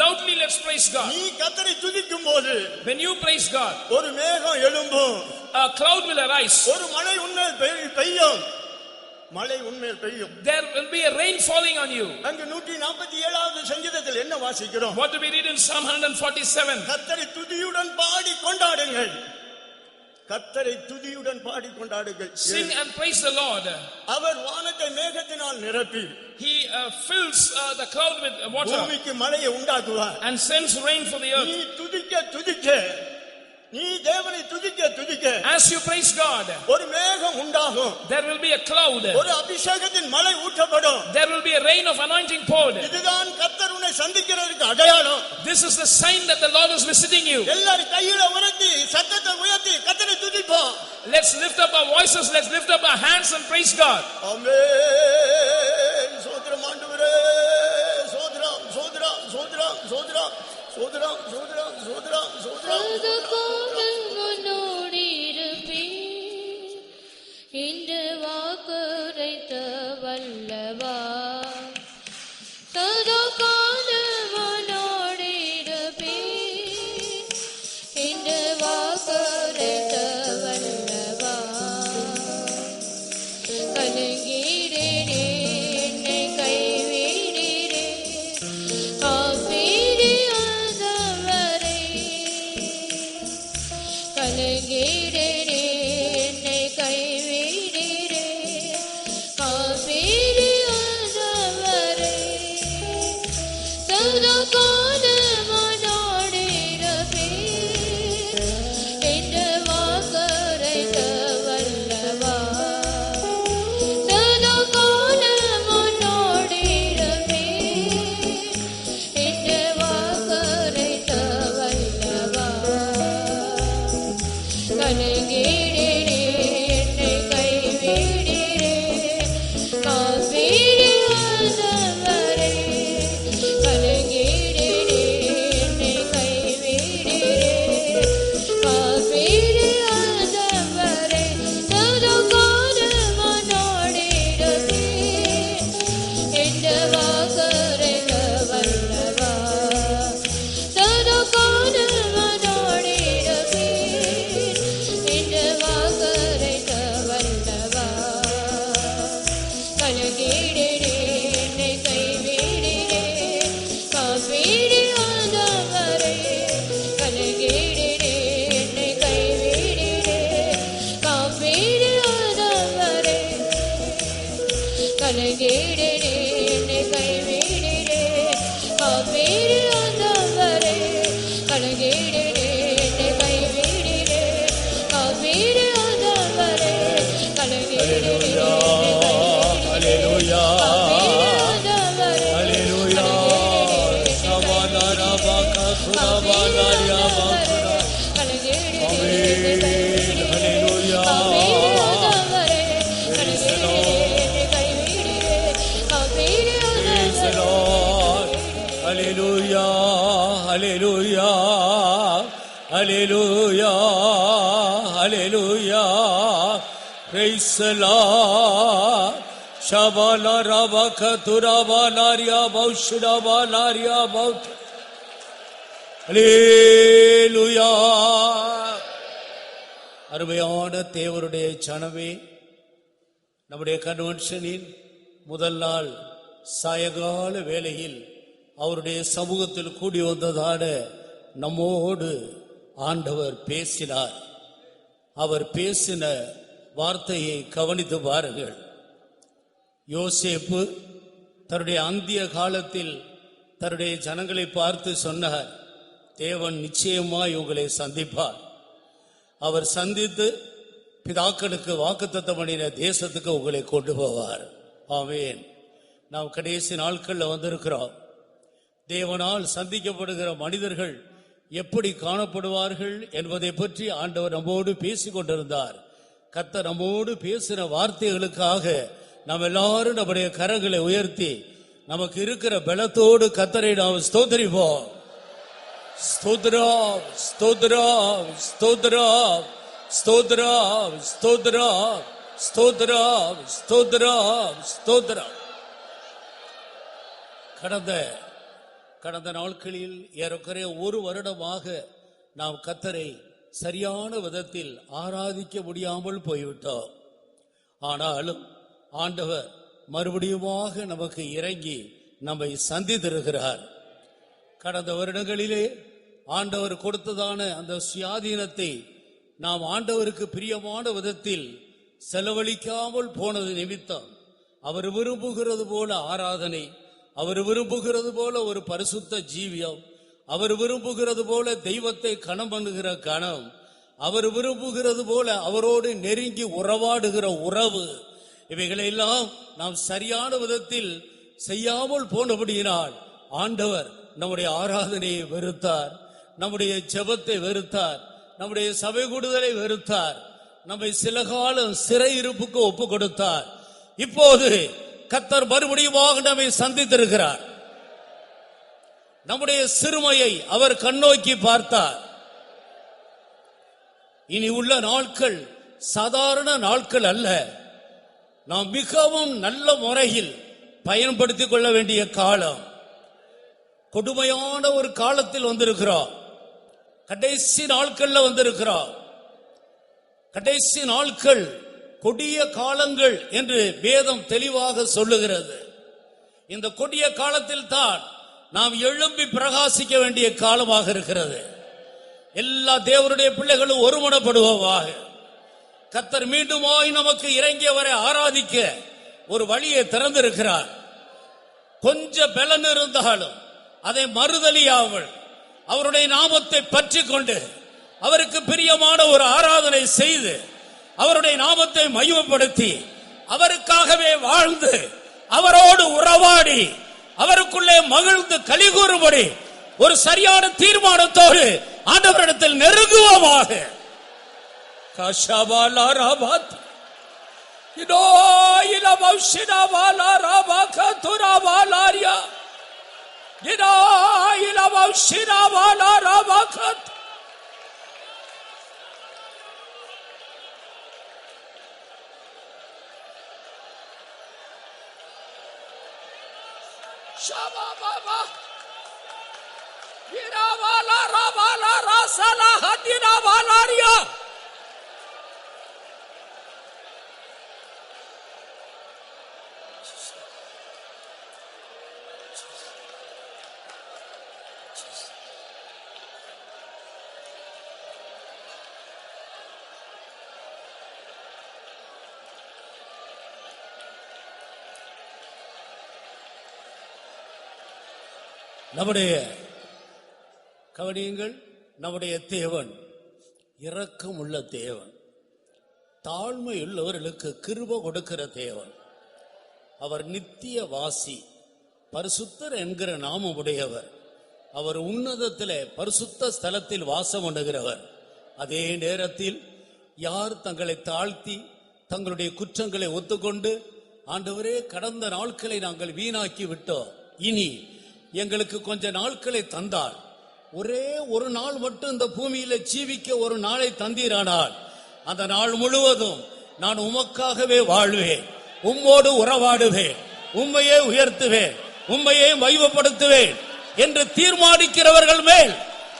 loudly let's praise God.
நீ கர்த்தரை துதிக்கும் போது
When you praise God,
ஒரு மேகம் எழும்பும்.
a cloud will arise.
ஒரு மழை உன்மேல் பெய்யும். மழை உன்மேல் பெய்யும்.
There will be a rain falling on you.
அங்கு 147வது சங்கீதத்தில் என்ன வாசிக்கிறோம்?
What do we read in Psalm 147?
கர்த்தரை துதியுடன் பாடி கொண்டாடுங்கள். கர்த்தரை துதியுடன் பாடி கொண்டாடுங்கள்.
Sing and praise the Lord.
அவர் வானத்தை மேகத்தினால் நிரப்பி
He fills the cloud with water
பூமிக்கு மழையை உண்டாக்குவார்.
and sends rain for the
நீ
earth.
துதிக்க துதிக்க நீ தேவனை துதிக்க துதிக்க
As you praise God,
ஒரு மேகம் உண்டாகும்.
there will be a cloud.
ஒரு அபிஷேகத்தின் மழை ஊற்றப்படும்.
There will be a rain of anointing poured.
இதுதான் கர்த்தர் உன்னை சந்திக்கிறதுக்கு அடையாளம்.
This is the sign that the Lord is visiting you.
எல்லாரும் கையில உயர்த்தி சத்தத்தை உயர்த்தி கர்த்தரை துதிப்போம்.
Let's lift up our voices, let's lift up our hands and praise God.
ஆமென். சோத்ரம் ஆண்டவரே. சோத்ரம் சோத்ரம் சோத்ரம் சோத்ரம் சோத்ரம் சோத்ரம் சோத்ரம் சோத்ரம்.
இந்த வாக்குரைத்த வல்லவா சதா காலமனோடிருப்பே இந்த வாக்குரைத்த வல்லவா கலங்கிடே என்னை கைவிடிடே காப்பீடியாதவரே கலங்கிடே என்னை கைவிடிடே காப்பீடியாதவரே சதா காலமனோடிருப்பே இந்த வாக்குரைத்த வல்லவா சதா காலமனோடிருப்பே இந்த வாக்குரைத்த வல்லவா கலங்கிடே என்னை கைவிடிடே காப்பீடியாதவரே கலங்கிடே என்னை கைவிடிடே காப்பீடியாதவரே சதா காலமனோடிருப்பே இந்த வாக்குரைத்த வல்லவா சதா காலமனோடிருப்பே இந்த வாக்குரைத்த வல்லவா கலங்கிடே என்னை கைவிடிடே காப்பீடியாதவரே கலங்கிடே என்னை கைவிடிடே காப்பீடியாதவரே கலங்கிடே என்னை கைவிடிடே காப்பீடியாதவரே கலங்கிடே என்னை கைவிடிடே காப்பீடியாதவரே கலங்கிடே
ஹalleluya
ஹalleluya
சவானரபக சுரபானரியாபக ஆமென் ஹalleluya praise the lord hallelujah hallelujah hallelujah hallelujah praise the lord shabala rabaka turabalaria baushidabalaria baut hallelujah அருமையான தேவருடைய ஜனமே, நம்முடைய கன்வென்ஷனின் முதல் நாள் சாயங்கால வேளையில் அவருடைய சமூகத்தில் கூடி வந்ததான நம்மோடு ஆண்டவர் பேசினார். அவர் பேசின வார்த்தையை கவனித்து பாருங்கள். யோசேப்பு தன்னுடைய அந்திய காலத்தில்
தன்னுடைய ஜனங்களை பார்த்து சொன்னார், தேவன் நிச்சயமாய் உங்களை சந்திப்பார். அவர் சந்தித்து பிதாக்களுக்கு வாக்குத்தத்தம் பண்ணின தேசத்துக்கு உங்களை கொண்டு போவார். ஆமென். நாம் கடைசி நாட்களில் வந்திருக்கிறோம். தேவனால் சந்திக்கப்படுகிற மனிதர்கள் எப்படி காணப்படுவார்கள் என்பதை பற்றி ஆண்டவர் நம்மோடு பேசிக் கொண்டிருந்தார். கர்த்தர் நம்மோடு பேசின வார்த்தைகளுக்காக நாம் எல்லாரும் நம்முடைய கரங்களை உயர்த்தி நமக்கு இருக்கிற பலத்தோடு கர்த்தரை நாம் ஸ்தோத்திரிப்போம். ஸ்தோத்திரம், ஸ்தோத்திரம், ஸ்தோத்திரம், ஸ்தோத்திரம், ஸ்தோத்திரம், ஸ்தோத்திரம், ஸ்தோத்திரம், ஸ்தோத்திரம். கடந்த நாட்களில் ஏறக்குறைய ஒரு வருடமாக நாம் கர்த்தரை சரியான விதத்தில் ஆராதிக்க முடியாமல் போய்விட்டோம். ஆனாலும் ஆண்டவர் மறுபடியுமாக நமக்கு இறங்கி நம்மை சந்தித்திருக்கிறார். கடந்த வருடங்களிலே ஆண்டவர் கொடுத்ததான அந்த சுயாதீனத்தை நாம் ஆண்டவருக்கு பிரியமான விதத்தில் செலவழிக்காமல் போனது நிமித்தம் அவர் விரும்புகிறது போல ஆராதனை, அவர் விரும்புகிறது போல ஒரு பரிசுத்த ஜீவியம், அவர் விரும்புகிறது போல தெய்வத்தை கணம் பண்ணுகிற கணம், அவர் விரும்புகிறது போல அவரோடு நெருங்கி உறவாடுகிற உறவு, இவைகளெல்லாம் நாம் சரியான விதத்தில் செய்யாமல் போனபடியினால் ஆண்டவர் நம்முடைய ஆராதனையை வெறுத்தார், நம்முடைய ஜெபத்தை வெறுத்தார், நம்முடைய சபை கூடுதலை வெறுத்தார், நம்மை சில காலம் சிறையிருப்புக்கு ஒப்பு கொடுத்தார். இப்போது கர்த்தர் மறுபடியுமாக நம்மை சந்தித்திருக்கிறார். நம்முடைய சிறுமையை அவர் கண்ணோக்கி பார்த்தார். இனி உள்ள நாட்கள் சாதாரண நாட்கள் அல்ல. நாம் மிகவும் நல்ல முறையில் பயன்படுத்திக் கொள்ள வேண்டிய காலம். கொடுமையான ஒரு காலத்தில் வந்திருக்கிறோம். கடைசி நாட்கள்ல வந்திருக்கிறோம். கடைசி நாட்கள் கொடிய காலங்கள் என்று வேதம் தெளிவாக சொல்லுகிறது. இந்த கொடிய காலத்தில் தான் நாம் எழும்பி பிரகாசிக்க வேண்டிய காலமாக இருக்கிறது. எல்லா தேவனுடைய பிள்ளைகளும் ஒருமனப்படுவாக. கர்த்தர் மீண்டுமாய் நமக்கு இறங்கியவரை ஆராதிக்க ஒரு வழியை திறந்திருக்கிறார். கொஞ்சம் பலன் இருந்தாலும் அதை மறுதலியாமல் அவருடைய நாமத்தை பற்றி கொண்டு அவருக்கு பிரியமான ஒரு ஆராதனை செய்து அவருடைய நாமத்தை மகிமைப்படுத்தி அவருக்காகவே வாழ்ந்து அவரோடு உறவாடி அவருக்குள்ளே மகிழ்ந்து கலிகூறும்படி ஒரு சரியான தீர்மானத்தோடு ஆண்டவரிடத்தில் நெருங்குவோமாக. நம்முடைய கவனியுங்கள், நம்முடைய தேவன் இரக்கம் உள்ள தேவன், தாழ்மை உள்ளவர்களுக்கு கிருபை கொடுக்கிற தேவன். அவர் நித்திய வாசி, பரிசுத்தர் என்கிற நாமம் உடையவர். அவர் உன்னதத்திலே பரிசுத்த ஸ்தலத்தில் வாசம் பண்ணுகிறவர். அதே நேரத்தில் யார் தங்களை தாழ்த்தி தங்களுடைய குற்றங்களை ஒத்துக்கொண்டு ஆண்டவரே கடந்த நாட்களை நாங்கள் வீணாக்கி விட்டோம், இனி எங்களுக்கு கொஞ்ச நாட்களை தந்தால், ஒரே ஒரு நாள் மட்டும் இந்த பூமியில ஜீவிக்க ஒரு நாளை தந்தீரானால் அந்த நாள் முழுவதும் நான் உமக்காகவே வாழ்வேன், உம்மோடு உறவாடுவேன், உம்மையே உயர்த்துவேன், உம்மையே மகிமைப்படுத்துவேன் என்று தீர்மானிக்கிறவர்கள் மேல்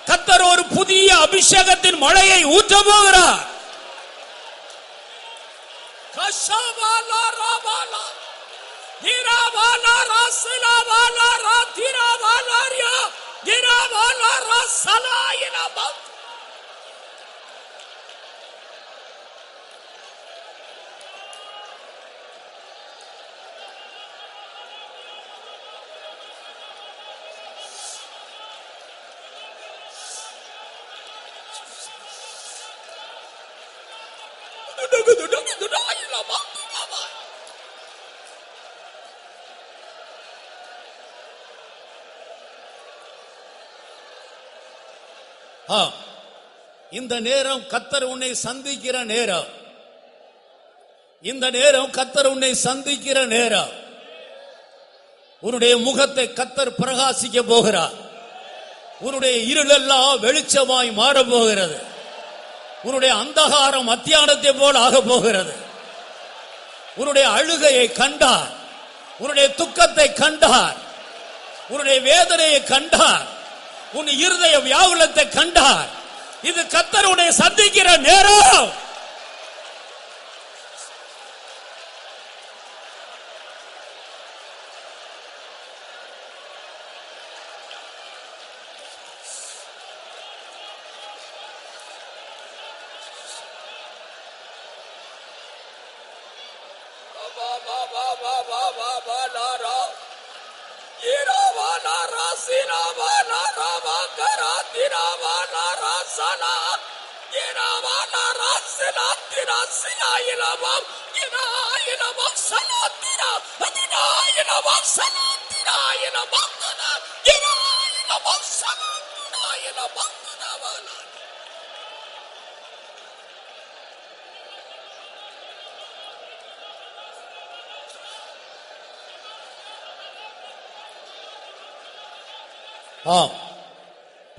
கர்த்தர் ஒரு புதிய அபிஷேகத்தின் மழையை ஊற்ற போகிறார். இந்த நேரம் கர்த்தர் உன்னை சந்திக்கிற நேரம். இந்த நேரம் கர்த்தர் உன்னை சந்திக்கிற நேரம். உன்னுடைய முகத்தை கர்த்தர் பிரகாசிக்க போகிறார். உன்னுடைய இருளெல்லாம் வெளிச்சமாய் மாற போகிறது. உன்னுடைய அந்தகாரம் மத்தியானத்தை போல் ஆக போகிறது. உன்னுடைய அழுகையை கண்டார், உன்னுடைய துக்கத்தை கண்டார், உன்னுடைய வேதனையை கண்டார், உன் இருதய வியாகுலத்தை கண்டார். இது கர்த்தர் உன்னை சந்திக்கிற நேரம்.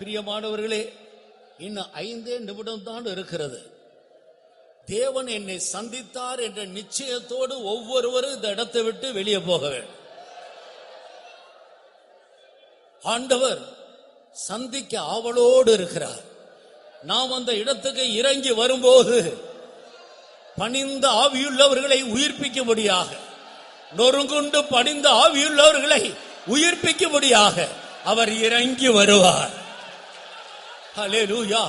பிரியமானவர்களே, இன்னும் 5 நிமிடம் தான் இருக்கிறது. தேவன் என்னை சந்தித்தார் என்ற நிச்சயத்தோடு ஒவ்வொருவரும் இந்த இடத்தை விட்டு வெளியே போக வேண்டும். ஆண்டவர் சந்திக்க ஆவலோடு இருக்கிறார். நாம் அந்த இடத்துக்கு இறங்கி வரும்போது பணிந்த ஆவியுள்ளவர்களை உயிர்ப்பிக்கும்படியாக, நொறுங்குண்டு பணிந்த ஆவியுள்ளவர்களை உயிர்ப்பிக்கும்படியாக அவர் இறங்கி வருவார். ஹல்லேலூயா.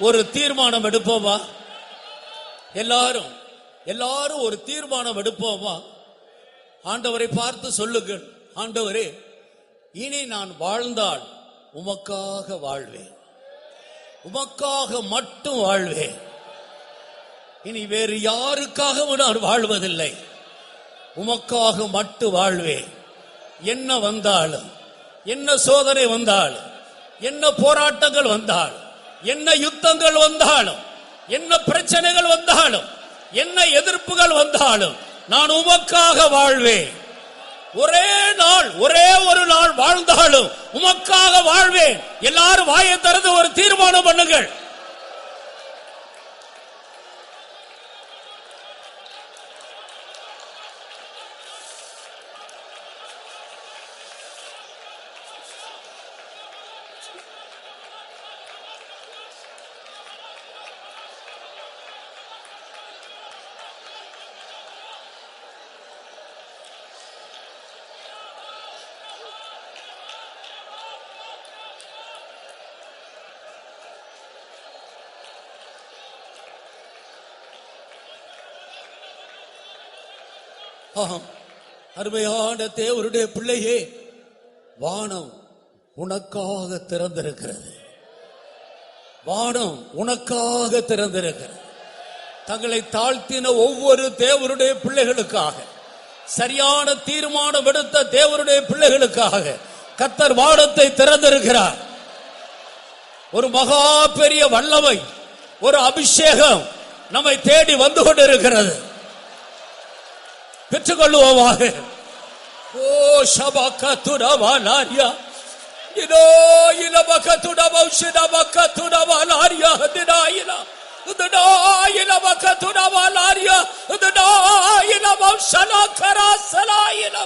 ஒரு தீர்மானம் எடுப்போமா? எல்லாரும் ஒரு தீர்மானம் எடுப்போமா? ஆண்டவரை பார்த்து சொல்லுங்கள், ஆண்டவரே, இனி நான் வாழ்ந்தால் உமக்காக வாழ்வேன், உமக்காக மட்டும் வாழ்வேன். இனி வேறு யாருக்காகவும் நான் வாழ்வதில்லை, உமக்காக மட்டும் வாழ்வேன். என்ன வந்தாலும், என்ன சோதனை வந்தாலும், என்ன போராட்டங்கள் வந்தாலும், என்ன யுத்தங்கள் வந்தாலும், என்ன பிரச்சனைகள் வந்தாலும், என்ன எதிர்ப்புகள் வந்தாலும் நான் உமக்காக வாழ்வேன். ஒரே நாள், ஒரே ஒரு நாள் வாழ்ந்தாலும் உமக்காக வாழ்வேன். எல்லாரும் வாயை திறந்து ஒரு தீர்மானம் பண்ணுங்கள். அருமையான தேவனுடைய பிள்ளையே, வானம் உனக்காக திறந்திருக்கிறது. வானம் உனக்காக திறந்திருக்கிறது. தங்களை தாழ்த்தின ஒவ்வொரு தேவனுடைய பிள்ளைகளுக்காக, சரியான தீர்மானம் எடுத்த தேவனுடைய பிள்ளைகளுக்காக கர்த்தர் வானத்தை திறந்திருக்கிறார். ஒரு மகா பெரிய வல்லமை, ஒரு அபிஷேகம் நம்மை தேடி வந்து கொண்டிருக்கிறது. பெற்றுக்கொள்வோமாக. ஓ ஷபகதுரவாலாரியா, இதோ இலபகதுரவௌஷதபகதுரவாலாரியா, தினாயினா இதோ இலபகதுரவாலாரியா, இதோ இலபௌஷலகரசலாயினா.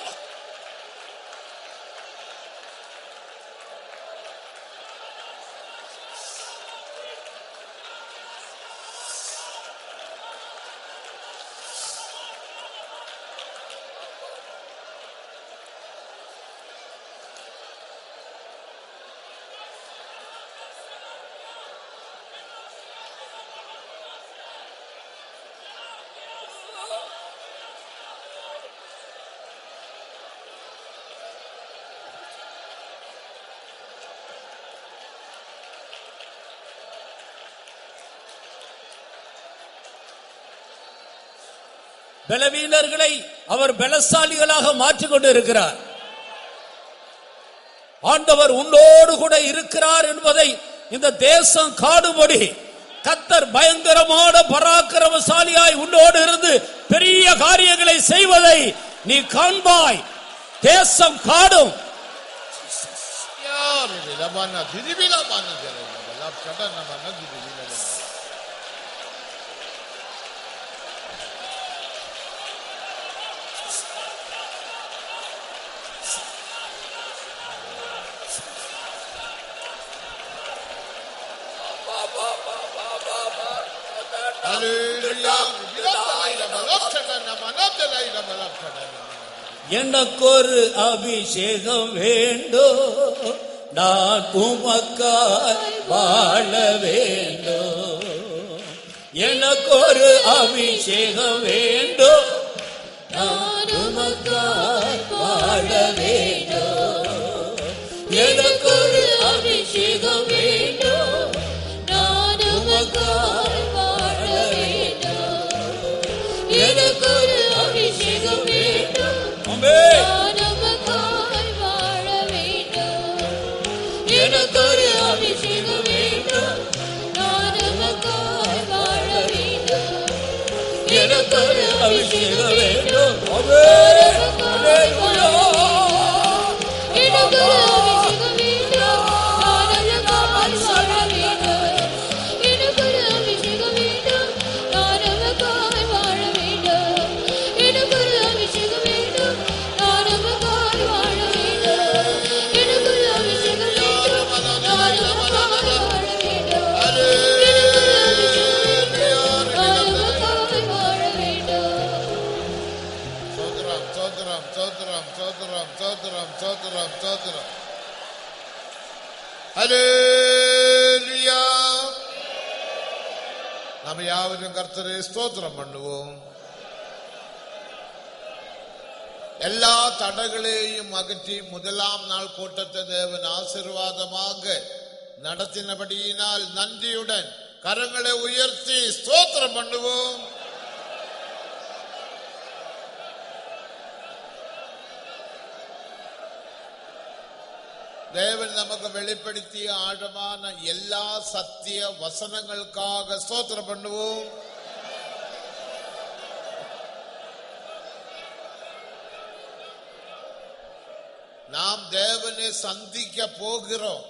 பலவீனர்களை அவர் பலசாலிகளாக மாற்றிக் கொண்டு இருக்கிறார். ஆண்டவர் உன்னோடு கூட இருக்கிறார் என்பதை இந்த தேசம் காணும்படி கர்த்தர் பயங்கரமான பராக்கிரமசாலியாய் உன்னோடு இருந்து பெரிய காரியங்களை செய்வதை நீ காண்பாய். தேசம் காடும். எனக்கொரு அபிஷேகம் வேண்டும், நான் உமக்காய் வாழ வேண்டும். எனக்கொரு அபிஷேகம் வேண்டும், நான் உமக்காய் வாழ வேண்டும். எனக்கொரு அபிஷேகம் வேண்டும், நான் உமக்காய் வாழ வேண்டும். எனக்கொரு அபிஷேகம் வேண்டும், நான் உமக்காய் வாழ வேண்டும். எனக்கொரு அபிஷேகம் வேண்டும், நான் உமக்காய் வாழ வேண்டும். எனக்கொரு அபிஷேகம் வேண்டும்,
நம்ம யாவரும் கர்த்தரை ஸ்தோத்திரம் பண்ணுவோம். எல்லா தடைகளையும் அகற்றி முதலாம் நாள் கூட்டத்தை தேவன் ஆசீர்வாதமாக நடத்தினபடியினால் நன்றியுடன் கரங்களை உயர்த்தி ஸ்தோத்திரம் பண்ணுவோம். தேவன் நமக்கு வெளிப்படுத்திய ஆழமான எல்லா சத்திய வசனங்களுக்காக ஸ்தோத்திரம் பண்ணுவோம். நாம் தேவனை சந்திக்க போகிறோம்.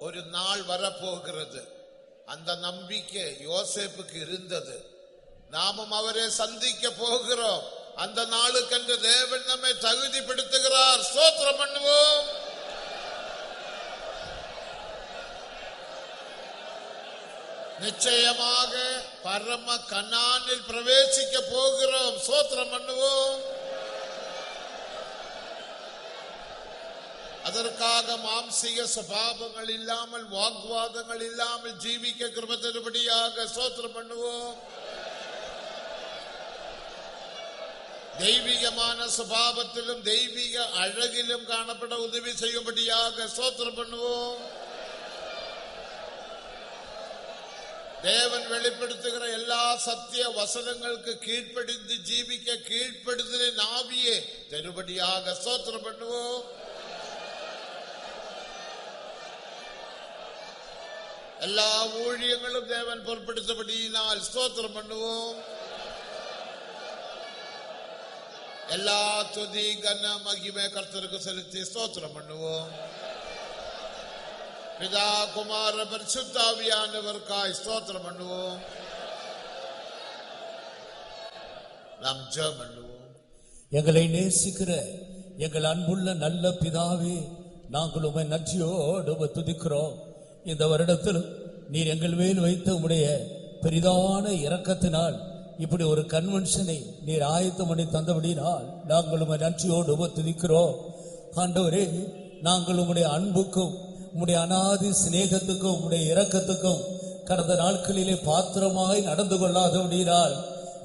ஒரு நாள் வரப்போகிறது. அந்த நம்பிக்கை யோசேப்புக்கு இருந்தது. நாமும் அவரை சந்திக்க போகிறோம். அந்த நாளுக்கென்று தேவன் நம்மை தகுதிப்படுத்துகிறார். ஸ்தோத்திரம் பண்ணுவோம். நிச்சயமாக பரம கனானில் பிரவேசிக்க போகிறோம். ஸ்தோத்திரம் பண்ணுவோம். அதற்காக மாம்சீக சுபாவங்கள் இல்லாமல், வாக்குவாதங்கள் இல்லாமல் ஜீவிக்க கிருபை தரும்படியாக ஸ்தோத்திரம் பண்ணுவோம். தெய்வீகமான சுபாவத்திலும் தெய்வீக அழகிலும் காணப்பட உதவி செய்யும்படியாக ஸ்தோத்திரம் பண்ணுவோம். தேவன் வெளிப்படுத்துகிற எல்லா சத்திய வசனங்களுக்கு கீழ்ப்படிந்து ஜீவிக்க கீழ்ப்படுதலின் ஆவியே தருபடியாக ஸ்தோத்திரம் பண்ணுவோம். எல்லா ஊழியங்களும் தேவன் பொறுப்படுத்தபடியினால் ஸ்தோத்திரம் பண்ணுவோம். எல்லா துதி கன மகிமை கர்த்தருக்கு செலுத்தி ஸ்தோத்திரம் பண்ணுவோம். பிதா குமார பரிசுத்த ஆவியானவருக்காய் ஸ்தோத்திரம் பண்ணுவோம். நாம் ஜெபம் பண்ணுவோம்.
எங்களை நேசிக்கிற எங்கள் அன்புள்ள நல்ல பிதாவே, நாங்கள் உம்மை நன்றியோடு துதிக்கிறோம். இந்த வருடத்தில் நீர் எங்கள் மேல் வைத்த உம்முடைய பெரிதான இரக்கத்தினால் இப்படி ஒரு கன்வென்ஷனை நீர் ஆயத்தம் பண்ணி தந்தபடினால் நாங்கள் உம்மை நன்றியோடு துதிக்கிறோம். ஆண்டவரே, நாங்கள் உம்முடைய அன்புக்கும் உம்முடைய அநாதி சிநேகத்துக்கும் உம்முடைய இரக்கத்துக்கும் கடந்த நாட்களிலே பாத்திரமாய் நடந்து கொள்ளாதபடினால்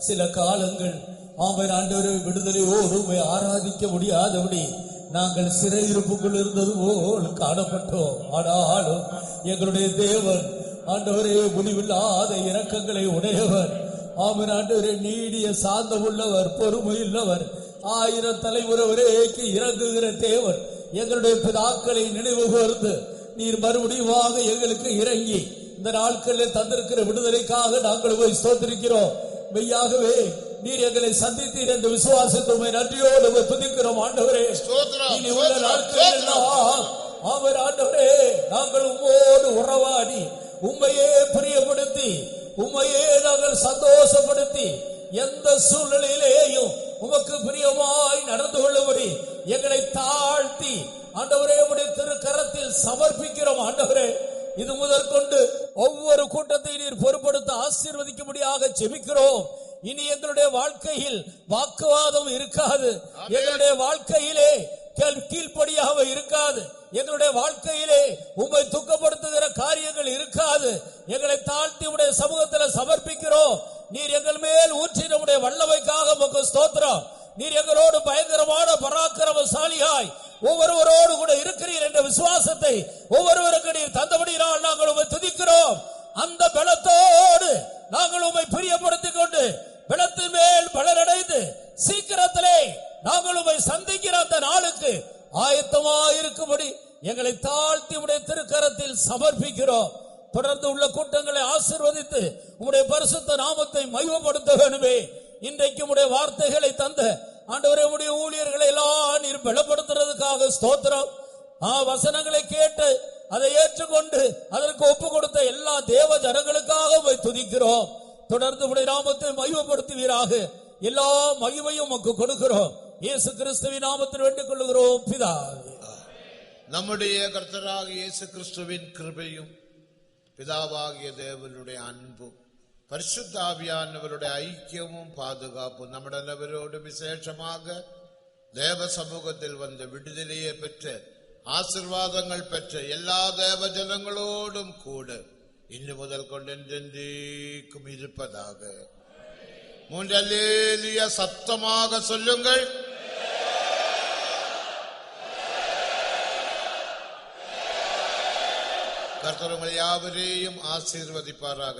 சில காலங்கள் ஆண்டவரை விடுதலையோடு உம்மை ஆராதிக்க முடியாதபடி நாங்கள் சிறையிருப்புக்குள் இருந்தது போல் காணப்பட்டோம். ஆனாலும் எங்களுடைய தேவன் ஆண்டவரே முடிவில்லாத இரக்கங்களை உடையவர்.
ஆமென் ஆண்டவரே, நீடிய சாந்தம் உள்ளவர், பொறுமை உள்ளவர், 1000 தலைமுறை வரைக்கும் இறங்குகிற தேவன். எங்களுடைய பிதாக்களை நினைவு கூர்ந்து நீர் மறுபடியுமாக எங்களுக்கு இறங்கி இந்த நாட்களில் தந்திருக்கிற விடுதலைக்காக நாங்கள் போய் ஸ்தோத்திரிக்கிறோம். மெய்யாகவே நீர் எங்களை சந்தித்தீர் என்று விசுவாசத்துமை நன்றியோடு துதிக்கிறோம். ஆண்டவரே, இனி உள்ள நாட்கள் எல்லாம் அவர் ஆண்டவரே, நாங்கள் உம்மோடு உறவாடி உம்மையே பிரியப்படுத்தி உம்மையே நாங்கள் சந்தோஷப்படுத்தி எந்த சூழ்நிலையிலேயும் உமக்கு பிரியமாய் நடந்து கொள்ளும்படி எங்களை தாழ்த்தி ஆண்டவரே உம்முடைய திருக்கரத்தில் சமர்ப்பிக்கிறோம். ஆண்டவரே, இது முதற்கொண்டு ஒவ்வொரு கூட்டத்தை நீர் பொறுப்படுத்த ஆசீர்வதிக்கும்படியாக ஜெபிக்கிறோம். இனி எங்களுடைய வாழ்க்கையில் வாக்குவாதம் இருக்காது, எங்களுடைய வாழ்க்கையிலே கீழ்ப்படியாக இருக்காது, எங்களுடைய வாழ்க்கையிலே உம்மை துக்கப்படுத்துகிற காரியங்கள் இருக்காது. எங்களை தாழ்த்தி உடைய சமூகத்தில் சமர்ப்பிக்கிறோம். நீர் எங்கள் மேல் ஊற்றி நம்முடைய வல்லமைக்காக உமக்கு ஸ்தோத்திரம். நீர் எங்களோடு பயங்கரமான பராக்கிரமசாலியாய் ஒவ்வொருவரோடு கூட இருக்கிறீர் என்ற விசுவாசத்தை ஒவ்வொருவருக்கு நீர் தந்தபடியால் நாங்கள் உம்மை துதிக்கிறோம். அந்த பலத்தோடு நாங்கள் உம்மை பிரியப்படுத்திக் கொண்டு பலத்தின் மேல் பலனடைந்து சீக்கிரத்திலே நாங்கள் உம்மை சந்திக்கிற அந்த நாளுக்கு ஆயத்தமாயிருக்கும்படி எங்களை தாழ்த்தி உடைய திருக்கரத்தில் சமர்ப்பிக்கிறோம். தொடர்ந்து உள்ள கூட்டங்களை ஆசீர்வதித்து உம்முடைய பரிசுத்த நாமத்தை மகிமைப்படுத்த வேண்டுமே. இன்றைக்கு உம்முடைய வார்த்தைகளை தந்த ஆண்டவரே, உம்முடைய ஊழியர்களை எல்லாம் நீர் பலப்படுத்துறதுக்காக ஸ்தோத்திரம். வசனங்களை கேட்டு அதை ஏற்றுக்கொண்டு அதற்கு ஒப்பு கொடுத்த எல்லா தேவ ஜனங்களுக்காக போய் துதிக்கிறோம். தொடர்ந்து உம்முடைய நாமத்தை மகிமைப்படுத்துவீராக. எல்லா மகிமையும் உமக்கு கொடுக்கிறோம். இயேசு கிறிஸ்துவின் நாமத்தில் வேண்டிக் கொள்ளுகிறோம் பிதாவே.
நம்முடைய கர்த்தராக இயேசு கிறிஸ்துவின் கிருபையும் பிதாவாகிய தேவனுடைய அன்பும் பரிசுத்த ஆவியானவருடைய ஐக்கியமும் பாதுகாப்பும் நம்முடையவரோடு விசேஷமாக தேவ சமூகத்தில் வந்த விடுதலையை பெற்ற ஆசீர்வாதங்கள் பெற்ற எல்லா தேவ ஜனங்களோடும் கூட இன்று முதல் கொண்டென்றைக்கும் இருப்பதாக. 3 அல்லேலூயா சத்தமாக சொல்லுங்கள். கர்த்தர் உங்கள் யாவரையும் ஆசீர்வதிப்பாராக.